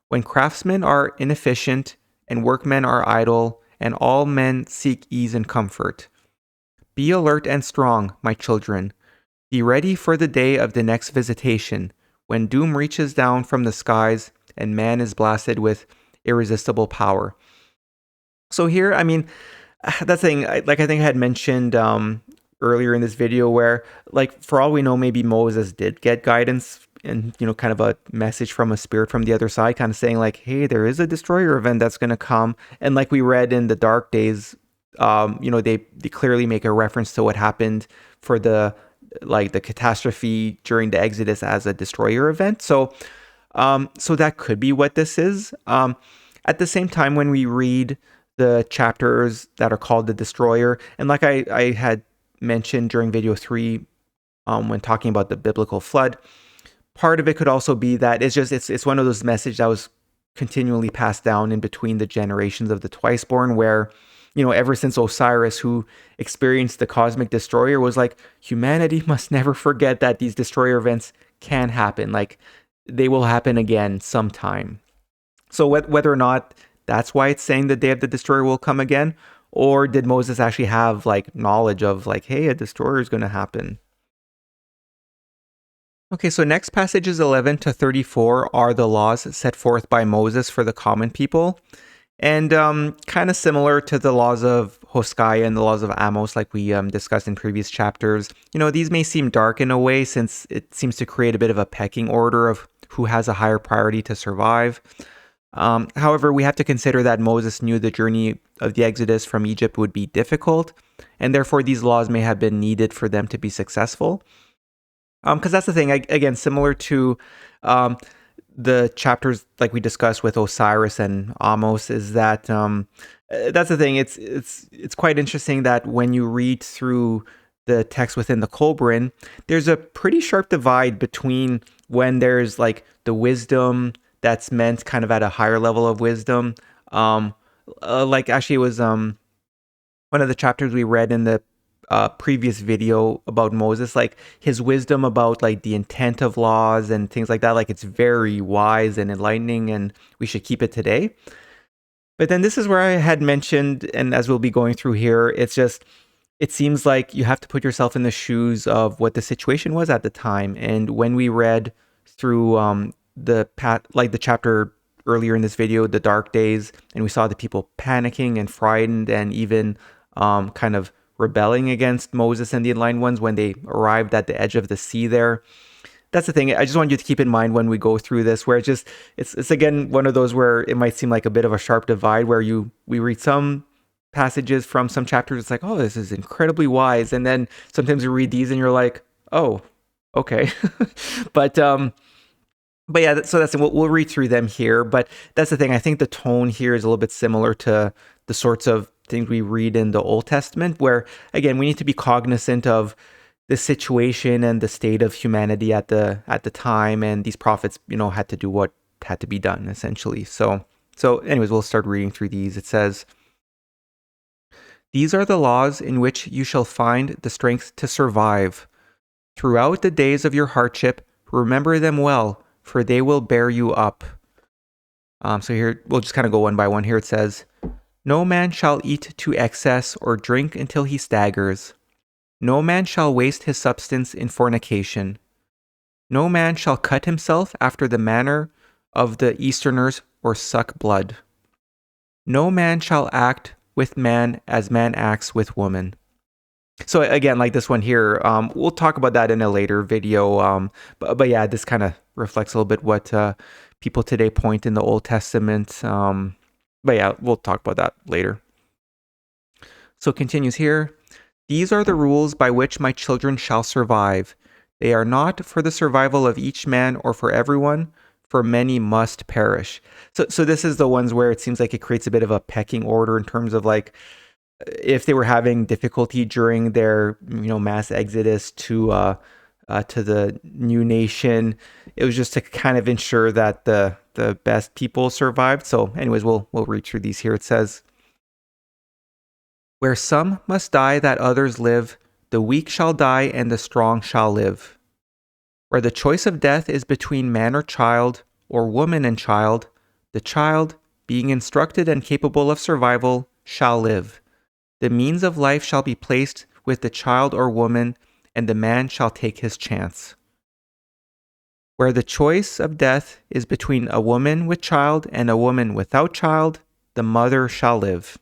when craftsmen are inefficient and workmen are idle and all men seek ease and comfort. Be alert and strong, my children. Be ready for the day of the next visitation, when doom reaches down from the skies and man is blasted with irresistible power. So here, I mean, that thing, like I think I had mentioned earlier in this video, where, like, for all we know, maybe Moses did get guidance and, you know, kind of a message from a spirit from the other side, kind of saying like, hey, there is a destroyer event that's going to come. And like we read in the dark days, you know, they clearly make a reference to what happened for the catastrophe during the Exodus as a destroyer event. So that could be what this is. At the same time, when we read the chapters that are called the destroyer, and like I had mentioned during video 3, when talking about the biblical flood, part of it could also be that it's one of those messages that was continually passed down in between the generations of the twice-born, where, you know, ever since Osiris, who experienced the cosmic destroyer, was like, humanity must never forget that these destroyer events can happen. Like, they will happen again sometime. So whether or not that's why it's saying the day of the destroyer will come again, or did Moses actually have like knowledge of like, hey, a destroyer is going to happen? Okay, so next passages 11 to 34 are the laws set forth by Moses for the common people. And kind of similar to the laws of Hosea and the laws of Amos, like we discussed in previous chapters. You know, these may seem dark in a way, since it seems to create a bit of a pecking order of who has a higher priority to survive. However, we have to consider that Moses knew the journey of the Exodus from Egypt would be difficult, and therefore these laws may have been needed for them to be successful. Because that's the thing, again, similar to the chapters like we discussed with Osiris and Amos, is that that's the thing. It's quite interesting that when you read through the text within the Kolbrin, there's a pretty sharp divide between when there's like the wisdom that's meant kind of at a higher level of wisdom. Like actually it was one of the chapters we read in the previous video about Moses, like his wisdom about like the intent of laws and things like that, like it's very wise and enlightening and we should keep it today. But then this is where I had mentioned, and as we'll be going through here, it seems like you have to put yourself in the shoes of what the situation was at the time. And when we read through the chapter earlier in this video, the dark days, and we saw the people panicking and frightened and even kind of rebelling against Moses and the enlightened ones when they arrived at the edge of the sea there. That's the thing. I just want you to keep in mind when we go through this, where it's again one of those where it might seem like a bit of a sharp divide, where we read some passages from some chapters, it's like, oh, this is incredibly wise, and then sometimes you read these and you're like, oh, okay. but yeah, so that's we'll read through them here. But that's the thing. I think the tone here is a little bit similar to the sorts of things we read in the Old Testament, where again we need to be cognizant of the situation and the state of humanity at the time, and these prophets, you know, had to do what had to be done essentially. So anyways, we'll start reading through these. It says, "These are the laws in which you shall find the strength to survive. Throughout the days of your hardship, remember them well, for they will bear you up." So here, we'll just kind of go one by one. Here it says, "No man shall eat to excess or drink until he staggers. No man shall waste his substance in fornication. No man shall cut himself after the manner of the Easterners or suck blood. No man shall act with man as man acts with woman." So again, like this one here, we'll talk about that in a later video. But yeah, this kind of reflects a little bit what people today point in the Old Testament. But yeah, we'll talk about that later. So it continues here. "These are the rules by which my children shall survive. They are not for the survival of each man or for everyone, for many must perish. So this is the ones where it seems like it creates a bit of a pecking order in terms of like if they were having difficulty during their mass exodus to the new nation. It was just to kind of ensure that the best people survived. So anyways, we'll read through these here. It says, where some must die that others live, the weak shall die and the strong shall live. Where the choice of death is between man or child, or woman and child, the child, being instructed and capable of survival, shall live. The means of life shall be placed with the child or woman, and the man shall take his chance. Where the choice of death is between a woman with child and a woman without child, the mother shall live.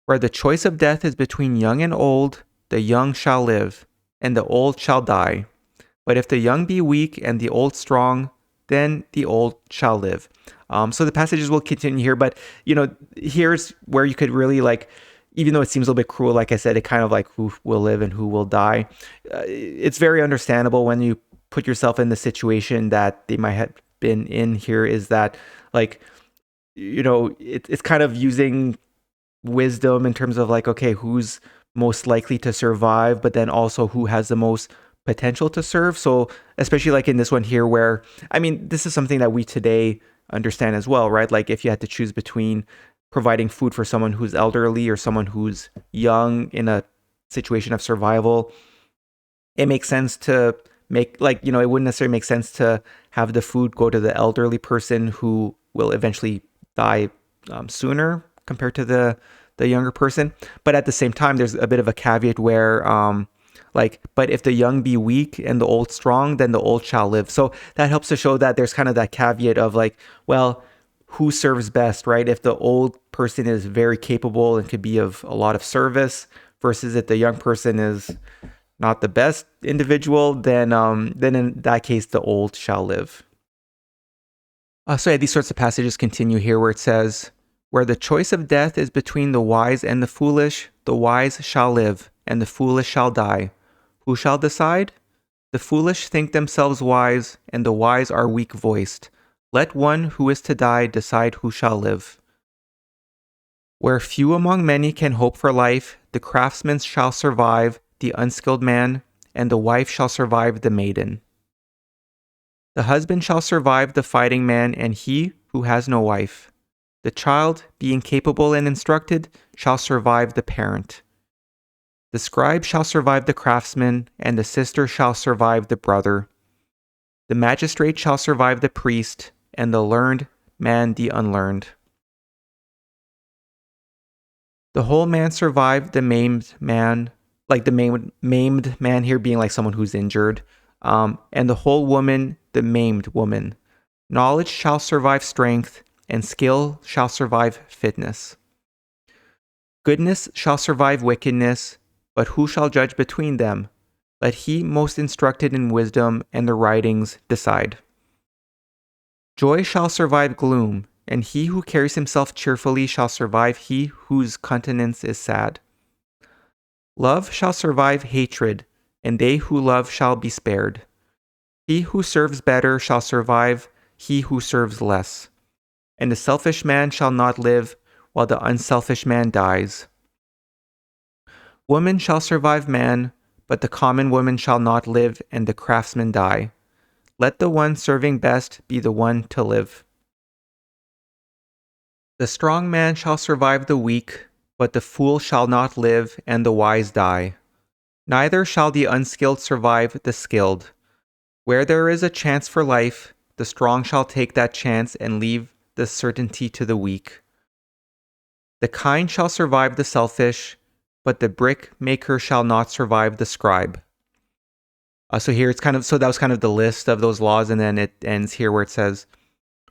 Where the choice of death is between young and old, the young shall live, and the old shall die. But if the young be weak and the old strong, then the old shall live. So the passages will continue here, but here's where you could really even though it seems a little bit cruel, like I said, it kind of like who will live and who will die. It's very understandable when you put yourself in the situation that they might have been in here, is that it's kind of using wisdom in terms of okay, who's most likely to survive, but then also who has the most potential to serve. So especially in this one here where, this is something that we today understand as well, right? If you had to choose between providing food for someone who's elderly or someone who's young in a situation of survival, it makes sense to make it wouldn't necessarily make sense to have the food go to the elderly person who will eventually die sooner compared to the younger person. But at the same time, there's a bit of a caveat where but if the young be weak and the old strong, then the old shall live. So that helps to show that there's kind of that caveat of well, who serves best, right? If the old person is very capable and could be of a lot of service, versus if the young person is not the best individual, then in that case, the old shall live. So these sorts of passages continue here where it says, where the choice of death is between the wise and the wise shall live, and the foolish shall die. Who shall decide? The foolish think themselves wise, and the wise are weak-voiced. Let one who is to die decide who shall live. Where few among many can hope for life, the craftsman shall survive the unskilled man, and the wife shall survive the maiden. The husband shall survive the fighting man, and he who has no wife. The child, being capable and instructed, shall survive the parent. The scribe shall survive the craftsman, and the sister shall survive the brother. The magistrate shall survive the priest, and the learned man the unlearned. The whole man survived the maimed man, the maimed man here being someone who's injured, and the whole woman the maimed woman. Knowledge shall survive strength, and skill shall survive fitness. Goodness shall survive wickedness, but who shall judge between them? Let he most instructed in wisdom and the writings decide. Joy shall survive gloom, and he who carries himself cheerfully shall survive he whose countenance is sad. Love shall survive hatred, and they who love shall be spared. He who serves better shall survive he who serves less. And the selfish man shall not live, while the unselfish man dies. Woman shall survive man, but the common woman shall not live, and the craftsman die. Let the one serving best be the one to live. The strong man shall survive the weak, but the fool shall not live, and the wise die. Neither shall the unskilled survive the skilled. Where there is a chance for life, the strong shall take that chance and leave the certainty to the weak. The kind shall survive the selfish, but the brick maker shall not survive the scribe. So here that was kind of the list of those laws, and then it ends here where it says,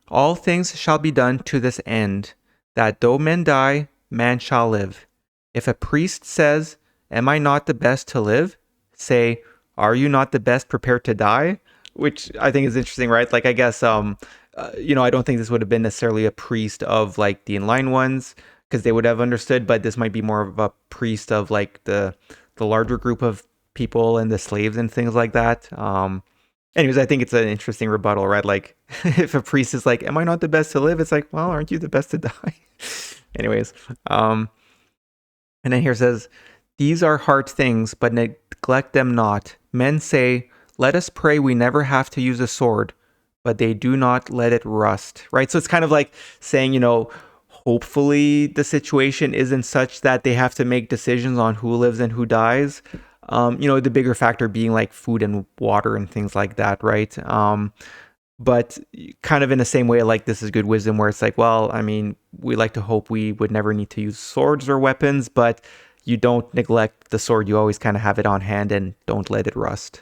all things shall be done to this end, that though men die, man shall live. If a priest says, am I not the best to live? Say, are you not the best prepared to die? Which I think is interesting, right? I guess, I don't think this would have been necessarily a priest of the inline ones, because they would have understood, but this might be more of a priest of the larger group of people and the slaves and things like that. Anyways, I think it's an interesting rebuttal, right? Like, if a priest is like, "Am I not the best to live?" It's like, well, aren't you the best to die? Anyways, and then here it says, "These are hard things, but neglect them not. Men say, 'Let us pray we never have to use a sword,' but they do not let it rust." Right? So it's kind of like saying, hopefully the situation isn't such that they have to make decisions on who lives and who dies. The bigger factor being like food and water and things like that, right? But kind of in the same way, like this is good wisdom, where it's like, well, I mean, we like to hope we would never need to use swords or weapons, but you don't neglect the sword. You always kind of have it on hand and don't let it rust.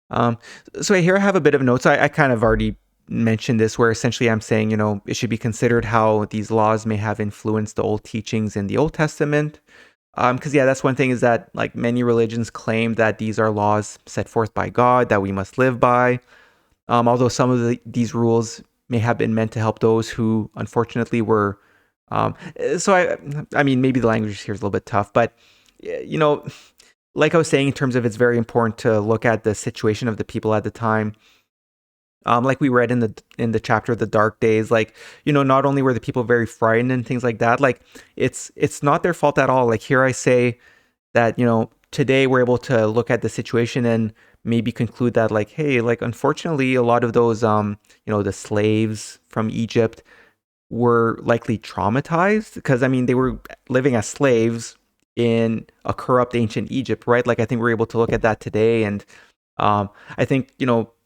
Um, so here I have a bit of notes. I kind of already mentioned this, where essentially I'm saying, it should be considered how these laws may have influenced the old teachings in the Old Testament. Because that's one thing, is that like many religions claim that these are laws set forth by God that we must live by. Although some of these rules may have been meant to help those who unfortunately were. I mean, maybe the language here is a little bit tough, but like I was saying, in terms of, it's very important to look at the situation of the people at the time. Like we read in the chapter of the dark days, like, not only were the people very frightened and things like that, like it's not their fault at all. Like here I say that, today we're able to look at the situation and maybe conclude that, like, hey, like unfortunately a lot of those the slaves from Egypt were likely traumatized, because I mean they were living as slaves in a corrupt ancient Egypt, right? Like I think we're able to look at that today, and I think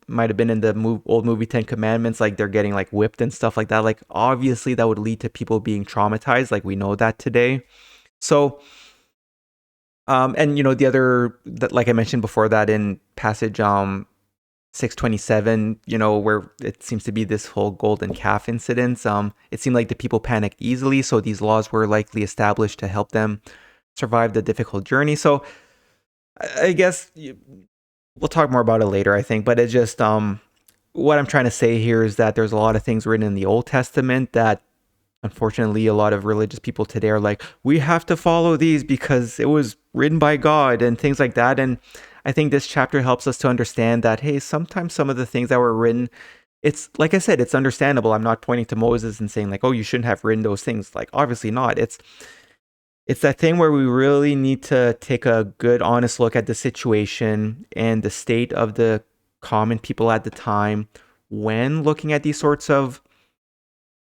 might have been in the old movie 10 Commandments, like they're getting like whipped and stuff like that. Like obviously that would lead to people being traumatized, like we know that today. So and the other, that like I mentioned before, that in passage 627, where it seems to be this whole golden calf incident, it seemed like the people panicked easily, so these laws were likely established to help them survive the difficult journey. So I guess we'll talk more about it later, I think, but it's just what I'm trying to say here is that there's a lot of things written in the Old Testament that unfortunately a lot of religious people today are like, we have to follow these because it was written by God and things like that. And I think this chapter helps us to understand that, hey, sometimes some of the things that were written, it's like I said, it's understandable. I'm not pointing to Moses and saying like, oh, you shouldn't have written those things. Like obviously not. It's that thing where we really need to take a good, honest look at the situation and the state of the common people at the time when looking at these sorts of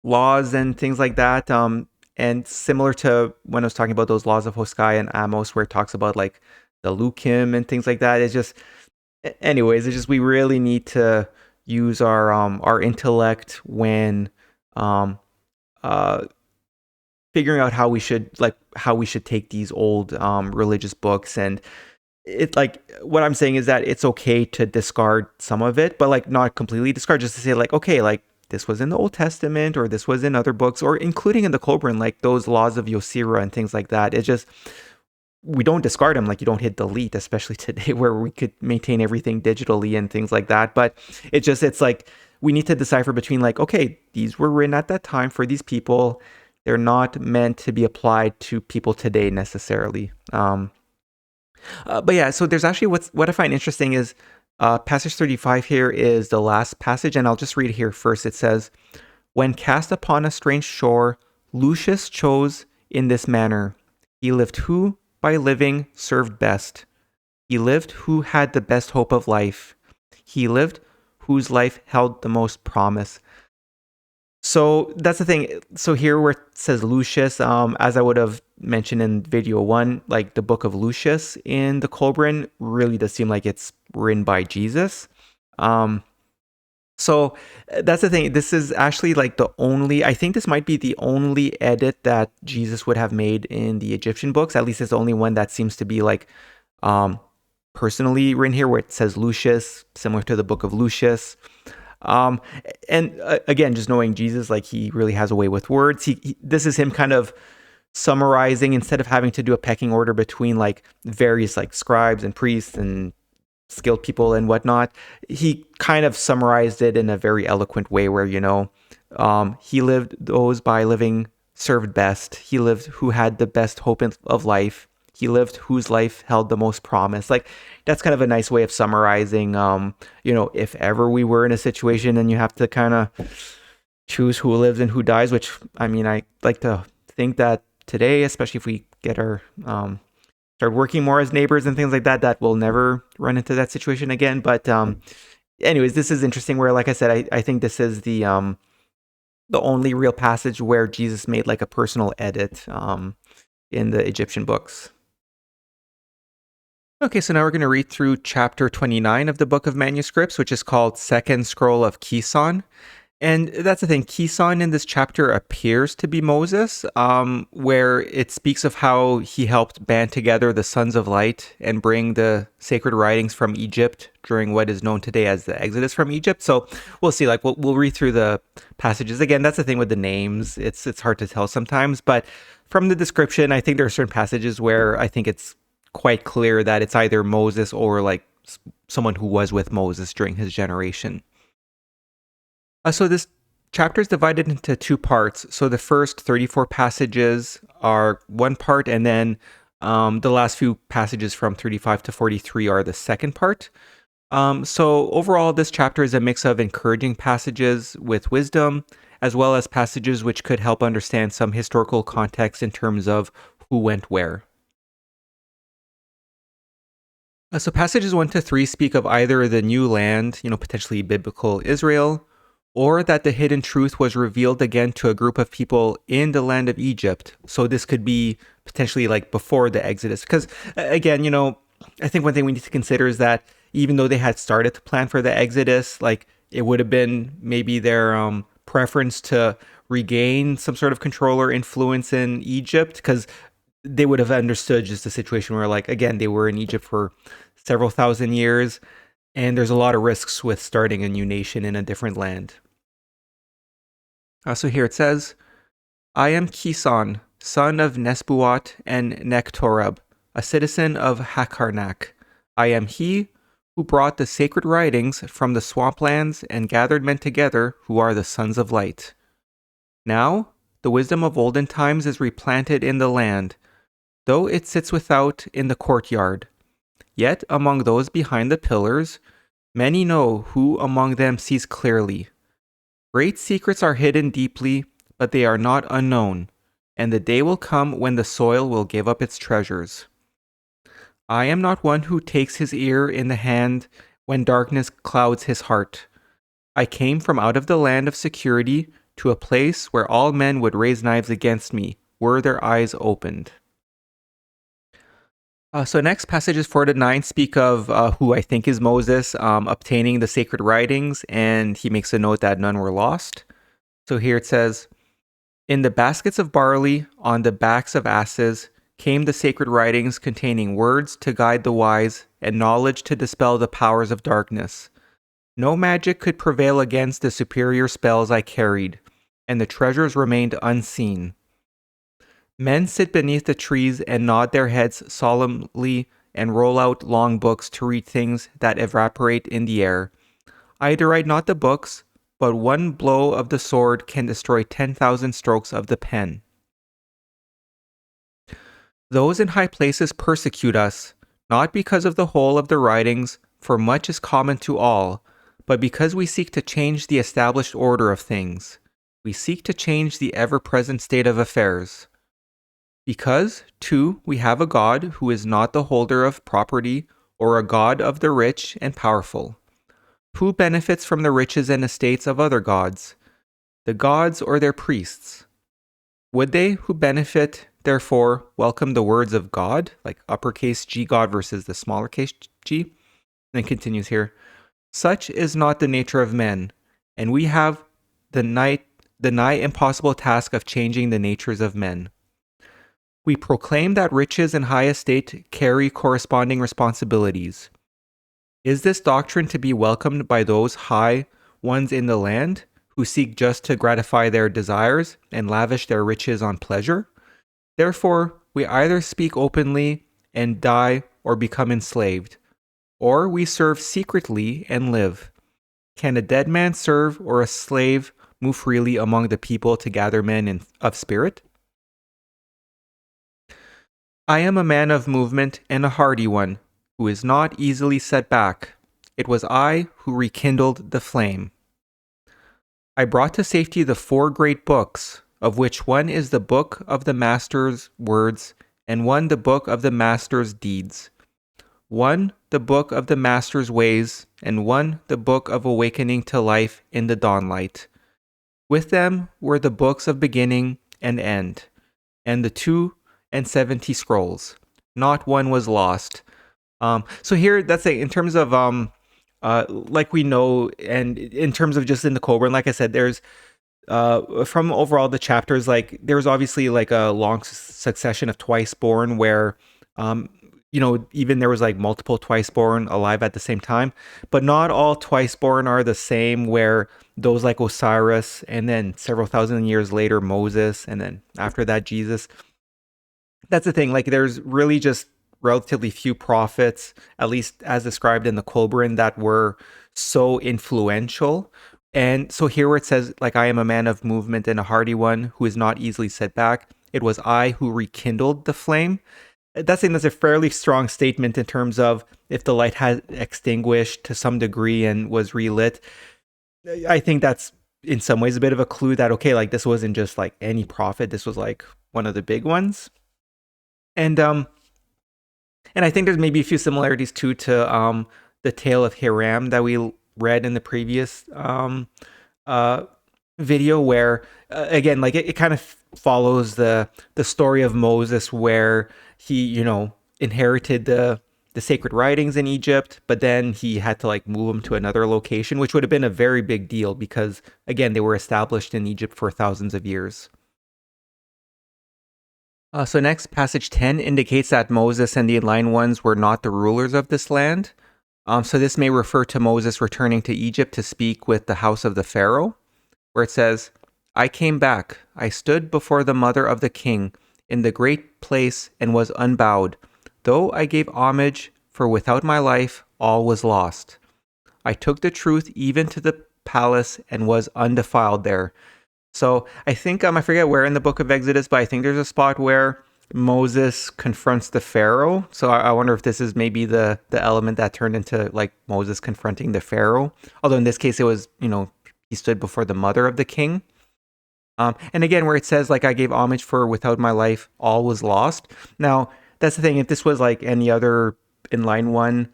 laws and things like that. And similar to when I was talking about those laws of Hoskai and Amos, where it talks about like the Lukim and things like that. It's just, anyways, it's just we really need to use our intellect when figuring out how we should take these old religious books. And it, like, what I'm saying is that it's okay to discard some of it, but like not completely discard, just to say like, okay, like this was in the Old Testament, or this was in other books, or including in the Kolbrin, like those laws of Yosira and things like that. It's just, we don't discard them. Like you don't hit delete, especially today where we could maintain everything digitally and things like that. But it's like we need to decipher between like, okay, these were written at that time for these people. They're not meant to be applied to people today necessarily. But yeah, so there's actually what I find interesting is passage 35 here is the last passage, and I'll just read here first. It says, "When cast upon a strange shore, Lucius chose in this manner. He lived who, by living, served best. He lived who had the best hope of life. He lived whose life held the most promise." So that's the thing. So here where it says Lucius, as I would have mentioned in video 1, like the book of Lucius in the Kolbrin really does seem like it's written by Jesus. So that's the thing. This is actually like I think this might be the only edit that Jesus would have made in the Egyptian books. At least it's the only one that seems to be like personally written here, where it says Lucius, similar to the book of Lucius. And again, just knowing Jesus, like he really has a way with words. This is him kind of summarizing, instead of having to do a pecking order between like various like scribes and priests and skilled people and whatnot. He kind of summarized it in a very eloquent way, where he lived those by living served best. He lived who had the best hope of life. he lived whose life held the most promise. Like, that's kind of a nice way of summarizing, if ever we were in a situation and you have to kind of choose who lives and who dies, which, I mean, I like to think that today, especially if we get our, start working more as neighbors and things like that, that we'll never run into that situation again. But anyways, this is interesting where, like I said, I think this is the only real passage where Jesus made like a personal edit in the Egyptian books. Okay, so now we're going to read through chapter 29 of the Book of Manuscripts, which is called Second Scroll of Kison. And that's the thing, Kison in this chapter appears to be Moses, where it speaks of how he helped band together the sons of light and bring the sacred writings from Egypt during what is known today as the Exodus from Egypt. So we'll see, like we'll read through the passages. Again, that's the thing with the names. It's hard to tell sometimes, but from the description, I think there are certain passages where I think it's quite clear that it's either Moses or like someone who was with Moses during his generation. So this chapter is divided into two parts. So the first 34 passages are one part, and then the last few passages from 35 to 43 are the second part. So overall, this chapter is a mix of encouraging passages with wisdom, as well as passages which could help understand some historical context in terms of who went where. So passages 1 to 3 speak of either the new land, potentially biblical Israel, or that the hidden truth was revealed again to a group of people in the land of Egypt. So this could be potentially like before the Exodus. Because again, I think one thing we need to consider is that even though they had started to plan for the Exodus, like it would have been maybe their preference to regain some sort of control or influence in Egypt, because they would have understood just the situation where, like, again, they were in Egypt for several thousand years, and there's a lot of risks with starting a new nation in a different land. So here it says, I am Kison, son of Nesbuat and Nektoreb, a citizen of Hakarnak. I am he who brought the sacred writings from the swamplands and gathered men together who are the sons of light. Now, the wisdom of olden times is replanted in the land, though it sits without in the courtyard. Yet among those behind the pillars, many know who among them sees clearly. Great secrets are hidden deeply, but they are not unknown, and the day will come when the soil will give up its treasures. I am not one who takes his ear in the hand when darkness clouds his heart. I came from out of the land of security to a place where all men would raise knives against me, were their eyes opened. So next, passages 4 to 9 speak of who I think is Moses obtaining the sacred writings, and he makes a note that none were lost. So here it says, in the baskets of barley, on the backs of asses, came the sacred writings containing words to guide the wise and knowledge to dispel the powers of darkness. No magic could prevail against the superior spells I carried, and the treasures remained unseen. Men sit beneath the trees and nod their heads solemnly and roll out long books to read things that evaporate in the air. I deride not the books, but one blow of the sword can destroy 10,000 strokes of the pen. Those in high places persecute us, not because of the whole of the writings, for much is common to all, but because we seek to change the established order of things. We seek to change the ever-present state of affairs. Because, too, we have a God who is not the holder of property or a God of the rich and powerful. Who benefits from the riches and estates of other gods? The gods or their priests? Would they who benefit, therefore, welcome the words of God, like uppercase G God versus the smaller case G? And it continues here. Such is not the nature of men, and we have the nigh impossible task of changing the natures of men. We proclaim that riches and high estate carry corresponding responsibilities. Is this doctrine to be welcomed by those high ones in the land who seek just to gratify their desires and lavish their riches on pleasure? Therefore, we either speak openly and die or become enslaved, or we serve secretly and live. Can a dead man serve or a slave move freely among the people to gather men of spirit? I am a man of movement and a hardy one, who is not easily set back. It was I who rekindled the flame. I brought to safety the 4 great books, of which one is the book of the Master's words, and one the book of the Master's deeds. One the book of the Master's ways, and one the book of awakening to life in the dawnlight. With them were the books of beginning and end, and the 72 scrolls. Not one was lost. So here, that's in terms of like we know, and in terms of just in the Kolbrin, like I said, there's from overall the chapters, like there's obviously like a long succession of Twiceborn where even there was like multiple Twiceborn alive at the same time, but not all Twiceborn are the same, where those like Osiris, and then several thousand years later Moses, and then after that Jesus. That's the thing, like there's really just relatively few prophets, at least as described in the Kolbrin, that were so influential. And so here where it says, like, I am a man of movement and a hardy one who is not easily set back, it was I who rekindled the flame. That's a fairly strong statement in terms of if the light had extinguished to some degree and was relit. I think that's in some ways a bit of a clue that, okay, like this wasn't just like any prophet, this was like one of the big ones. And I think there's maybe a few similarities too to the tale of Hiram that we read in the previous video, where again, like it kind of follows the story of Moses, where he inherited the sacred writings in Egypt, but then he had to like move them to another location, which would have been a very big deal because again, they were established in Egypt for thousands of years. So next, passage 10 indicates that Moses and the enlightened ones were not the rulers of this land. So this may refer to Moses returning to Egypt to speak with the house of the Pharaoh, where it says, I came back, I stood before the mother of the king in the great place and was unbowed, though I gave homage, for without my life all was lost. I took the truth even to the palace and was undefiled there. So I think, I forget where in the book of Exodus, but I think there's a spot where Moses confronts the Pharaoh. So I wonder if this is maybe the element that turned into like Moses confronting the Pharaoh. Although in this case, it was, he stood before the mother of the king. And again, where it says, like, I gave homage, for without my life, all was lost. Now, that's the thing. If this was like any other inline one,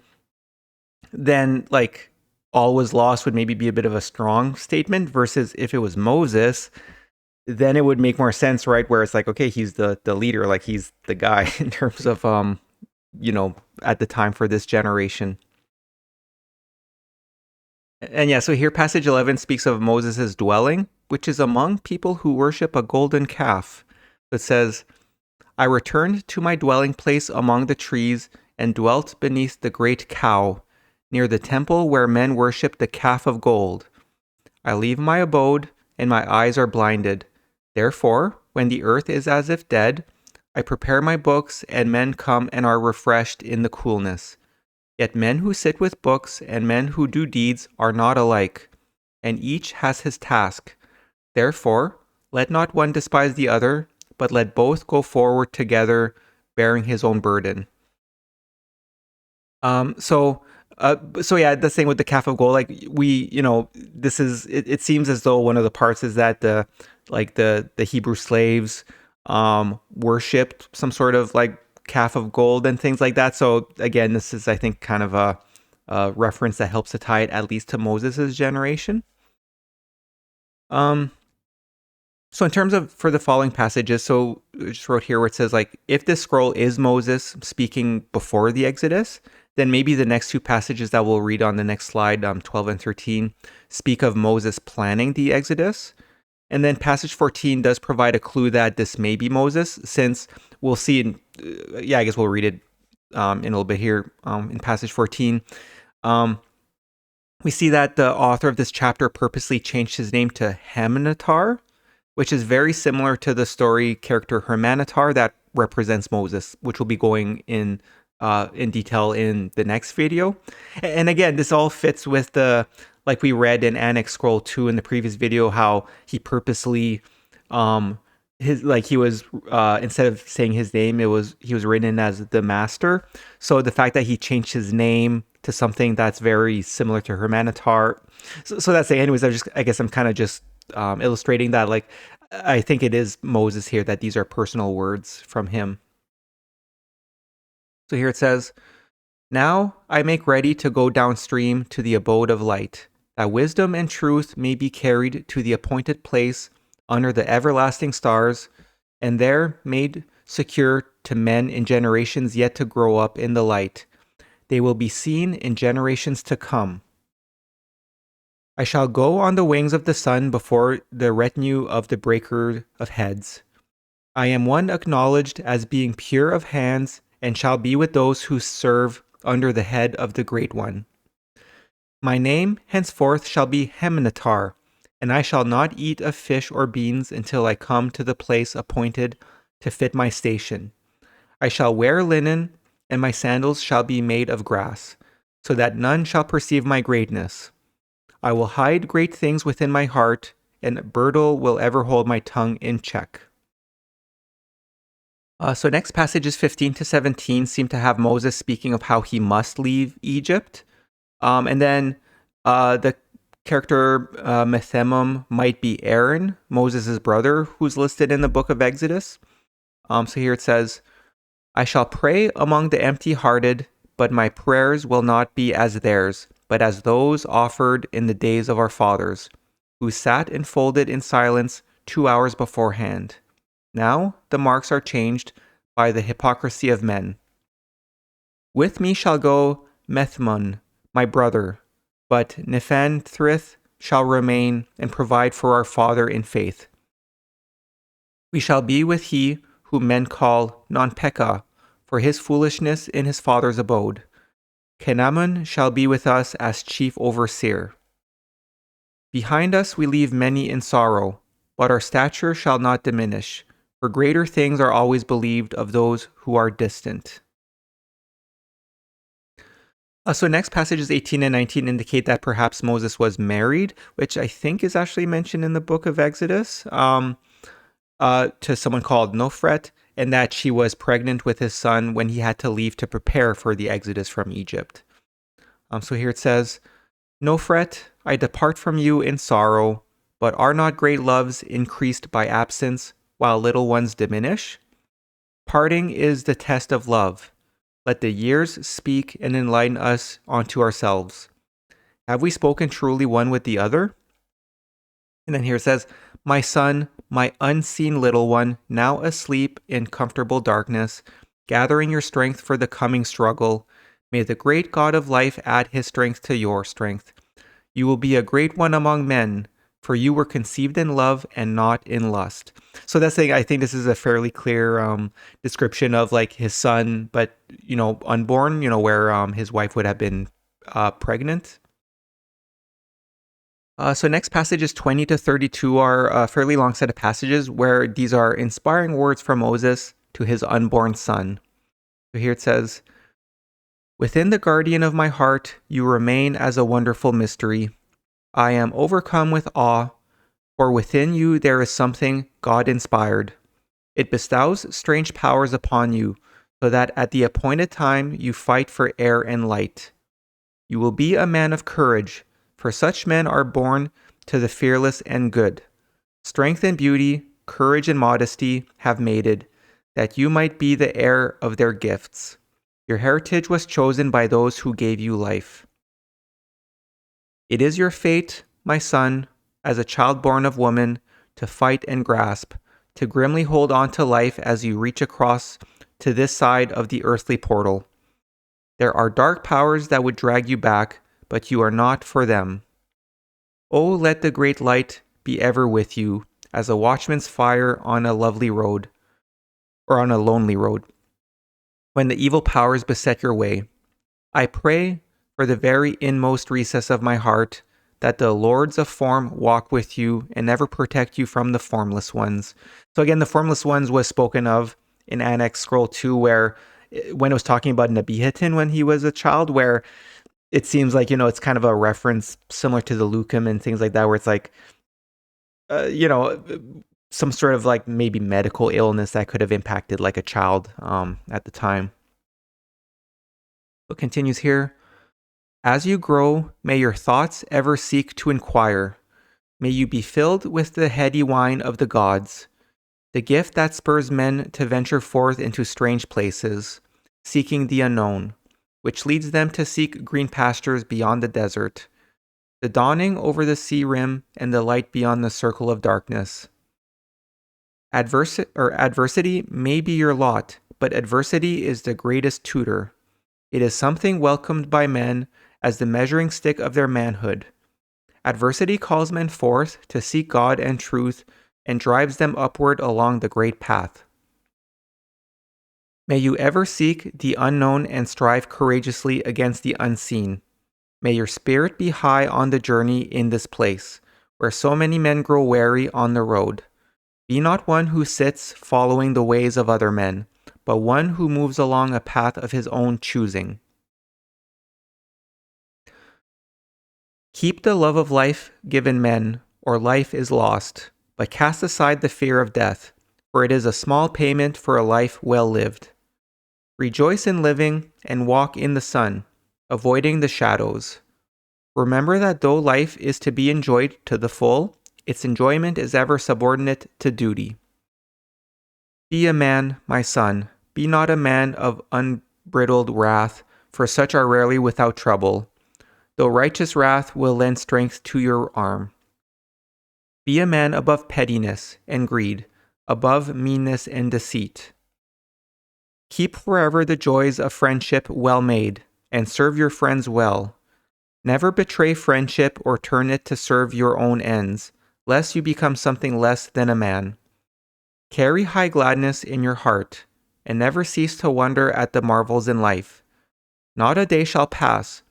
then like all was lost would maybe be a bit of a strong statement, versus if it was Moses, then it would make more sense, right? Where it's like, okay, he's the leader, like he's the guy in terms of, at the time for this generation. And yeah, so here passage 11 speaks of Moses' dwelling, which is among people who worship a golden calf. It says, I returned to my dwelling place among the trees and dwelt beneath the great cow, near the temple where men worship the calf of gold. I leave my abode, and my eyes are blinded. Therefore, when the earth is as if dead, I prepare my books, and men come and are refreshed in the coolness. Yet men who sit with books and men who do deeds are not alike, and each has his task. Therefore, let not one despise the other, but let both go forward together, bearing his own burden. So yeah, the thing with the calf of gold, like this is, it seems as though one of the parts is that the Hebrew slaves worshipped some sort of like calf of gold and things like that. So again, this is, I think, kind of a reference that helps to tie it at least to Moses's generation. So in terms of for the following passages, so I just wrote here where it says, like, if this scroll is Moses speaking before the Exodus, then maybe the next two passages that we'll read on the next slide, 12 and 13, speak of Moses planning the Exodus. And then passage 14 does provide a clue that this may be Moses, since we'll see I guess we'll read it in a little bit here in passage 14. We see that the author of this chapter purposely changed his name to Hamanatar, which is very similar to the story character Hermanatar that represents Moses, which will be going in detail in the next video. And again, this all fits with the, like we read in Annex Scroll 2 in the previous video, how he purposely his like he was instead of saying his name, he was written as the master. So the fact that he changed his name to something that's very similar to Hermanatar. So that's it. Anyways, I guess I'm kind of just illustrating that. Like, I think it is Moses here that these are personal words from him. So here it says, "Now I make ready to go downstream to the abode of light, that wisdom and truth may be carried to the appointed place under the everlasting stars, and there made secure to men in generations yet to grow up in the light. They will be seen in generations to come. I shall go on the wings of the sun before the retinue of the breaker of heads. I am one acknowledged as being pure of hands, and shall be with those who serve under the head of the Great One. My name henceforth shall be Hemnatar, and I shall not eat of fish or beans until I come to the place appointed to fit my station. I shall wear linen, and my sandals shall be made of grass, so that none shall perceive my greatness. I will hide great things within my heart, and Birdle will ever hold my tongue in check." So next passages 15 to 17 seem to have Moses speaking of how he must leave Egypt. And then the character Methemom might be Aaron, Moses' brother, who's listed in the book of Exodus. So here it says, "I shall pray among the empty-hearted, but my prayers will not be as theirs, but as those offered in the days of our fathers, who sat enfolded in silence 2 hours beforehand. Now the marks are changed by the hypocrisy of men. With me shall go Methmon, my brother, but Nephanthrith shall remain and provide for our father in faith. We shall be with he whom men call Non-Pekah, for his foolishness in his father's abode. Kenamun shall be with us as chief overseer. Behind us we leave many in sorrow, but our stature shall not diminish, for greater things are always believed of those who are distant." So next passages 18 and 19 indicate that perhaps Moses was married, which I think is actually mentioned in the book of Exodus, to someone called Nofret, and that she was pregnant with his son when he had to leave to prepare for the exodus from Egypt. So here it says, "Nofret, I depart from you in sorrow, but are not great loves increased by absence, while little ones diminish? Parting is the test of love. Let the years speak and enlighten us unto ourselves. Have we spoken truly one with the other?" And then here it says, "My son, my unseen little one, now asleep in comfortable darkness, gathering your strength for the coming struggle, may the great God of life add his strength to your strength. You will be a great one among men, for you were conceived in love and not in lust." So that's saying, I think this is a fairly clear description of like his son, but unborn, where his wife would have been pregnant. So next passages 20 to 32 are a fairly long set of passages where these are inspiring words from Moses to his unborn son. So here it says, "Within the guardian of my heart, you remain as a wonderful mystery. I am overcome with awe, for within you there is something God-inspired. It bestows strange powers upon you, so that at the appointed time you fight for air and light. You will be a man of courage, for such men are born to the fearless and good. Strength and beauty, courage and modesty have mated, that you might be the heir of their gifts. Your heritage was chosen by those who gave you life. It is your fate, my son, as a child born of woman, to fight and grasp, to grimly hold on to life as you reach across to this side of the earthly portal. There are dark powers that would drag you back, but you are not for them. Oh, let the great light be ever with you, as a watchman's fire on a lovely road, or on a lonely road, when the evil powers beset your way. I pray for the very inmost recess of my heart, that the lords of form walk with you and never protect you from the formless ones." So again, the formless ones was spoken of in Annex Scroll 2, where when it was talking about Nebihatin when he was a child, where it seems like, it's kind of a reference similar to the Lukim and things like that, where it's like, some sort of like maybe medical illness that could have impacted like a child at the time. It continues here. As you grow, may your thoughts ever seek to inquire. May you be filled with the heady wine of the gods, the gift that spurs men to venture forth into strange places, seeking the unknown, which leads them to seek green pastures beyond the desert, the dawning over the sea rim and the light beyond the circle of darkness. Adversity may be your lot, but adversity is the greatest tutor. It is something welcomed by men as the measuring stick of their manhood. Adversity calls men forth to seek God and truth and drives them upward along the great path. May you ever seek the unknown and strive courageously against the unseen. May your spirit be high on the journey in this place, where so many men grow weary on the road. Be not one who sits following the ways of other men, but one who moves along a path of his own choosing. Keep the love of life given men, or life is lost, but cast aside the fear of death, for it is a small payment for a life well lived. Rejoice in living and walk in the sun, avoiding the shadows. Remember that though life is to be enjoyed to the full, its enjoyment is ever subordinate to duty. Be a man, my son, be not a man of unbridled wrath, for such are rarely without trouble, though righteous wrath will lend strength to your arm. Be a man above pettiness and greed, above meanness and deceit. Keep forever the joys of friendship well made, and serve your friends well. Never betray friendship or turn it to serve your own ends, lest you become something less than a man. Carry high gladness in your heart, and never cease to wonder at the marvels in life. Not a day shall pass,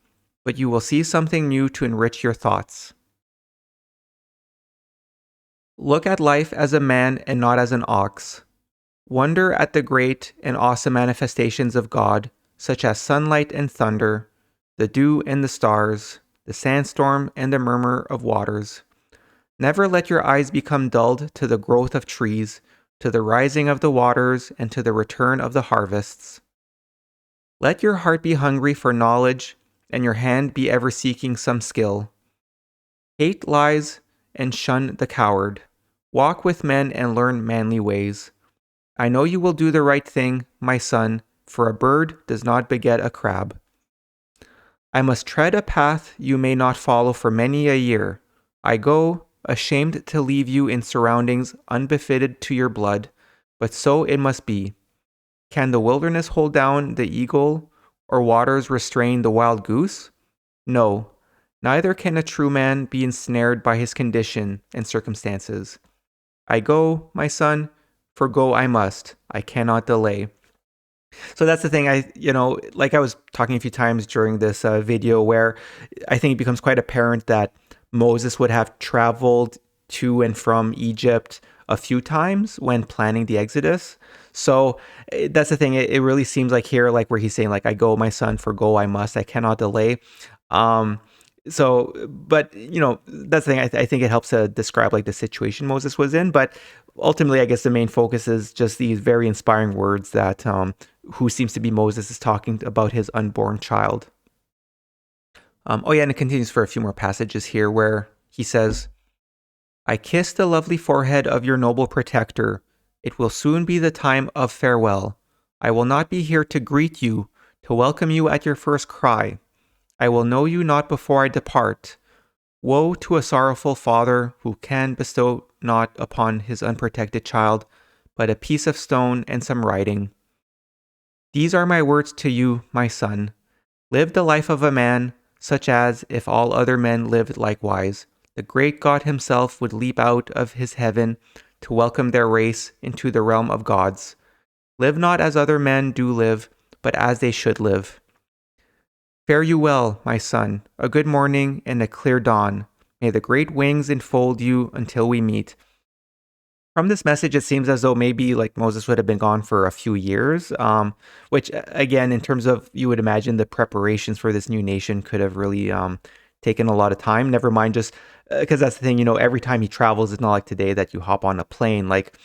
but you will see something new to enrich your thoughts. Look at life as a man and not as an ox. Wonder at the great and awesome manifestations of God, such as sunlight and thunder, the dew and the stars, the sandstorm and the murmur of waters. Never let your eyes become dulled to the growth of trees, to the rising of the waters, and to the return of the harvests. Let your heart be hungry for knowledge, and your hand be ever seeking some skill. Hate lies and shun the coward. Walk with men and learn manly ways. I know you will do the right thing, my son, for a bird does not beget a crab. I must tread a path you may not follow for many a year. I go, ashamed to leave you in surroundings unbefitted to your blood, but so it must be. Can the wilderness hold down the eagle, or waters restrain the wild goose? No, neither can a true man be ensnared by his condition and circumstances. I go, my son, for go I must. I cannot delay. So that's the thing. Like I was talking a few times during this video, where I think it becomes quite apparent that Moses would have traveled to and from Egypt a few times when planning the Exodus. So that's the thing. It really seems like here, like where he's saying, like, I go, my son, for go I must. I cannot delay. But that's the thing. I think it helps to describe like the situation Moses was in. But ultimately, I guess the main focus is just these very inspiring words that who seems to be Moses is talking about his unborn child. And it continues for a few more passages here where he says, I kiss the lovely forehead of your noble protector. It will soon be the time of farewell. I will not be here to greet you, to welcome you at your first cry. I will know you not before I depart. Woe to a sorrowful father who can bestow not upon his unprotected child, but a piece of stone and some writing. These are my words to you, my son. Live the life of a man, such as, if all other men lived likewise, the great God himself would leap out of his heaven to welcome their race into the realm of gods. Live not as other men do live, but as they should live. Fare you well, my son, a good morning and a clear dawn. May the great wings enfold you until we meet. From this message, it seems as though maybe like Moses would have been gone for a few years, which again, in terms of, you would imagine the preparations for this new nation could have really taken a lot of time. Never mind just because that's the thing, every time he travels, it's not like today that you hop on a plane. Like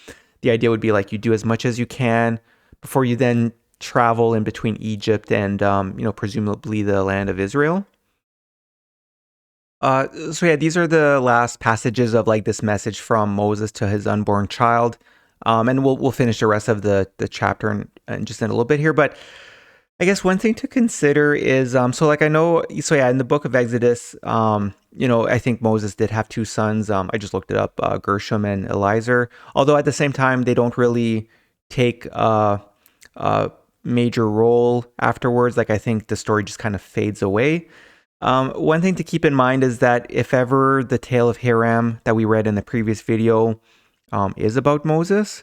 the idea would be like you do as much as you can before you then travel in between Egypt and, presumably the land of Israel. So yeah, these are the last passages of like this message from Moses to his unborn child. And we'll finish the rest of the chapter in just in a little bit here. But I guess one thing to consider is in the book of Exodus, I think Moses did have two sons. I just looked it up, Gershom and Eliezer. Although at the same time, they don't really take a major role afterwards. Like I think the story just kind of fades away. One thing to keep in mind is that if ever the tale of Hiram that we read in the previous video is about Moses,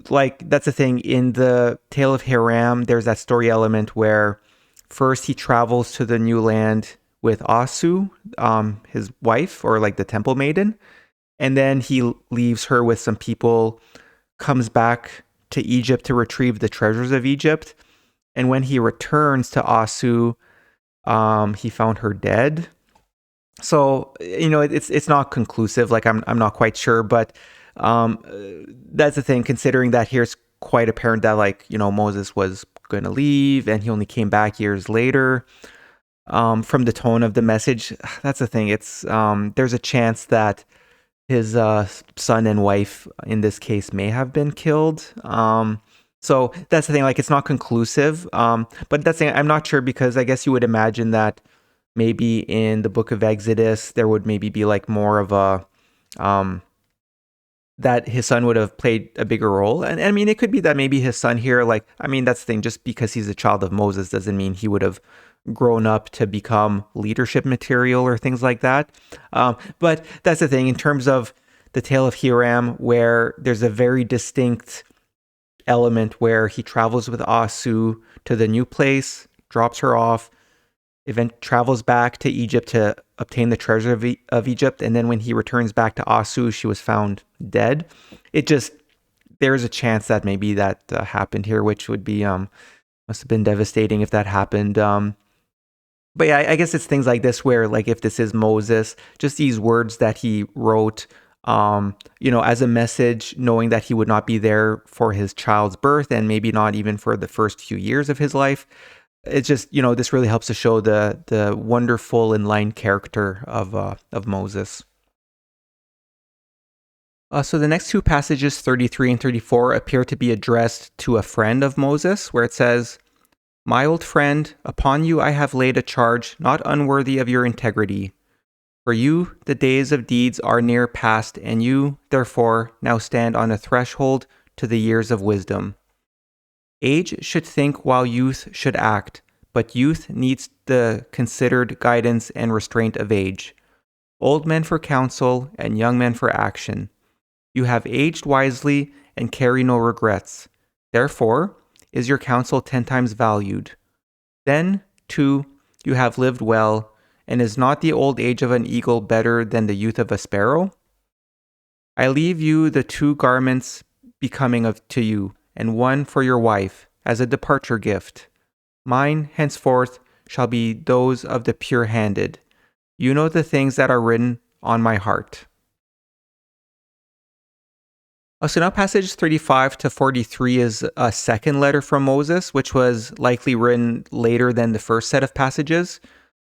like that's the thing, in the tale of Hiram, there's that story element where first he travels to the new land with Asu, his wife, or like the temple maiden, and then he leaves her with some people, comes back to Egypt to retrieve the treasures of Egypt, and when he returns to Asu, he found her dead. So it's not conclusive. Like I'm not quite sure, but that's the thing. Considering that here's quite apparent that Moses was going to leave and he only came back years later. From the tone of the message, that's the thing. It's there's a chance that his son and wife in this case may have been killed. So that's the thing. Like it's not conclusive. But that's the thing. I'm not sure because I guess you would imagine that maybe in the book of Exodus there would maybe be like more of a that his son would have played a bigger role. And I mean, it could be that maybe his son here, that's the thing, just because he's a child of Moses doesn't mean he would have grown up to become leadership material or things like that. But that's the thing in terms of the tale of Hiram, where there's a very distinct element where he travels with Asu to the new place, drops her off, travels back to Egypt to obtain the treasure of Egypt, and then when he returns back to Asu, she was found dead. There's a chance that maybe that happened here, which would be must have been devastating if that happened. But yeah, I guess it's things like this where, like, if this is Moses, just these words that he wrote, as a message, knowing that he would not be there for his child's birth and maybe not even for the first few years of his life. It's just, this really helps to show the wonderful enlightened character of Moses. So the next two passages, 33 and 34, appear to be addressed to a friend of Moses, where it says, "My old friend, upon you I have laid a charge not unworthy of your integrity. For you, the days of deeds are near past, and you, therefore, now stand on a threshold to the years of wisdom. Age should think while youth should act, but youth needs the considered guidance and restraint of age. Old men for counsel, and young men for action. You have aged wisely and carry no regrets. Therefore, is your counsel 10 times valued. Then, too, you have lived well, and is not the old age of an eagle better than the youth of a sparrow? I leave you the 2 garments becoming to you, and one for your wife, as a departure gift. Mine, henceforth, shall be those of the pure-handed. You know the things that are written on my heart." So now passage 35 to 43 is a second letter from Moses, which was likely written later than the first set of passages.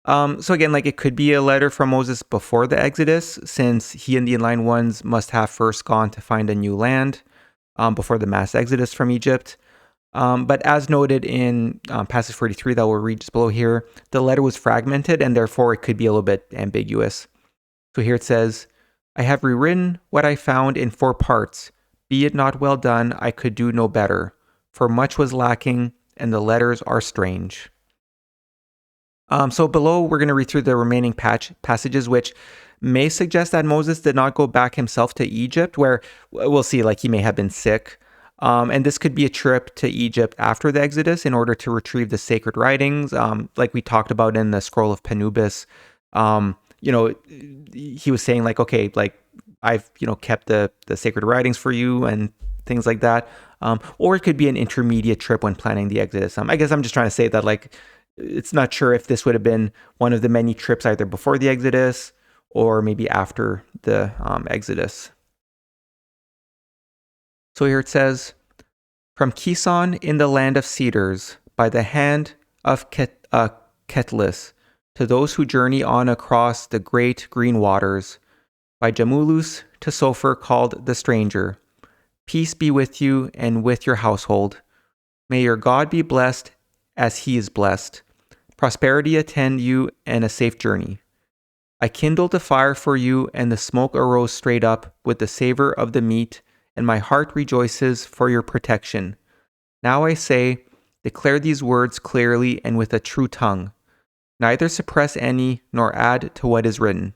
So again, it could be a letter from Moses before the Exodus, since he and the enlightened ones must have first gone to find a new land before the mass exodus from Egypt. But as noted in passage 43 that we'll read just below here, the letter was fragmented and therefore it could be a little bit ambiguous. So here it says, "I have rewritten what I found in 4 parts. Be it not well done, I could do no better, for much was lacking, and the letters are strange." So below, we're going to read through the remaining passages, which may suggest that Moses did not go back himself to Egypt, where we'll see, he may have been sick. And this could be a trip to Egypt after the Exodus in order to retrieve the sacred writings. Like we talked about in the scroll of Panubis, he was saying okay, I've, kept the sacred writings for you and things like that. Or it could be an intermediate trip when planning the Exodus. I guess I'm just trying to say that it's not sure if this would have been one of the many trips either before the Exodus or maybe after the Exodus. So here it says, from Kison in the land of cedars, by the hand of Ketlis, to those who journey on across the great green waters, by Jamulus to Sophar called the stranger. Peace be with you and with your household. May your God be blessed as he is blessed. Prosperity attend you and a safe journey. I kindled a fire for you, and the smoke arose straight up with the savor of the meat, and my heart rejoices for your protection. Now I say, declare these words clearly and with a true tongue. Neither suppress any, nor add to what is written.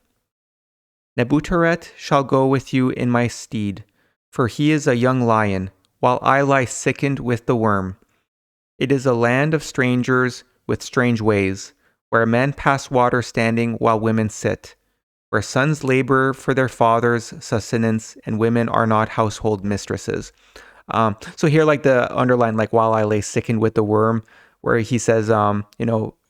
Nebuteret shall go with you in my stead, for he is a young lion, while I lie sickened with the worm. It is a land of strangers with strange ways, where men pass water standing while women sit, where sons labor for their father's sustenance and women are not household mistresses. So here, like the underline, like while I lay sickened with the worm, where he says,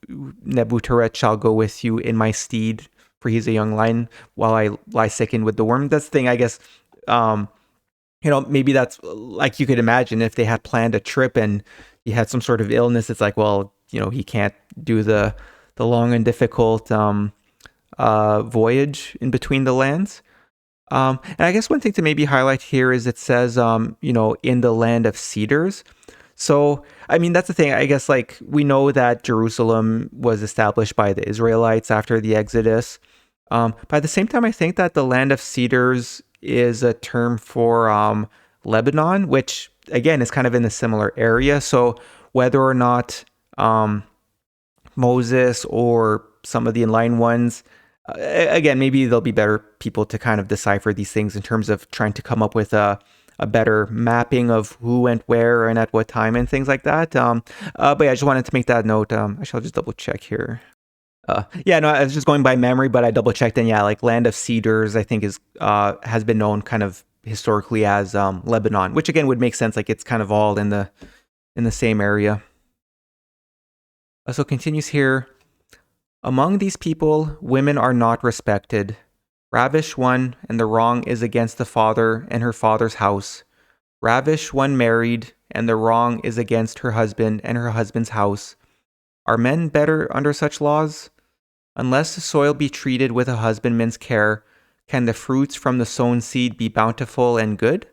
Nebuteret shall go with you in my stead, for he's a young lion, while I lie sickened with the worm. That's the thing, I guess. Maybe that's like you could imagine if they had planned a trip and he had some sort of illness. It's like, well, he can't do the long and difficult voyage in between the lands. And I guess one thing to maybe highlight here is it says, in the land of cedars. So, I mean, that's the thing. I guess, like, we know that Jerusalem was established by the Israelites after the Exodus. But at the same time, I think that the land of cedars is a term for Lebanon, which, again, is kind of in a similar area. So whether or not Moses or some of the inline ones, again, maybe there'll be better people to kind of decipher these things in terms of trying to come up with a better mapping of who went where and at what time and things like that. But yeah, I just wanted to make that note. Actually, I'll just double check here. I was just going by memory, but I double checked, and yeah, like Land of Cedars, I think has been known kind of historically as Lebanon, which again would make sense. Like it's kind of all in the same area. So it continues here. Among these people, women are not respected. Ravish one, and the wrong is against the father and her father's house. Ravish one married, and the wrong is against her husband and her husband's house. Are men better under such laws? Unless the soil be treated with a husbandman's care, can the fruits from the sown seed be bountiful and good?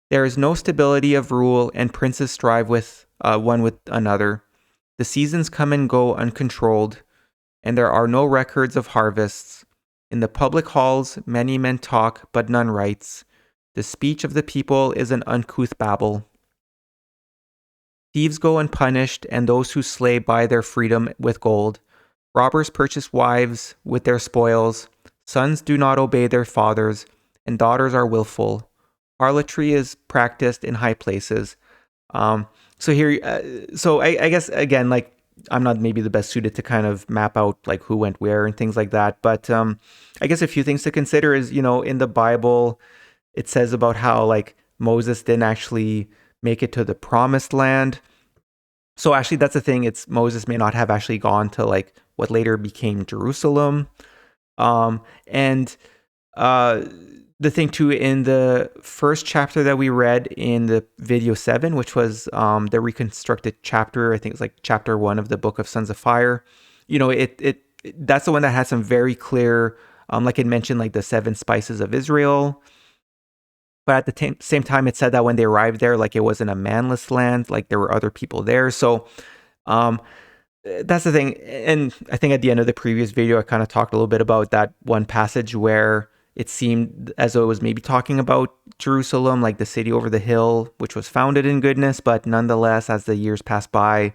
There is no stability of rule, and princes strive with one with another. The seasons come and go uncontrolled, and there are no records of harvests. In the public halls many men talk, but none writes. The speech of the people is an uncouth babble. Thieves go unpunished, and those who slay buy their freedom with gold. Robbers purchase wives with their spoils. Sons do not obey their fathers, and daughters are willful. Harlotry is practiced in high places. So here, I guess, again, like, I'm not maybe the best suited to kind of map out like who went where and things like that. But I guess a few things to consider is, in the Bible, it says about how like Moses didn't actually make it to the promised land. So actually, that's the thing. Moses may not have actually gone to like what later became Jerusalem. The thing too, in the first chapter that we read in the video 7, which was the reconstructed chapter, I think it's like chapter 1 of the Book of Sons of Fire. That's the one that has some very clear, like it mentioned, like the 7 spices of Israel. But at the same time, it said that when they arrived there, like it wasn't a manless land, like there were other people there. So that's the thing. And I think at the end of the previous video, I kind of talked a little bit about that one passage where it seemed as though it was maybe talking about Jerusalem, like the city over the hill, which was founded in goodness, but nonetheless, as the years passed by,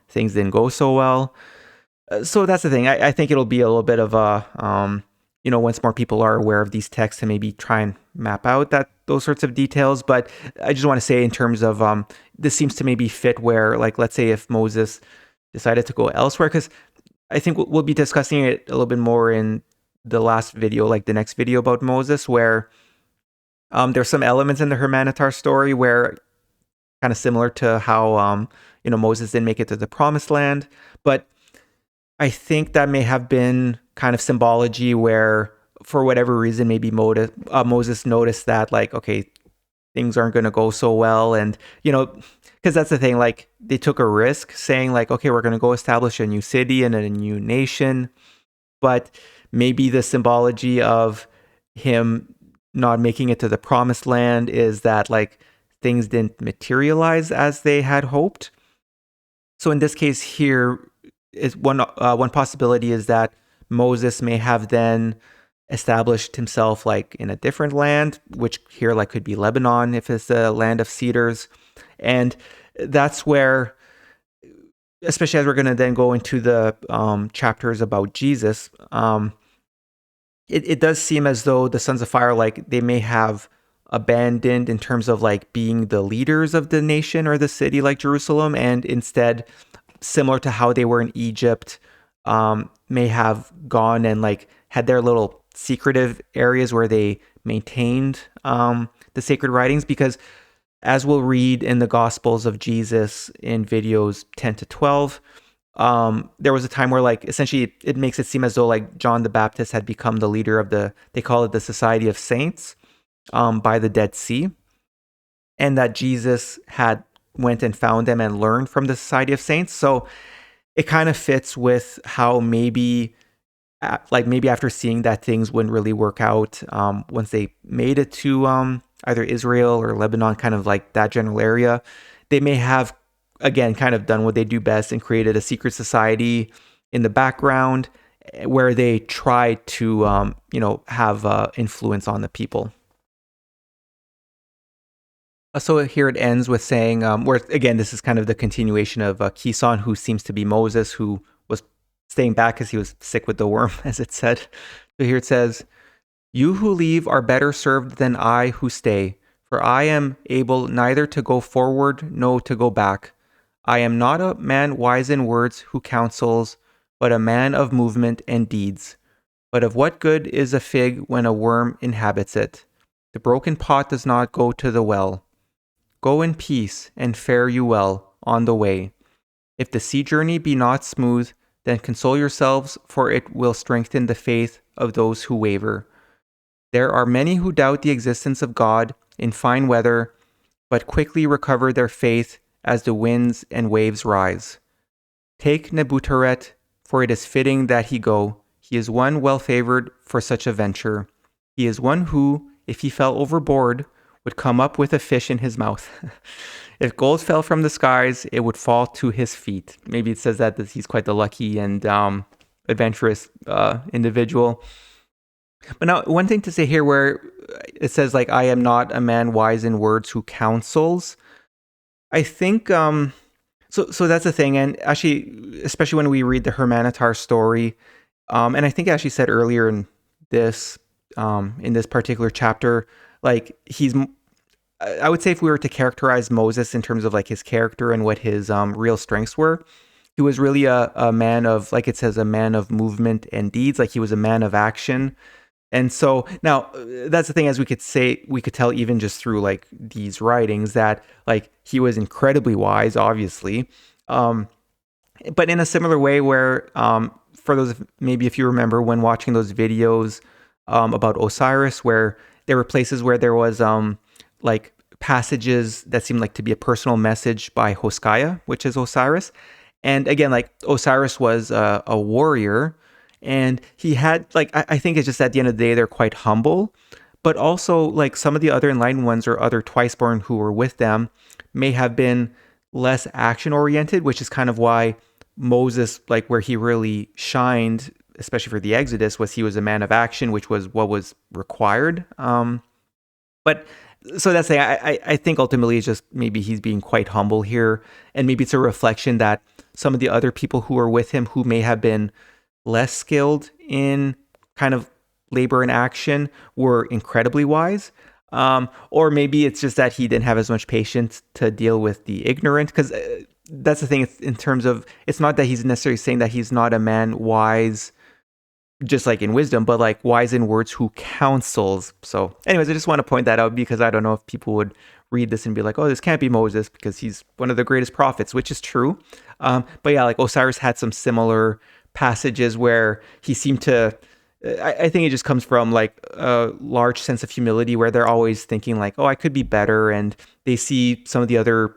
things didn't go so well. So that's the thing. I think it'll be a little bit of a, once more people are aware of these texts, to maybe try and map out those sorts of details. But I just want to say in terms of this seems to maybe fit where, like, let's say if Moses decided to go elsewhere, because I think we'll be discussing it a little bit more in the last video, like the next video about Moses, where there's some elements in the Hermanatar story where kind of similar to how Moses didn't make it to the promised land. But I think that may have been kind of symbology where, for whatever reason, maybe Moses noticed that, like, okay, things aren't going to go so well. And, because that's the thing, like, they took a risk saying, like, okay, we're going to go establish a new city and a new nation. But maybe the symbology of him not making it to the promised land is that, like, things didn't materialize as they had hoped. So in this case here, is one possibility is that Moses may have then established himself, like, in a different land, which here, like, could be Lebanon if it's the land of cedars. And that's where, especially as we're going to then go into the chapters about Jesus, it does seem as though the Sons of Fire, like, they may have abandoned in terms of, like, being the leaders of the nation or the city like Jerusalem, and instead, similar to how they were in Egypt, may have gone and, like, had their little secretive areas where they maintained the sacred writings. Because as we'll read in the Gospels of Jesus in videos 10 to 12, there was a time where, like, essentially it makes it seem as though, like, John the Baptist had become the leader of they call it the Society of Saints, by the Dead Sea, and that Jesus had went and found them and learned from the Society of Saints. So it kind of fits with how maybe after seeing that things wouldn't really work out once they made it to either Israel or Lebanon, kind of like that general area, they may have, again, kind of done what they do best and created a secret society in the background where they try to, have influence on the people. So here it ends with saying, where, again, this is kind of the continuation of Kison, who seems to be Moses, who was staying back because he was sick with the worm, as it said. So here it says, "You who leave are better served than I who stay, for I am able neither to go forward nor to go back. I am not a man wise in words who counsels, but a man of movement and deeds. But of what good is a fig when a worm inhabits it? The broken pot does not go to the well. Go in peace, and fare you well on the way. If the sea journey be not smooth, then console yourselves, for it will strengthen the faith of those who waver. There are many who doubt the existence of God in fine weather, but quickly recover their faith as the winds and waves rise. Take Nebuteret, for it is fitting that he go. He is one well favored for such a venture. He is one who, if he fell overboard, would come up with a fish in his mouth. If gold fell from the skies, it would fall to his feet." Maybe it says that he's quite the lucky and adventurous individual. But now, one thing to say here where it says, like, "I am not a man wise in words who counsels." I think, so that's the thing. And actually, especially when we read the Hermanatar story, and I think I actually said earlier in this particular chapter, like, I would say if we were to characterize Moses in terms of, like, his character and what his real strengths were, he was really a man of, like it says, a man of movement and deeds. Like, he was a man of action. And so now that's the thing, as we could tell even just through, like, these writings, that, like, he was incredibly wise, obviously. But in a similar way where, for those, maybe if you remember when watching those videos about Osiris, where there were places where there was like passages that seemed like to be a personal message by Hoskaya, which is Osiris. And again, like, Osiris was a warrior, and he had, like, I think it's just at the end of the day, they're quite humble, but also, like, some of the other enlightened ones or other twiceborn who were with them may have been less action oriented, which is kind of why Moses, like, where he really shined, especially for the Exodus, was he was a man of action, which was what was required. But so that's saying, I think ultimately it's just maybe he's being quite humble here, and maybe it's a reflection that some of the other people who were with him, who may have been less skilled in kind of labor and action, were incredibly wise. Or maybe it's just that he didn't have as much patience to deal with the ignorant, because that's the thing, in terms of, it's not that he's necessarily saying that he's not a man wise just, like, in wisdom, but, like, wise in words who counsels. So anyways, I just want to point that out, because I don't know if people would read this and be like, oh, this can't be Moses because he's one of the greatest prophets, which is true. But yeah, like Osiris had some similar passages where he seemed to, I think it just comes from like a large sense of humility where they're always thinking like, oh, I could be better. And they see some of the other,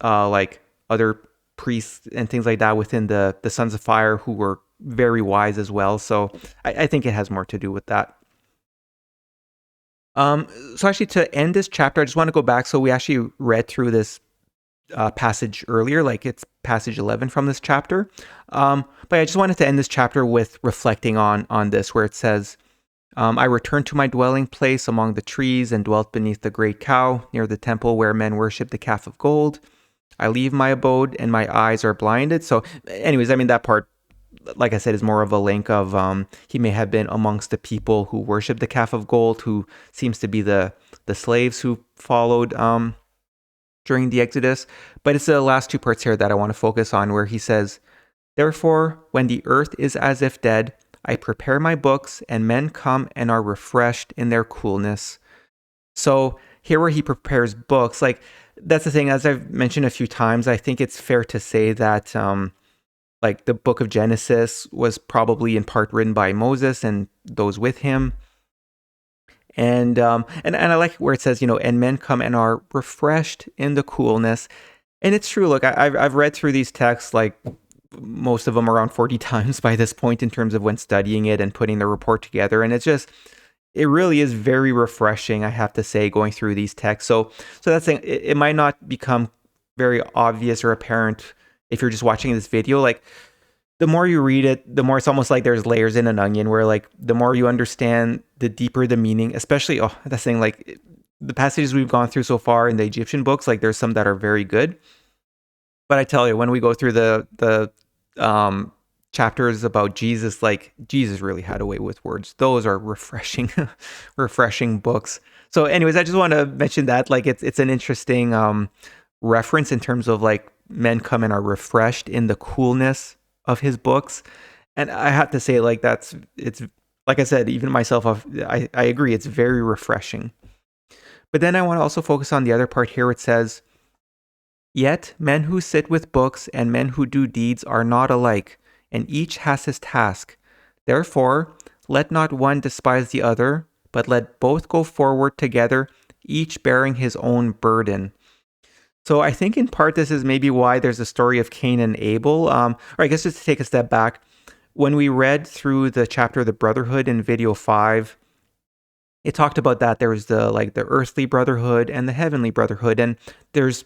like other priests and things like that within the Sons of Fire who were very wise as well. So I think it has more to do with that. So actually, to end this chapter, I just want to go back. So we actually read through this passage earlier, like it's passage 11 from this chapter. But I just wanted to end this chapter with reflecting on this, where it says, I returned to my dwelling place among the trees and dwelt beneath the great cow near the temple where men worship the calf of gold. I leave my abode and my eyes are blinded. So anyways, I mean, that part, like I said, is more of a link of he may have been amongst the people who worship the calf of gold, who seems to be the slaves who followed during the Exodus. But it's the last two parts here that I want to focus on, where he says, therefore, when the earth is as if dead, I prepare my books, and men come and are refreshed in their coolness. So here where he prepares books, like that's the thing, as I've mentioned a few times, I think it's fair to say that like the book of Genesis was probably in part written by Moses and those with him. And I like where it says, and men come and are refreshed in the coolness. And it's true. Look, I've read through these texts, like most of them around 40 times by this point in terms of when studying it and putting the report together. And it really is very refreshing, I have to say, going through these texts. So that's saying it might not become very obvious or apparent if you're just watching this video. Like the more you read it, the more it's almost like there's layers in an onion, where like the more you understand, the deeper the meaning. Especially, that's thing, like the passages we've gone through so far in the Egyptian books, like there's some that are very good. But I tell you, when we go through the chapters about Jesus, like Jesus really had a way with words. Those are refreshing, refreshing books. So anyways, I just want to mention that, like it's an interesting reference in terms of like men come and are refreshed in the coolness of his books. And I have to say, like it's like I said, even myself, I agree, it's very refreshing. But then I want to also focus on the other part here. It says, yet men who sit with books and men who do deeds are not alike, and each has his task. Therefore, let not one despise the other, but let both go forward together, each bearing his own burden. So I think in part this is maybe why there's a story of Cain and Abel. Or I guess just to take a step back, when we read through the chapter of the Brotherhood in video 5, it talked about that there was the earthly brotherhood and the heavenly brotherhood, and there's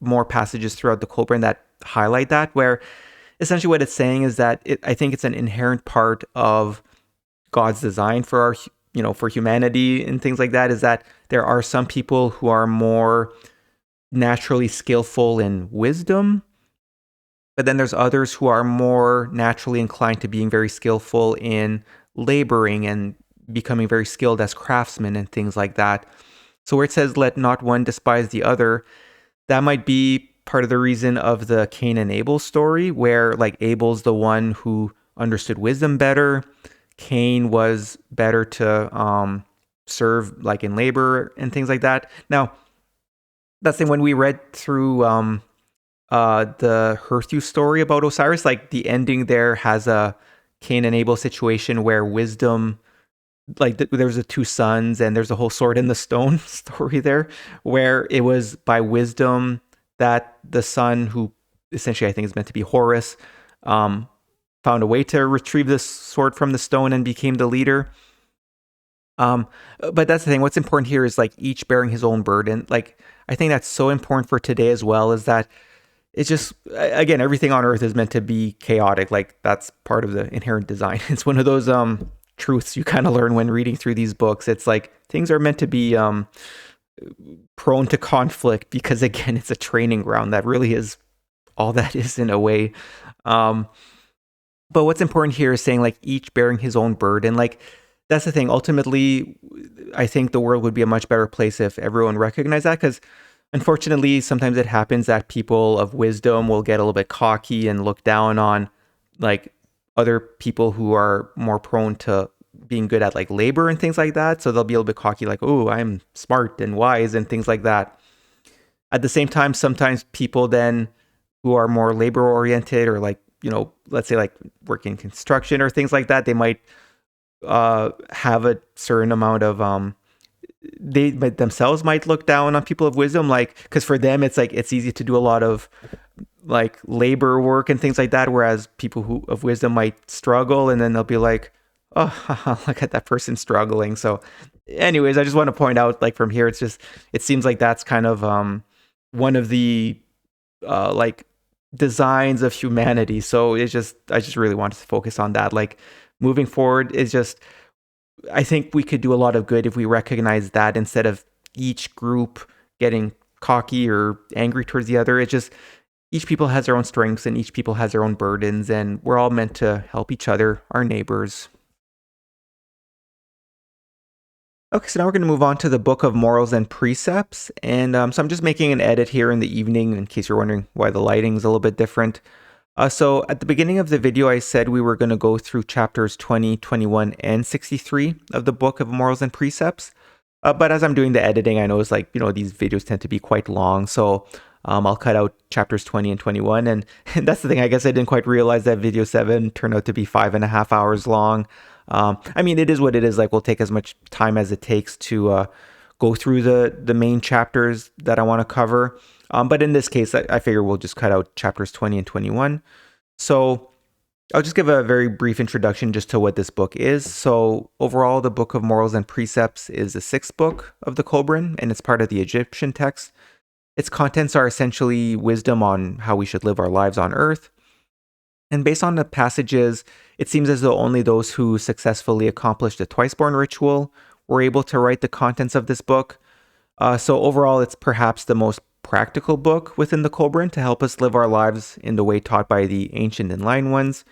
more passages throughout the Kolbrin that highlight that, where essentially what it's saying is that I think it's an inherent part of God's design for our, for humanity and things like that, is that there are some people who are more naturally skillful in wisdom, but then there's others who are more naturally inclined to being very skillful in laboring and becoming very skilled as craftsmen and things like that. So where it says, let not one despise the other, that might be part of the reason of the Cain and Abel story, where like Abel's the one who understood wisdom better. Cain was better to serve like in labor and things like that. Now, that's the thing, when we read through the Herthu story about Osiris, like the ending there has a Cain and Abel situation where wisdom, like there's the two sons and there's a whole sword in the stone story there, where it was by wisdom that the son, who essentially I think is meant to be Horus, found a way to retrieve this sword from the stone and became the leader. But that's the thing, what's important here is like each bearing his own burden. Like I think that's so important for today as well, is that it's just, again, everything on earth is meant to be chaotic. Like that's part of the inherent design. It's one of those truths you kind of learn when reading through these books. It's like things are meant to be prone to conflict, because again, it's a training ground. That really is all that is in a way. But what's important here is saying like each bearing his own burden. Like that's the thing. Ultimately, I think the world would be a much better place if everyone recognized that, because unfortunately, sometimes it happens that people of wisdom will get a little bit cocky and look down on like other people who are more prone to being good at like labor and things like that. So they'll be a little bit cocky, like, oh, I'm smart and wise and things like that. At the same time, sometimes people then who are more labor oriented or like, let's say like working construction or things like that, they might have a certain amount of they themselves might look down on people of wisdom, like, because for them it's like it's easy to do a lot of like labor work and things like that, whereas people who of wisdom might struggle, and then they'll be like, oh, look at that person struggling. So anyways, I just want to point out, like, from here, it seems like that's kind of one of the like designs of humanity. So I just really wanted to focus on that. Like, moving forward is just, I think we could do a lot of good if we recognize that instead of each group getting cocky or angry towards the other. It's just, each people has their own strengths and each people has their own burdens, and we're all meant to help each other, our neighbors. Okay, so now we're going to move on to the Book of Morals and Precepts. And so I'm just making an edit here in the evening in case you're wondering why the lighting's a little bit different. So at the beginning of the video, I said we were going to go through chapters 20, 21, and 63 of the Book of Morals and Precepts. But as I'm doing the editing, I noticed, like, these videos tend to be quite long. So I'll cut out chapters 20 and 21. And that's the thing. I guess I didn't quite realize that video 7 turned out to be 5.5 hours long. I mean, it is what it is. Like, we'll take as much time as it takes to go through the main chapters that I want to cover. But in this case, I figure we'll just cut out chapters 20 and 21. So I'll just give a very brief introduction just to what this book is. So overall, the Book of Morals and Precepts is the 6th book of the Kolbrin, and it's part of the Egyptian text. Its contents are essentially wisdom on how we should live our lives on earth. And based on the passages, it seems as though only those who successfully accomplished the twice-born ritual were able to write the contents of this book. So overall, it's perhaps the most practical book within the Kolbrin to help us live our lives in the way taught by the ancient enlightened ones.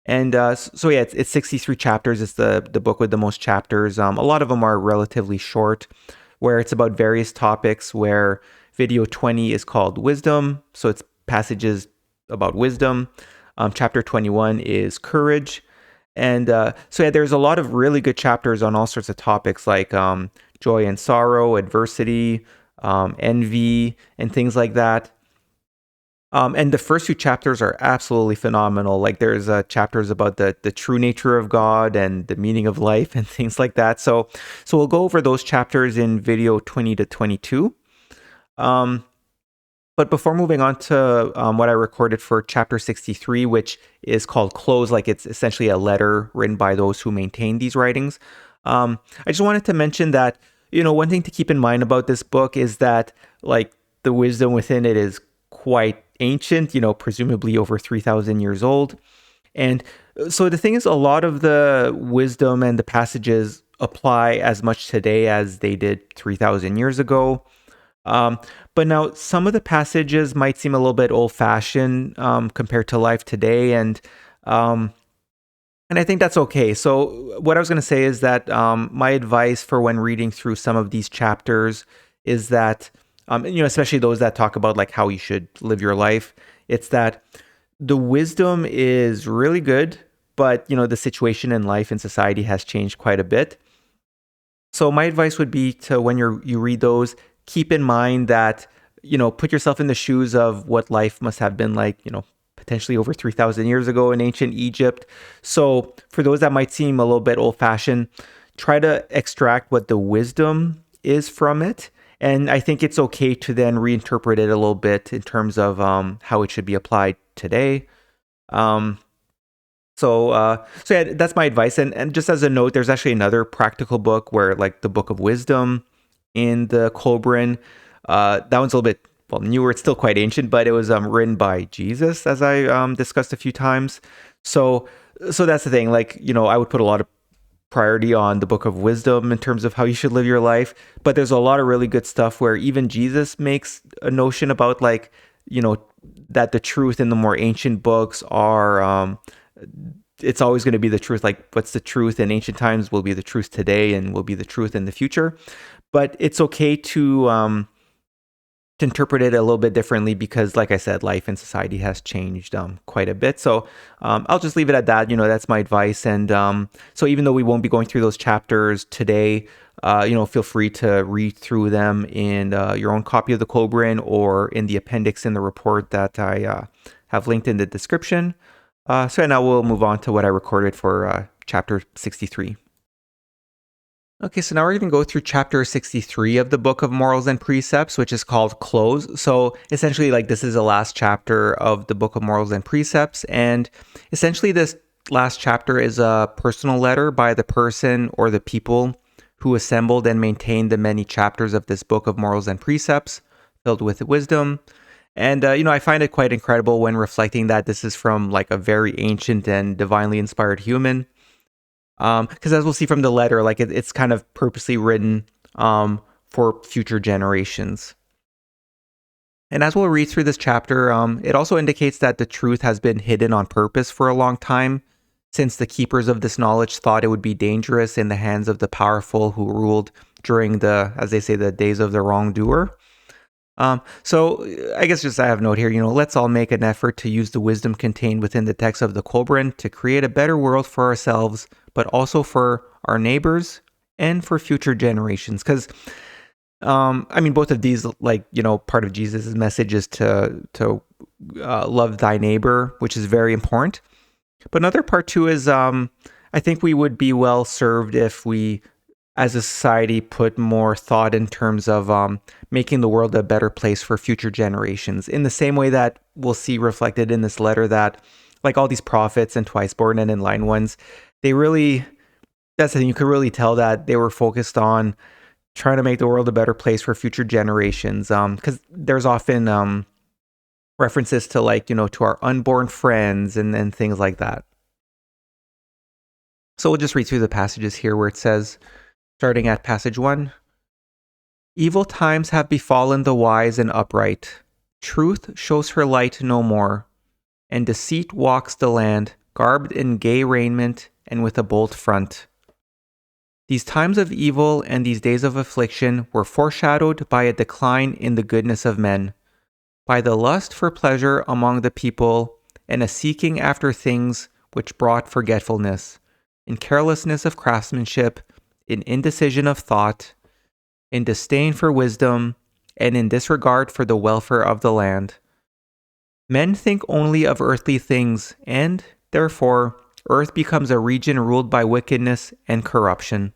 And so yeah, it's 63 chapters. It's the book with the most chapters. A lot of them are relatively short, where it's about various topics, where video 20 is called Wisdom. So it's passages about wisdom. Chapter 21 is courage. And so yeah, there's a lot of really good chapters on all sorts of topics, like joy and sorrow, adversity, envy, and things like that. And the first few chapters are absolutely phenomenal. Like, there's chapters about the true nature of God and the meaning of life and things like that. So we'll go over those chapters in video 20 to 22. But before moving on to what I recorded for chapter 63, which is called Close, like it's essentially a letter written by those who maintain these writings, I just wanted to mention that, one thing to keep in mind about this book is that, like, the wisdom within it is quite ancient, presumably over 3,000 years old. And so the thing is, a lot of the wisdom and the passages apply as much today as they did 3,000 years ago. But now some of the passages might seem a little bit old-fashioned compared to life today, and I think that's okay. So what I was going to say is that my advice for when reading through some of these chapters is that, especially those that talk about like how you should live your life, it's that the wisdom is really good, but the situation in life and society has changed quite a bit. So my advice would be to, when you read those, keep in mind that, put yourself in the shoes of what life must have been like, potentially over 3,000 years ago in ancient Egypt. So for those that might seem a little bit old-fashioned, try to extract what the wisdom is from it. And I think it's okay to then reinterpret it a little bit in terms of how it should be applied today. So yeah, that's my advice. And just as a note, there's actually another practical book where, like, the Book of Wisdom in the Kolbrin. That one's a little bit newer. It's still quite ancient, but it was written by Jesus, as I discussed a few times. So that's the thing. Like, I would put a lot of priority on the Book of Wisdom in terms of how you should live your life. But there's a lot of really good stuff where even Jesus makes a notion about, like, that the truth in the more ancient books are, it's always going to be the truth. Like, what's the truth in ancient times will be the truth today and will be the truth in the future. But it's okay to to interpret it a little bit differently because, like I said, life and society has changed quite a bit. So I'll just leave it at that. That's my advice. And so even though we won't be going through those chapters today, feel free to read through them in your own copy of the Kolbrin or in the appendix in the report that I have linked in the description. So now we'll move on to what I recorded for chapter 63. Okay, so now we're going to go through chapter 63 of the Book of Morals and Precepts, which is called Close. So essentially, this is the last chapter of the Book of Morals and Precepts. And essentially, this last chapter is a personal letter by the person or the people who assembled and maintained the many chapters of this Book of Morals and Precepts, filled with wisdom. And, I find it quite incredible when reflecting that this is from a very ancient and divinely inspired human. Because as we'll see from the letter, it's kind of purposely written for future generations. And as we'll read through this chapter, it also indicates that the truth has been hidden on purpose for a long time, since the keepers of this knowledge thought it would be dangerous in the hands of the powerful who ruled during as they say, the days of the wrongdoer. So I guess just I have a note here, let's all make an effort to use the wisdom contained within the text of the Kolbrin to create a better world for ourselves, but also for our neighbors and for future generations. Because, both of these, part of Jesus' message is to love thy neighbor, which is very important. But another part too is, I think we would be well served if we, as a society, put more thought in terms of making the world a better place for future generations. In the same way that we'll see reflected in this letter that, all these prophets and twice-born and in-line ones, that's the thing, you could really tell that they were focused on trying to make the world a better place for future generations. Because there's often references to to our unborn friends and things like that. So we'll just read through the passages here where it says, starting at passage 1, evil times have befallen the wise and upright. Truth shows her light no more, and deceit walks the land, garbed in gay raiment and with a bold front. These times of evil and these days of affliction were foreshadowed by a decline in the goodness of men, by the lust for pleasure among the people, and a seeking after things which brought forgetfulness, in carelessness of craftsmanship, in indecision of thought, in disdain for wisdom, and in disregard for the welfare of the land. Men think only of earthly things, and, therefore, earth becomes a region ruled by wickedness and corruption.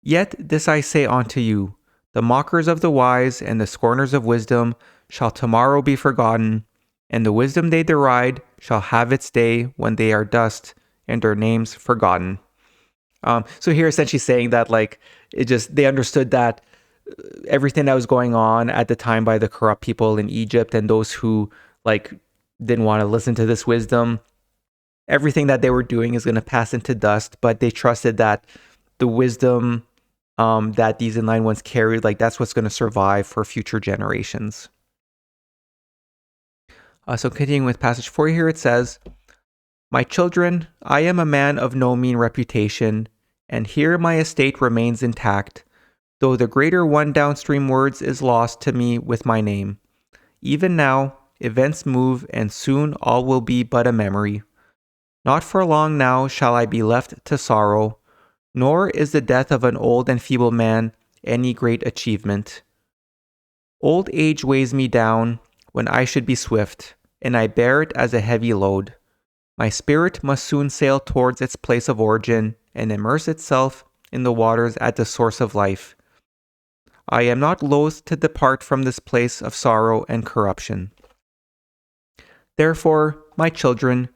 Yet this I say unto you, the mockers of the wise and the scorners of wisdom shall tomorrow be forgotten, and the wisdom they deride shall have its day when they are dust, and their names forgotten. So here essentially saying that they understood that everything that was going on at the time by the corrupt people in Egypt and those who didn't want to listen to this wisdom, everything that they were doing is going to pass into dust, but they trusted that the wisdom that these inline ones carried, that's what's going to survive for future generations. So continuing with passage 4 here, it says, my children, I am a man of no mean reputation, and here my estate remains intact, though the greater one downstream words is lost to me with my name. Even now, events move, and soon all will be but a memory. Not for long now shall I be left to sorrow, nor is the death of an old and feeble man any great achievement. Old age weighs me down when I should be swift, and I bear it as a heavy load. My spirit must soon sail towards its place of origin and immerse itself in the waters at the source of life. I am not loath to depart from this place of sorrow and corruption. Therefore, my children,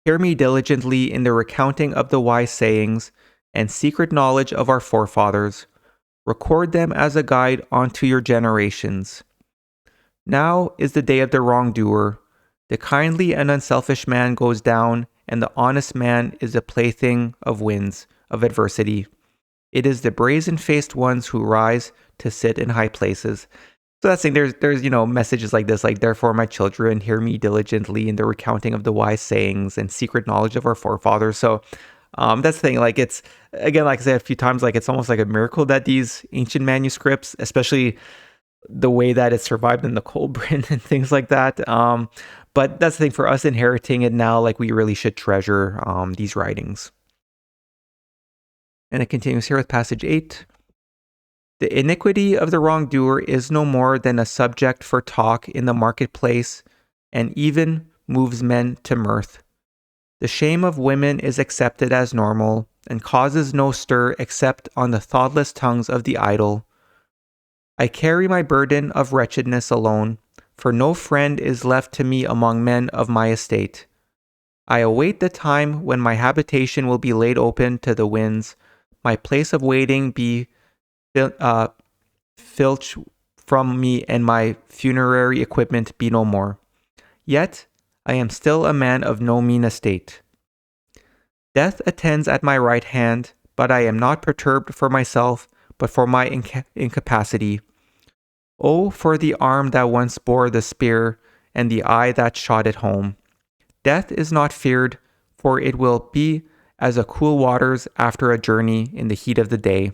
hear me diligently in the recounting of the wise sayings and secret knowledge of our forefathers. Record them as a guide unto your generations. Now is the day of the wrongdoer. The kindly and unselfish man goes down, and the honest man is the plaything of winds, of adversity. It is the brazen-faced ones who rise to sit in high places. So that's saying there's messages like this, therefore my children, hear me diligently in the recounting of the wise sayings and secret knowledge of our forefathers. So that's the thing, it's, again, like I said a few times, it's almost like a miracle that these ancient manuscripts, especially the way that it survived in the Kolbrin and things like that. But that's the thing, for us inheriting it now, like, we really should treasure these writings. And it continues here with passage 8. The iniquity of the wrongdoer is no more than a subject for talk in the marketplace, and even moves men to mirth. The shame of women is accepted as normal, and causes no stir except on the thoughtless tongues of the idle. I carry my burden of wretchedness alone, for no friend is left to me among men of my estate. I await the time when my habitation will be laid open to the winds, my place of waiting be filched from me, and my funerary equipment be no more. Yet I am still a man of no mean estate. Death attends at my right hand, but I am not perturbed for myself, but for my incapacity. Oh, for the arm that once bore the spear, and the eye that shot it home. Death is not feared, for it will be as a cool waters after a journey in the heat of the day.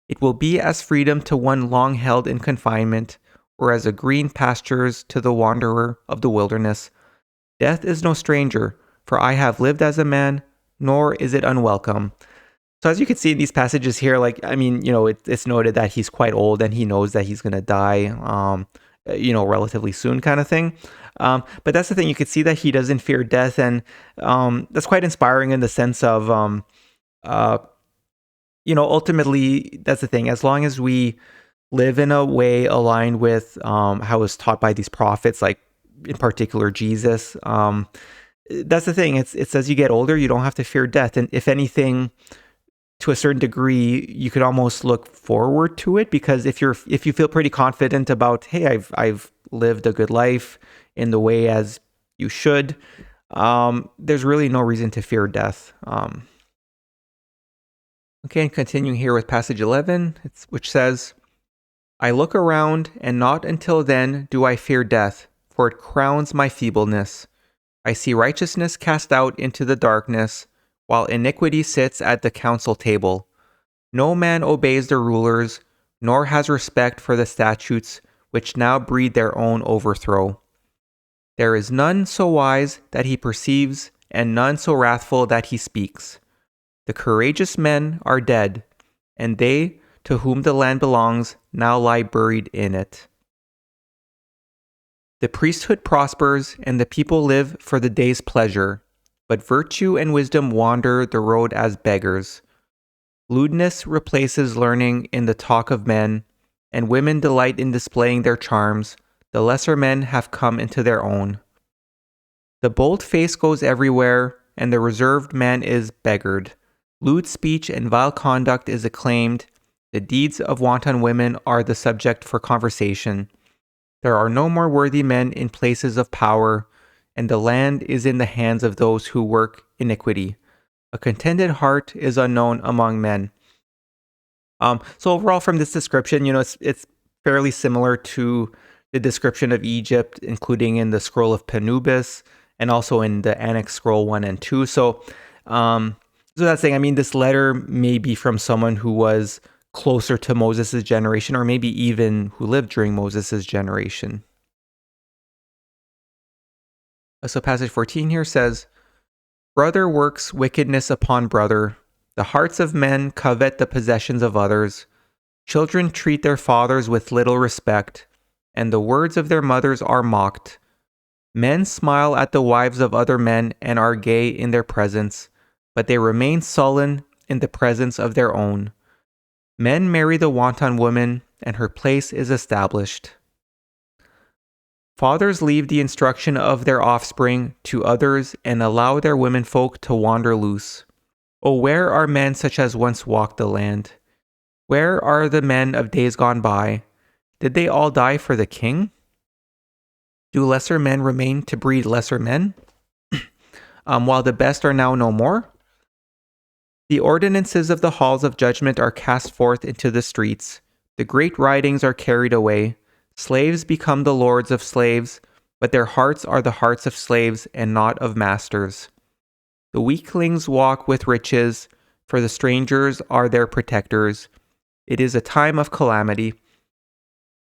It will be as freedom to one long held in confinement, or as a green pastures to the wanderer of the wilderness. Death is no stranger, for I have lived as a man, nor is it unwelcome. So as you can see in these passages here, like, I mean, it's noted that he's quite old and he knows that he's going to die, relatively soon, kind of thing. But that's the thing, you could see that he doesn't fear death, and that's quite inspiring in the sense of, ultimately, that's the thing. As long as we live in a way aligned with how it's taught by these prophets, like in particular Jesus, that's the thing. It's as you get older, you don't have to fear death, and if anything, to a certain degree, you could almost look forward to it, because if you feel pretty confident about, hey, I've lived a good life in the way as you should, there's really no reason to fear death. Okay, and continuing here with passage 11, which says, I look around, and not until then do I fear death, for it crowns my feebleness. I see righteousness cast out into the darkness, while iniquity sits at the council table. No man obeys the rulers, nor has respect for the statutes which now breed their own overthrow. There is none so wise that he perceives, and none so wrathful that he speaks. The courageous men are dead, and they to whom the land belongs now lie buried in it. The priesthood prospers, and the people live for the day's pleasure, but virtue and wisdom wander the road as beggars. Lewdness replaces learning in the talk of men, and women delight in displaying their charms. The lesser men have come into their own. The bold face goes everywhere, and the reserved man is beggared. Lewd speech and vile conduct is acclaimed. The deeds of wanton women are the subject for conversation. There are no more worthy men in places of power, and the land is in the hands of those who work iniquity. A contented heart is unknown among men. So overall, from this description, it's fairly similar to the description of Egypt, including in the scroll of Panubis, and also in the Annex Scroll 1 and 2. So that's saying, I mean, this letter may be from someone who was closer to Moses' generation, or maybe even who lived during Moses' generation. So passage 14 here says, Brother works wickedness upon brother. The hearts of men covet the possessions of others. Children treat their fathers with little respect, and the words of their mothers are mocked. Men smile at the wives of other men and are gay in their presence, but they remain sullen in the presence of their own. Men marry the wanton woman, and her place is established. Fathers leave the instruction of their offspring to others and allow their womenfolk to wander loose. Oh, where are men such as once walked the land? Where are the men of days gone by? Did they all die for the king? Do lesser men remain to breed lesser men? While the best are now no more? The ordinances of the halls of judgment are cast forth into the streets. The great writings are carried away. Slaves become the lords of slaves, but their hearts are the hearts of slaves and not of masters. The weaklings walk with riches, for the strangers are their protectors. It is a time of calamity.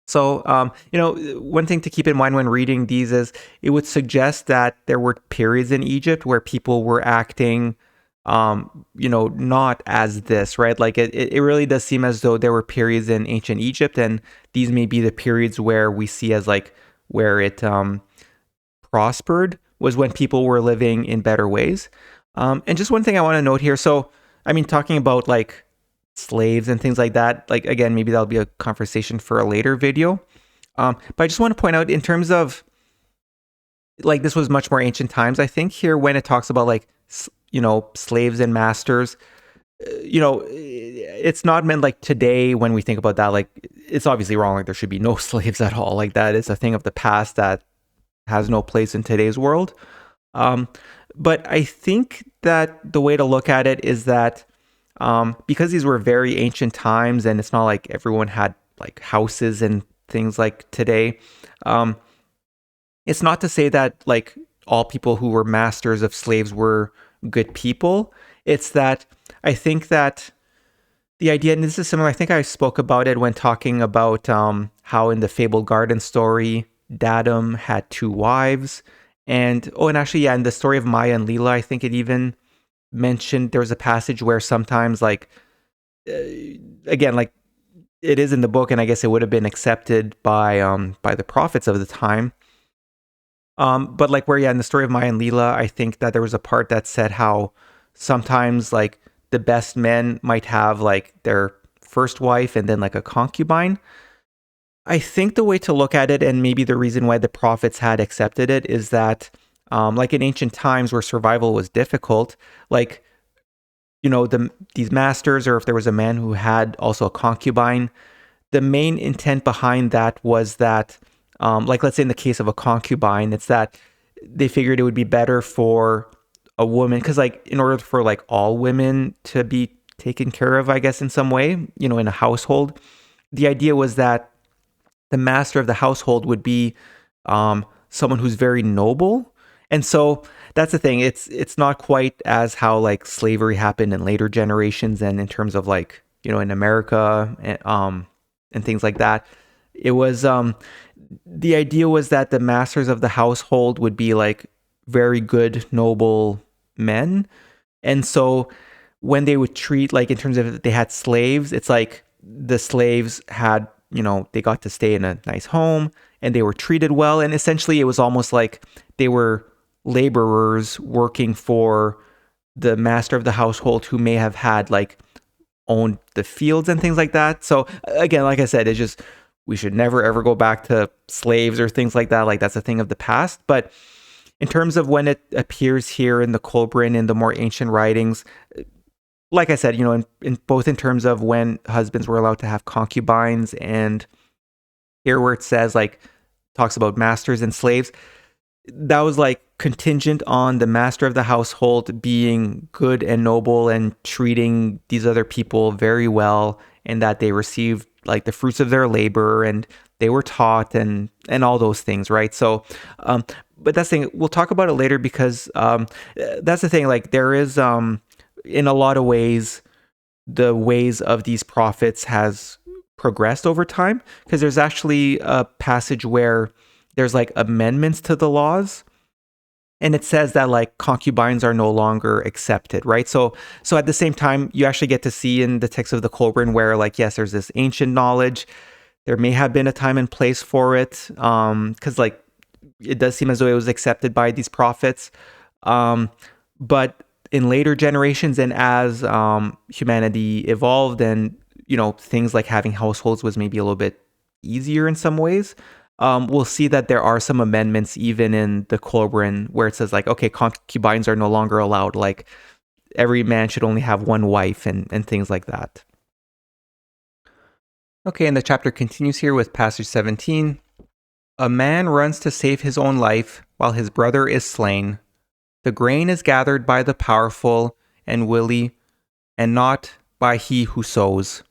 So, one thing to keep in mind when reading these is it would suggest that there were periods in Egypt where people were acting, not as this, right? Like it really does seem as though there were periods in ancient Egypt, and these may be the periods where we see as like where it prospered was when people were living in better ways. And just one thing I want to note here. So, I mean, talking about like slaves and things like that, like again, maybe that'll be a conversation for a later video. But I just want to point out in terms of like this was much more ancient times. I think here when it talks about like, slaves and masters, it's not meant like today when we think about that, like it's obviously wrong. Like there should be no slaves at all. Like that is a thing of the past that has no place in today's world. But I think that the way to look at it is that because these were very ancient times and it's not like everyone had like houses and things like today, it's not to say that like all people who were masters of slaves were good people. It's that I think that the idea, and this is similar, I think I spoke about it when talking about how in the Fabled Garden story, Datum had 2 wives. And actually, yeah, in the story of Maya and Leela, I think it even mentioned there was a passage where sometimes, like, again, like it is in the book, and I guess it would have been accepted by the prophets of the time. But like where, yeah, in the story of Maya and Leela, I think that there was a part that said how sometimes like the best men might have like their first wife and then like a concubine. I think the way to look at it, and maybe the reason why the prophets had accepted it, is that, like in ancient times where survival was difficult, like, these masters, or if there was a man who had also a concubine, the main intent behind that was that, like, let's say in the case of a concubine, it's that they figured it would be better for a woman, because, like, in order for, like, all women to be taken care of, I guess, in some way, in a household, the idea was that the master of the household would be someone who's very noble. And so that's the thing. It's not quite as how like slavery happened in later generations and in terms of like, in America and things like that. It was the idea was that the masters of the household would be like very good, noble men. And so when they would treat, like in terms of if they had slaves, it's like the slaves had, they got to stay in a nice home and they were treated well. And essentially it was almost like they were laborers working for the master of the household who may have had like owned the fields and things like that. So again, like I said, it's just, we should never ever go back to slaves or things like that. Like that's a thing of the past. But in terms of when it appears here in the Kolbrin, in the more ancient writings, like I said, in both in terms of when husbands were allowed to have concubines, and here where it says like talks about masters and slaves, that was like contingent on the master of the household being good and noble and treating these other people very well, and that they received like the fruits of their labor and they were taught and all those things, right? So, but that's the thing, we'll talk about it later, because that's the thing, like there is in a lot of ways, the ways of these prophets has progressed over time, because there's actually a passage where there's like amendments to the laws, and it says that like concubines are no longer accepted, right? So at the same time, you actually get to see in the text of the Kolbrin where like, yes, there's this ancient knowledge. There may have been a time and place for it, because like it does seem as though it was accepted by these prophets, but in later generations, and as humanity evolved, and things like having households was maybe a little bit easier in some ways, we'll see that there are some amendments even in the Kolbrin where it says like, okay, concubines are no longer allowed, like every man should only have one wife and things like that. Okay, and the chapter continues here with passage 17. A man runs to save his own life while his brother is slain. The grain is gathered by the powerful and willy, and not by he who sows.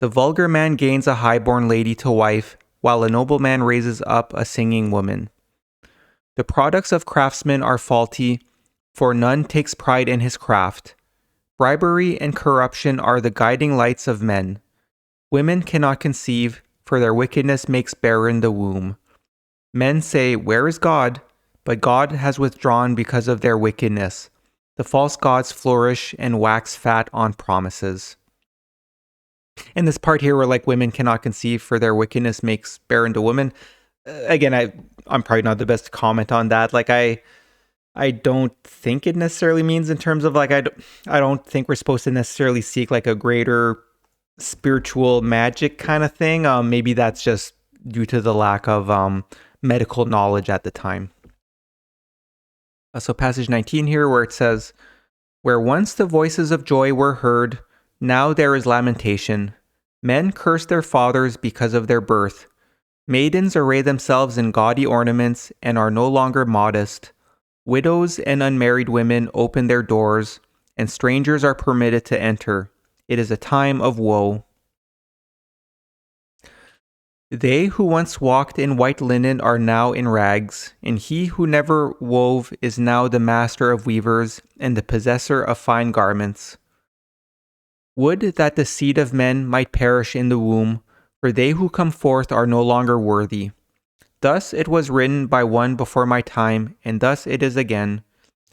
The vulgar man gains a high-born lady to wife, while a noble man raises up a singing woman. The products of craftsmen are faulty, for none takes pride in his craft. Bribery and corruption are the guiding lights of men. Women cannot conceive, for their wickedness makes barren the womb. Men say, 'Where is God?' But God has withdrawn because of their wickedness. The false gods flourish and wax fat on promises." And this part here where like women cannot conceive for their wickedness makes barren the woman. Again, I'm probably not the best to comment on that. Like I don't think it necessarily means in terms of like I don't think we're supposed to necessarily seek like a greater spiritual magic kind of thing. Maybe that's just due to the lack of medical knowledge at the time. So passage 19 here where it says, "Where once the voices of joy were heard, now there is lamentation. Men curse their fathers because of their birth. Maidens array themselves in gaudy ornaments and are no longer modest. Widows and unmarried women open their doors, and strangers are permitted to enter. It is a time of woe. They who once walked in white linen are now in rags, and he who never wove is now the master of weavers and the possessor of fine garments. Would that the seed of men might perish in the womb, for they who come forth are no longer worthy. Thus it was written by one before my time, and thus it is again.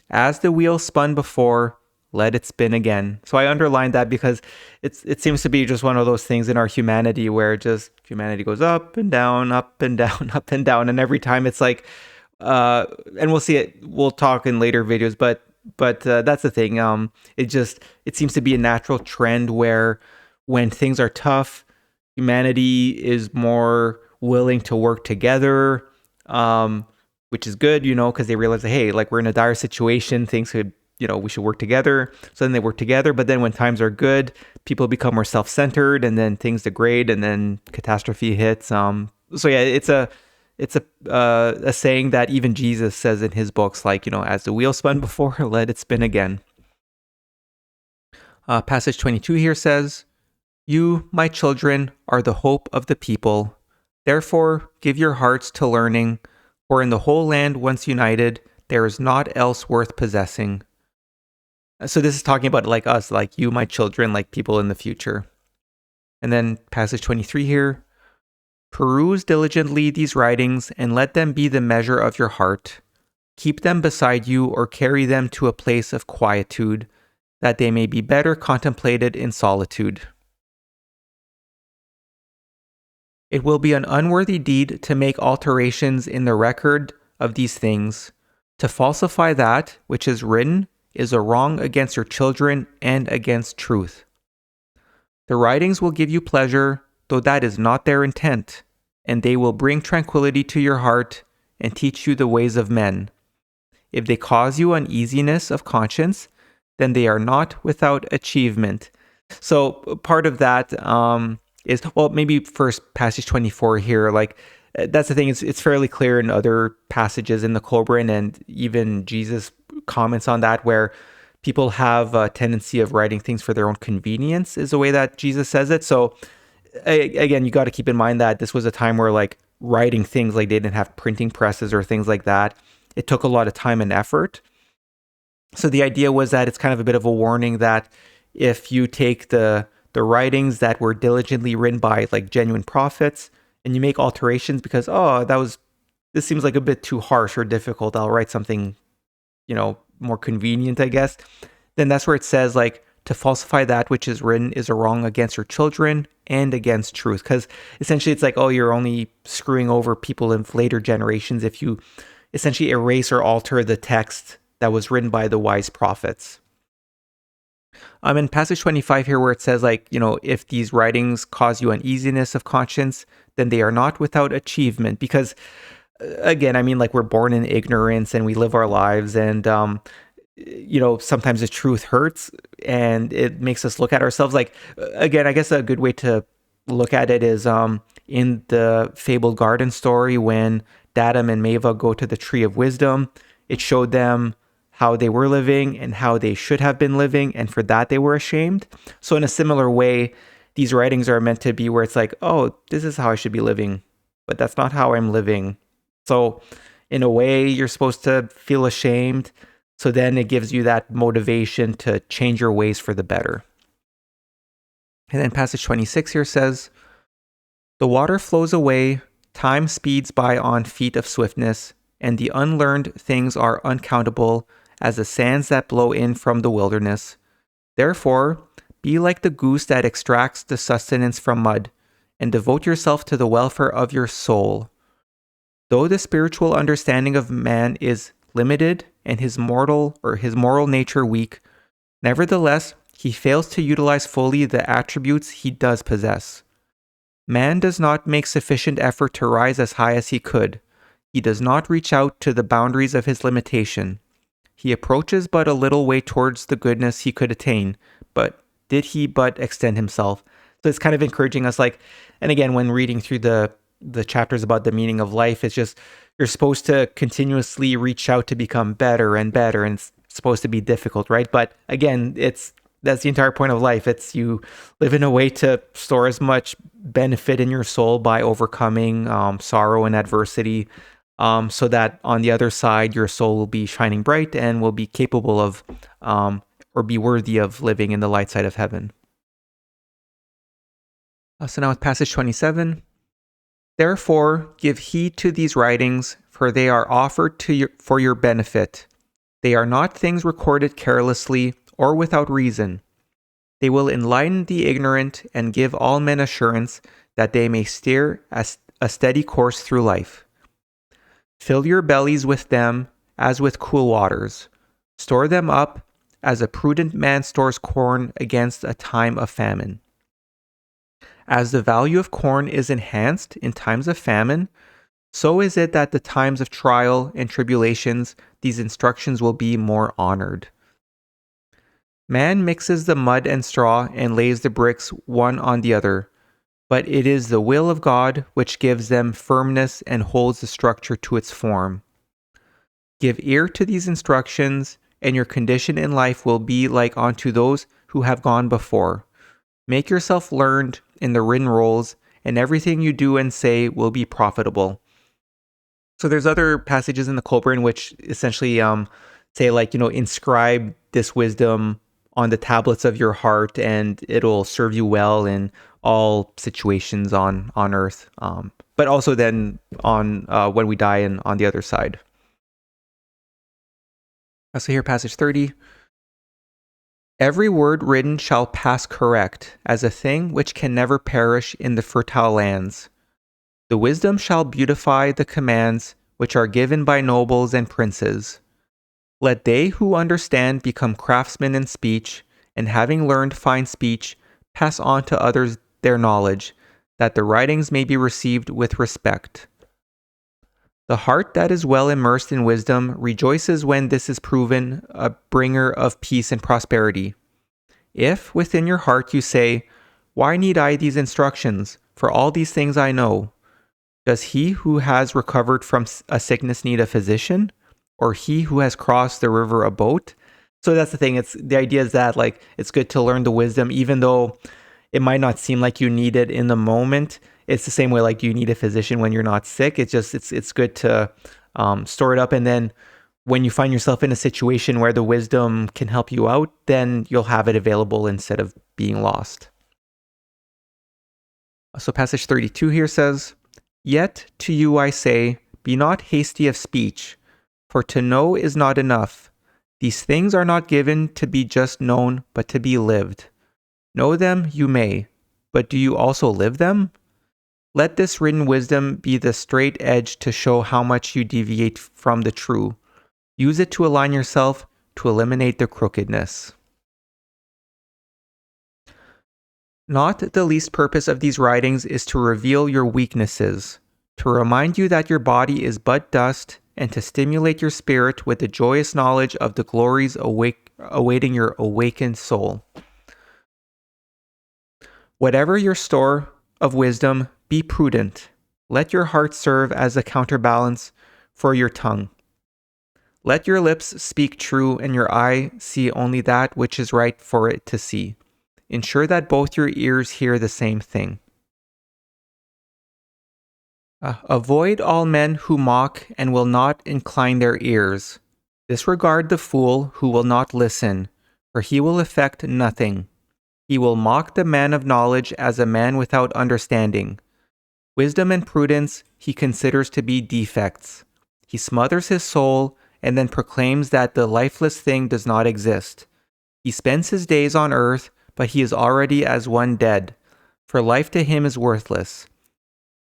As the wheel spun before, let it spin again." So I underlined that because it seems to be just one of those things in our humanity where just humanity goes up and down, up and down, up and down, and every time it's like, and we'll see it. We'll talk in later videos, but that's the thing. It seems to be a natural trend where when things are tough, humanity is more willing to work together, which is good, because they realize that, hey, like we're in a dire situation, things could, we should work together. So then they work together. But then when times are good, people become more self-centered, and then things degrade, and then catastrophe hits. So yeah, it's a saying that even Jesus says in his books, like, as the wheel spun before, let it spin again. Passage 22 here says, "You, my children, are the hope of the people. Therefore, give your hearts to learning, for in the whole land once united, there is naught else worth possessing." So this is talking about like us, like you, my children, like people in the future. And then passage 23 here, "Peruse diligently these writings and let them be the measure of your heart. Keep them beside you or carry them to a place of quietude, that they may be better contemplated in solitude. It will be an unworthy deed to make alterations in the record of these things. To falsify that which is written is a wrong against your children and against truth. The writings will give you pleasure, though that is not their intent, and they will bring tranquility to your heart and teach you the ways of men. If they cause you uneasiness of conscience, then they are not without achievement." So part of that is, well, maybe first passage 24 here, like that's the thing, it's fairly clear in other passages in the Kolbrin, and even Jesus comments on that, where people have a tendency of writing things for their own convenience, is the way that Jesus says it. So again, you got to keep in mind that this was a time where like writing things, like they didn't have printing presses or things like that. It took a lot of time and effort. So the idea was that it's kind of a bit of a warning that if you take the writings that were diligently written by like genuine prophets and you make alterations because, this seems like a bit too harsh or difficult, I'll write something, more convenient, I guess. Then that's where it says like, to falsify that which is written is a wrong against your children and against truth. Because essentially it's like, you're only screwing over people in later generations if you essentially erase or alter the text that was written by the wise prophets. In passage 25 here, where it says like, if these writings cause you uneasiness of conscience, then they are not without achievement. Because again, I mean, like we're born in ignorance and we live our lives, and sometimes the truth hurts and it makes us look at ourselves. Like, again, I guess a good way to look at it is in the fabled garden story, when Adam and Mava go to the tree of wisdom, it showed them how they were living and how they should have been living, and for that they were ashamed. So in a similar way, these writings are meant to be where it's like, this is how I should be living, but that's not how I'm living. So in a way, you're supposed to feel ashamed. So then it gives you that motivation to change your ways for the better. And then passage 26 here says, The water flows away, time speeds by on feet of swiftness, and the unlearned things are uncountable as the sands that blow in from the wilderness. Therefore, be like the goose that extracts the sustenance from mud, and devote yourself to the welfare of your soul. Though the spiritual understanding of man is limited and his moral nature weak, nevertheless, he fails to utilize fully the attributes he does possess. Man does not make sufficient effort to rise as high as he could. He does not reach out to the boundaries of his limitation. He approaches but a little way towards the goodness he could attain, but did he but extend himself. So it's kind of encouraging us, like, and again, when reading through the chapters about the meaning of life, it's just, you're supposed to continuously reach out to become better and better, and it's supposed to be difficult, right? But again, that's the entire point of life. It's you live in a way to store as much benefit in your soul by overcoming sorrow and adversity, so that on the other side, your soul will be shining bright and will be capable of or be worthy of living in the light side of heaven. So now with passage 27. Therefore, give heed to these writings, for they are offered for your benefit. They are not things recorded carelessly or without reason. They will enlighten the ignorant and give all men assurance that they may steer a steady course through life. Fill your bellies with them as with cool waters. Store them up as a prudent man stores corn against a time of famine. As the value of corn is enhanced in times of famine, so is it that the times of trial and tribulations, these instructions will be more honored. Man mixes the mud and straw and lays the bricks one on the other, but it is the will of God which gives them firmness and holds the structure to its form. Give ear to these instructions, and your condition in life will be like unto those who have gone before. Make yourself learned in the written rolls, and everything you do and say will be profitable. So there's other passages in the Kolbrin which essentially say, like, inscribe this wisdom on the tablets of your heart, and it'll serve you well in all situations on earth, but also then on when we die and on the other side. So here, passage 30. Every word written shall pass correct, as a thing which can never perish in the fertile lands. The wisdom shall beautify the commands which are given by nobles and princes. Let they who understand become craftsmen in speech, and having learned fine speech, pass on to others their knowledge, that the writings may be received with respect. The heart that is well immersed in wisdom rejoices when this is proven a bringer of peace and prosperity. If within your heart you say, "Why need I these instructions? For all these things I know," does he who has recovered from a sickness need a physician? Or he who has crossed the river a boat? So that's the thing. The idea is that, like, it's good to learn the wisdom, even though it might not seem like you need it in the moment. It's the same way, like, you need a physician when you're not sick. It's good to store it up, and then when you find yourself in a situation where the wisdom can help you out, then you'll have it available instead of being lost. So passage 32 here says, "Yet to you I say, be not hasty of speech, for to know is not enough. These things are not given to be just known, but to be lived. Know them you may, but do you also live them? Let this written wisdom be the straight edge to show how much you deviate from the true. Use it to align yourself, to eliminate the crookedness." Not the least purpose of these writings is to reveal your weaknesses, to remind you that your body is but dust, and to stimulate your spirit with the joyous knowledge of the glories awaiting your awakened soul. Whatever your store of wisdom, be prudent. Let your heart serve as a counterbalance for your tongue. Let your lips speak true, and your eye see only that which is right for it to see. Ensure that both your ears hear the same thing. Avoid all men who mock and will not incline their ears. Disregard the fool who will not listen, for he will effect nothing. He will mock the man of knowledge as a man without understanding. Wisdom and prudence he considers to be defects. He smothers his soul and then proclaims that the lifeless thing does not exist. He spends his days on earth, but he is already as one dead, for life to him is worthless.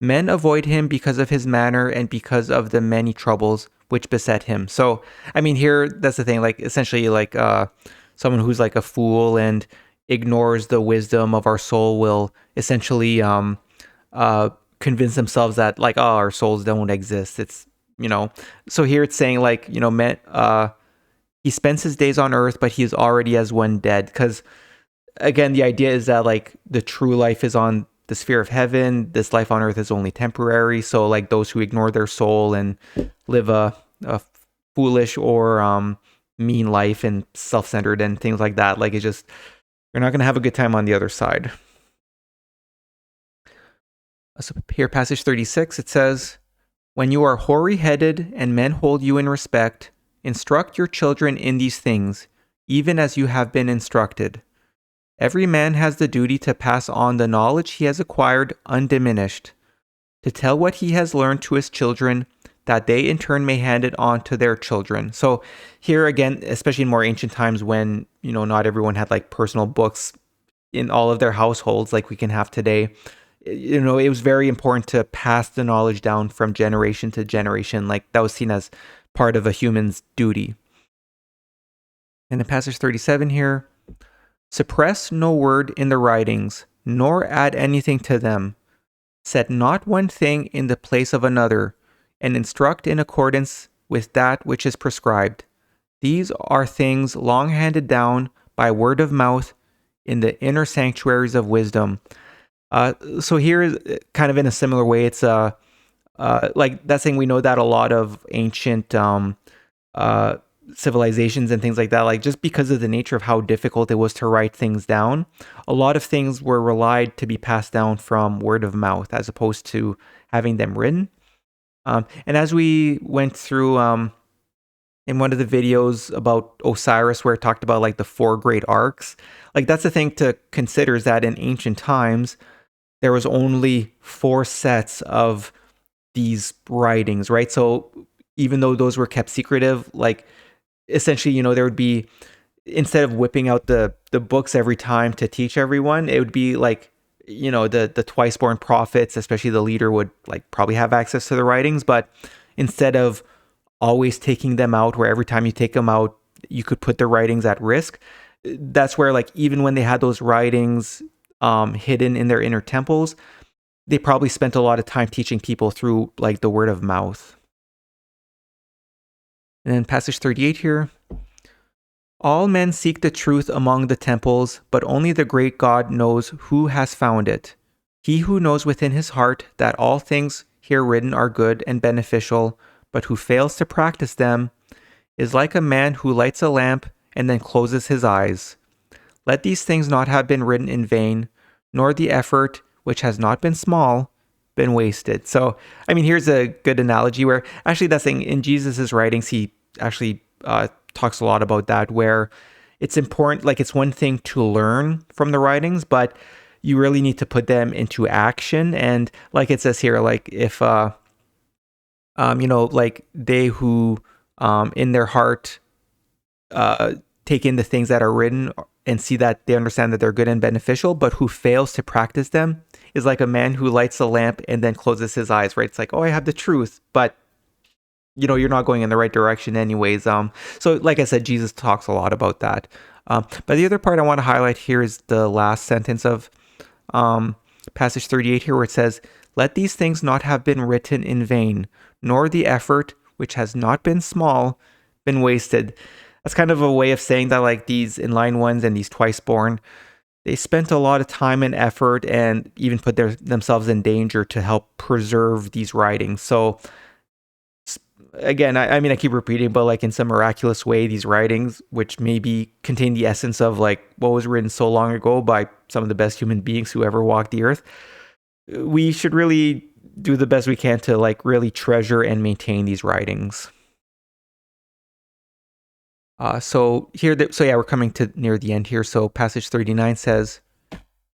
Men avoid him because of his manner and because of the many troubles which beset him. So, I mean, here, that's the thing, like, essentially, like, someone who's like a fool and ignores the wisdom of our soul will essentially convince themselves that, like, oh, our souls don't exist. It's, so here it's saying, like, he spends his days on earth, but he is already as one dead. Because, again, the idea is that, like, the true life is on the sphere of heaven. This life on earth is only temporary. So, like, those who ignore their soul and live a foolish or mean life and self-centered and things like that, like, it's just, you're not going to have a good time on the other side. So here, passage 36, it says, "When you are hoary-headed and men hold you in respect, instruct your children in these things, even as you have been instructed. Every man has the duty to pass on the knowledge he has acquired undiminished, to tell what he has learned to his children, that they in turn may hand it on to their children." So here again, especially in more ancient times when, not everyone had like personal books in all of their households like we can have today, it was very important to pass the knowledge down from generation to generation. Like, that was seen as part of a human's duty. And in passage 37 here, "Suppress no word in the writings, nor add anything to them. Set not one thing in the place of another, and instruct in accordance with that which is prescribed. These are things long handed down by word of mouth in the inner sanctuaries of wisdom." So here is kind of in a similar way. It's like that saying, we know that a lot of ancient civilizations and things like that, like, just because of the nature of how difficult it was to write things down, a lot of things were relied to be passed down from word of mouth as opposed to having them written. And as we went through in one of the videos about Osiris, where it talked about like the 4 great arcs, like, that's the thing to consider, is that in ancient times there was only 4 sets of these writings, right? So even though those were kept secretive, like, essentially, there would be, instead of whipping out the books every time to teach everyone, it would be like, the twice born prophets, especially the leader, would like probably have access to the writings, but instead of always taking them out, where every time you take them out you could put their writings at risk, that's where, like, even when they had those writings hidden in their inner temples, they probably spent a lot of time teaching people through like the word of mouth. And then passage 38 here, "All men seek the truth among the temples, but only the great God knows who has found it. He who knows within his heart that all things here written are good and beneficial, but who fails to practice them, is like a man who lights a lamp and then closes his eyes. Let these things not have been written in vain, nor the effort, which has not been small, been wasted." So, I mean, here's a good analogy where actually that's saying in Jesus's writings, he actually talks a lot about that, where it's important, like, it's one thing to learn from the writings, but you really need to put them into action. And like it says here, like, if like, they who in their heart take in the things that are written and see that they understand that they're good and beneficial, but who fails to practice them is like a man who lights a lamp and then closes his eyes, right? It's like, oh, I have the truth, but you're not going in the right direction anyways. So like I said, Jesus talks a lot about that. But the other part I want to highlight here is the last sentence of passage 38 here, where it says, "Let these things not have been written in vain, nor the effort, which has not been small, been wasted." That's kind of a way of saying that, like, these inline ones and these twice born, they spent a lot of time and effort and even put themselves in danger to help preserve these writings. So again, I mean, I keep repeating, but like, in some miraculous way, these writings, which maybe contain the essence of like what was written so long ago by some of the best human beings who ever walked the earth, we should really do the best we can to like really treasure and maintain these writings. So we're coming to near the end here. So passage 39 says,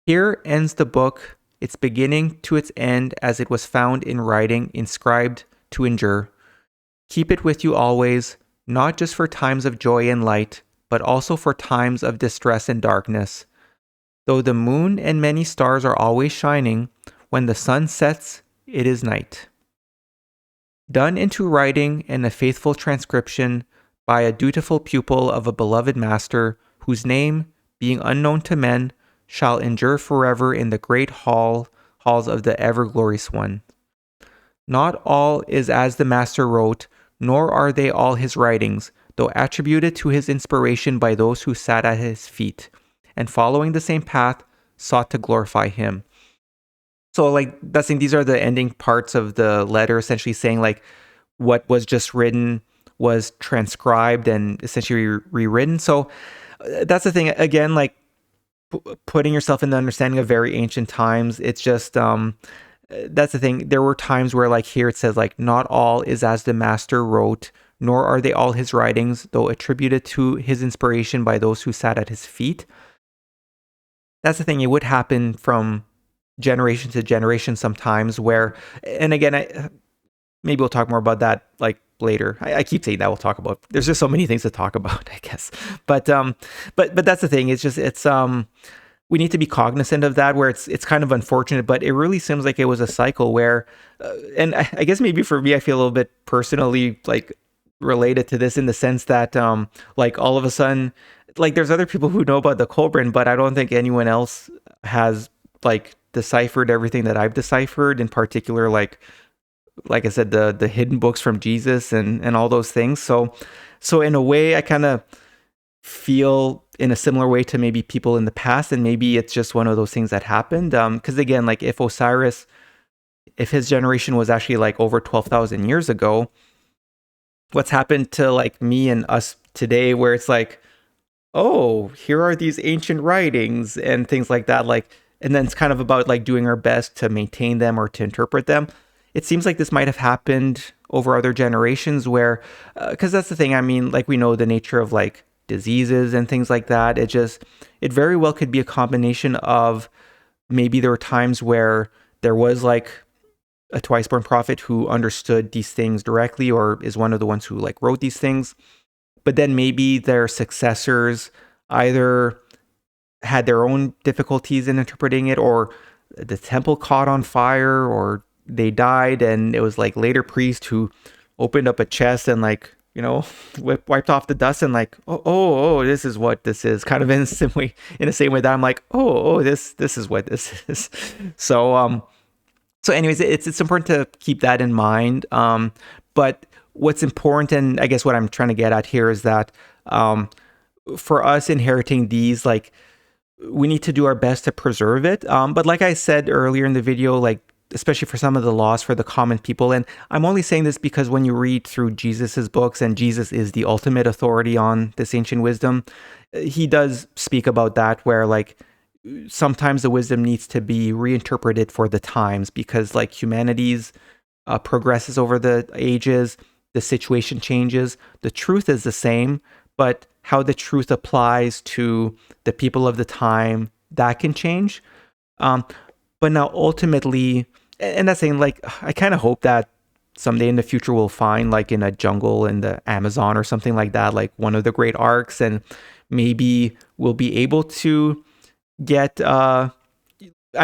"Here ends the book its beginning to its end, as it was found in writing, inscribed to endure. Keep it with you always, not just for times of joy and light, but also for times of distress and darkness. Though the moon and many stars are always shining, when the sun sets, it is night. Done into writing and a faithful transcription by a dutiful pupil of a beloved master, whose name, being unknown to men, shall endure forever in the great halls of the ever-glorious one. Not all is as the master wrote, nor are they all his writings, though attributed to his inspiration by those who sat at his feet, and following the same path, sought to glorify him. So, like, that's saying these are the ending parts of the letter, essentially saying, like, what was just written was transcribed and essentially rewritten. So, that's the thing. Again, like, putting yourself in the understanding of very ancient times, it's just, that's the thing. There were times where, like, here it says, like, not all is as the master wrote, nor are they all his writings, though attributed to his inspiration by those who sat at his feet. That's the thing. It would happen from generation to generation sometimes where, and again, maybe we'll talk more about that like later. I keep saying that we'll talk about. There's just so many things to talk about, I guess. But that's the thing. It's just, we need to be cognizant of that, where it's kind of unfortunate, but it really seems like it was a cycle where, and I guess maybe for me, I feel a little bit personally like related to this in the sense that, like all of a sudden, like there's other people who know about the Kolbrin, but I don't think anyone else has like deciphered everything that I've deciphered, in particular, like I said, the hidden books from Jesus and all those things. So in a way, I kind of feel in a similar way to maybe people in the past, and maybe it's just one of those things that happened. Because again, like if his generation was actually like over 12,000 years ago, what's happened to like me and us today, where it's like, oh, here are these ancient writings and things like that, like, and then it's kind of about like doing our best to maintain them or to interpret them. It seems like this might have happened over other generations where, because that's the thing, I mean, like we know the nature of like diseases and things like that. It very well could be a combination of maybe there were times where there was like a twice-born prophet who understood these things directly, or is one of the ones who like wrote these things, but then maybe their successors either had their own difficulties in interpreting it, or the temple caught on fire, or they died, and it was like later priest who opened up a chest and like, you know, wiped off the dust and like, oh, this is what this is, kind of in the same way that I'm like, this is what this is. So anyways, it's important to keep that in mind. But what's important, and I guess what I'm trying to get at here, is that for us inheriting these, like, we need to do our best to preserve it. But like I said earlier in the video, like, especially for some of the laws for the common people, and I'm only saying this because when you read through Jesus's books, and Jesus is the ultimate authority on this ancient wisdom, he does speak about that, where like sometimes the wisdom needs to be reinterpreted for the times, because like humanity's progresses over the ages, the situation changes, the truth is the same, but how the truth applies to the people of the time, that can change. But now ultimately, and that's saying, like, I kind of hope that someday in the future we'll find like in a jungle in the Amazon or something like that, like one of the great arcs, and maybe we'll be able to get, I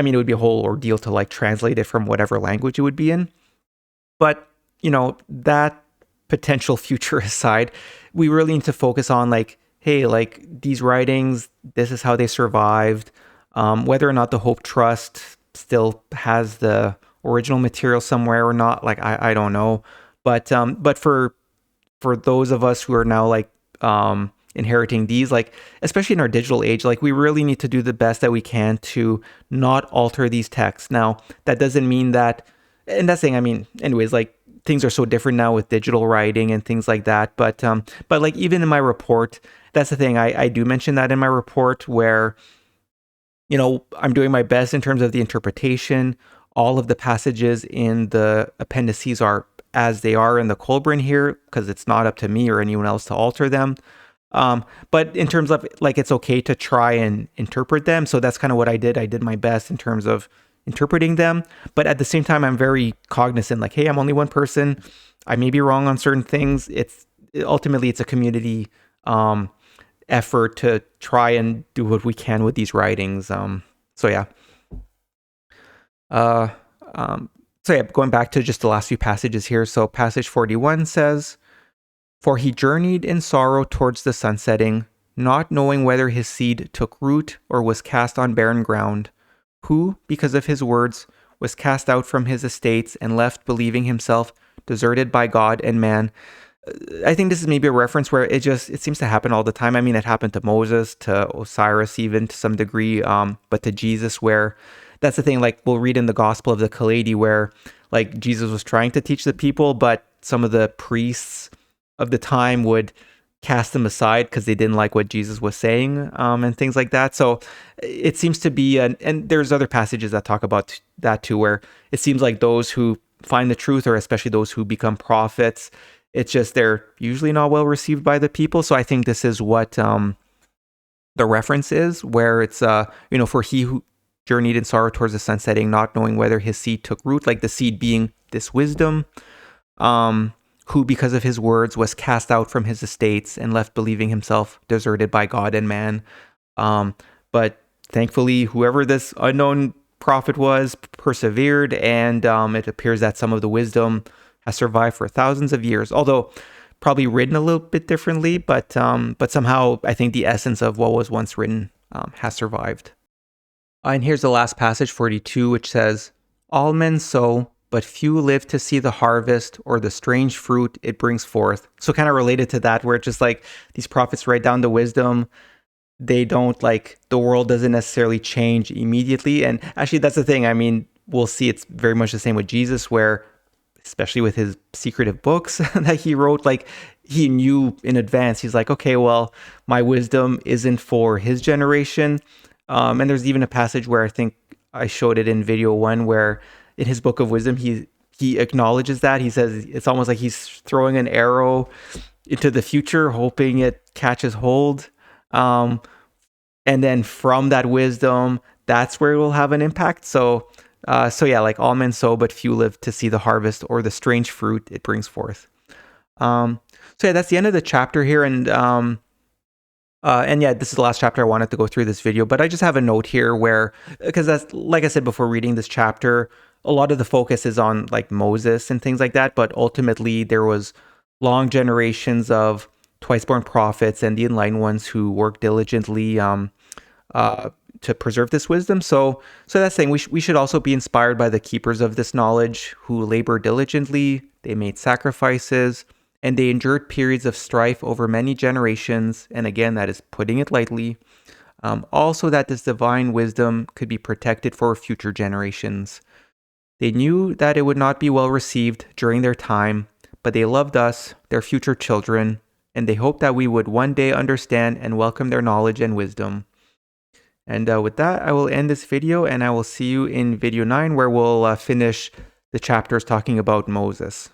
mean, it would be a whole ordeal to like translate it from whatever language it would be in. But, you know, that potential future aside, we really need to focus on like, hey, like these writings, this is how they survived. Whether or not the Hope Trust still has the original material somewhere or not, like I don't know. But for those of us who are now like inheriting these, like especially in our digital age, like we really need to do the best that we can to not alter these texts. Now, that doesn't mean that, and that's saying, I mean, anyways, like things are so different now with digital writing and things like that. But like even in my report, that's the thing, I do mention that in my report, where, you know, I'm doing my best in terms of the interpretation. All of the passages in the appendices are as they are in the Kolbrin here, because it's not up to me or anyone else to alter them. But in terms of like, it's okay to try and interpret them. So that's kind of what I did. I did my best in terms of, interpreting them. But at the same time, I'm very cognizant, like, hey, I'm only one person. I may be wrong on certain things. Ultimately it's a community effort to try and do what we can with these writings. So yeah, going back to just the last few passages here. So passage 41 says, "For he journeyed in sorrow towards the sunsetting, not knowing whether his seed took root or was cast on barren ground, who, because of his words, was cast out from his estates and left believing himself deserted by God and man." I think this is maybe a reference where it seems to happen all the time. I mean, it happened to Moses, to Osiris, even to some degree, but to Jesus, where that's the thing, like we'll read in the Gospel of the Kailedy where like Jesus was trying to teach the people, but some of the priests of the time would cast them aside because they didn't like what Jesus was saying, and things like that. So it seems to be, and there's other passages that talk about that too, where it seems like those who find the truth, or especially those who become prophets, it's just they're usually not well received by the people. So I think this is what the reference is, where it's, for he who journeyed in sorrow towards the sunsetting, not knowing whether his seed took root, like the seed being this wisdom, who because of his words was cast out from his estates and left believing himself deserted by God and man. But thankfully, whoever this unknown prophet was persevered, and it appears that some of the wisdom has survived for thousands of years, although probably written a little bit differently, but somehow I think the essence of what was once written has survived. And here's the last passage, 42, which says, "All men sow, but few live to see the harvest or the strange fruit it brings forth." So kind of related to that, where it's just like these prophets write down the wisdom. They don't, like, the world doesn't necessarily change immediately. And actually, that's the thing. I mean, we'll see it's very much the same with Jesus, where especially with his secretive books that he wrote, like he knew in advance. He's like, okay, well, my wisdom isn't for his generation. And there's even a passage where I think I showed it in video 1, where in his book of wisdom, he acknowledges that. He says it's almost like he's throwing an arrow into the future, hoping it catches hold. And then from that wisdom, that's where it will have an impact. So yeah, like all men sow, but few live to see the harvest or the strange fruit it brings forth. So yeah, that's the end of the chapter here. And yeah, this is the last chapter I wanted to go through this video, but I just have a note here where, because that's, like I said before reading this chapter, a lot of the focus is on like Moses and things like that, but ultimately there was long generations of twice-born prophets and the enlightened ones who worked diligently to preserve this wisdom. So that's saying we should also be inspired by the keepers of this knowledge who labored diligently, they made sacrifices, and they endured periods of strife over many generations. And again, that is putting it lightly. Also that this divine wisdom could be protected for future generations. They knew that it would not be well received during their time, but they loved us, their future children, and they hoped that we would one day understand and welcome their knowledge and wisdom. And with that, I will end this video, and I will see you in video 9, where we'll finish the chapters talking about Moses.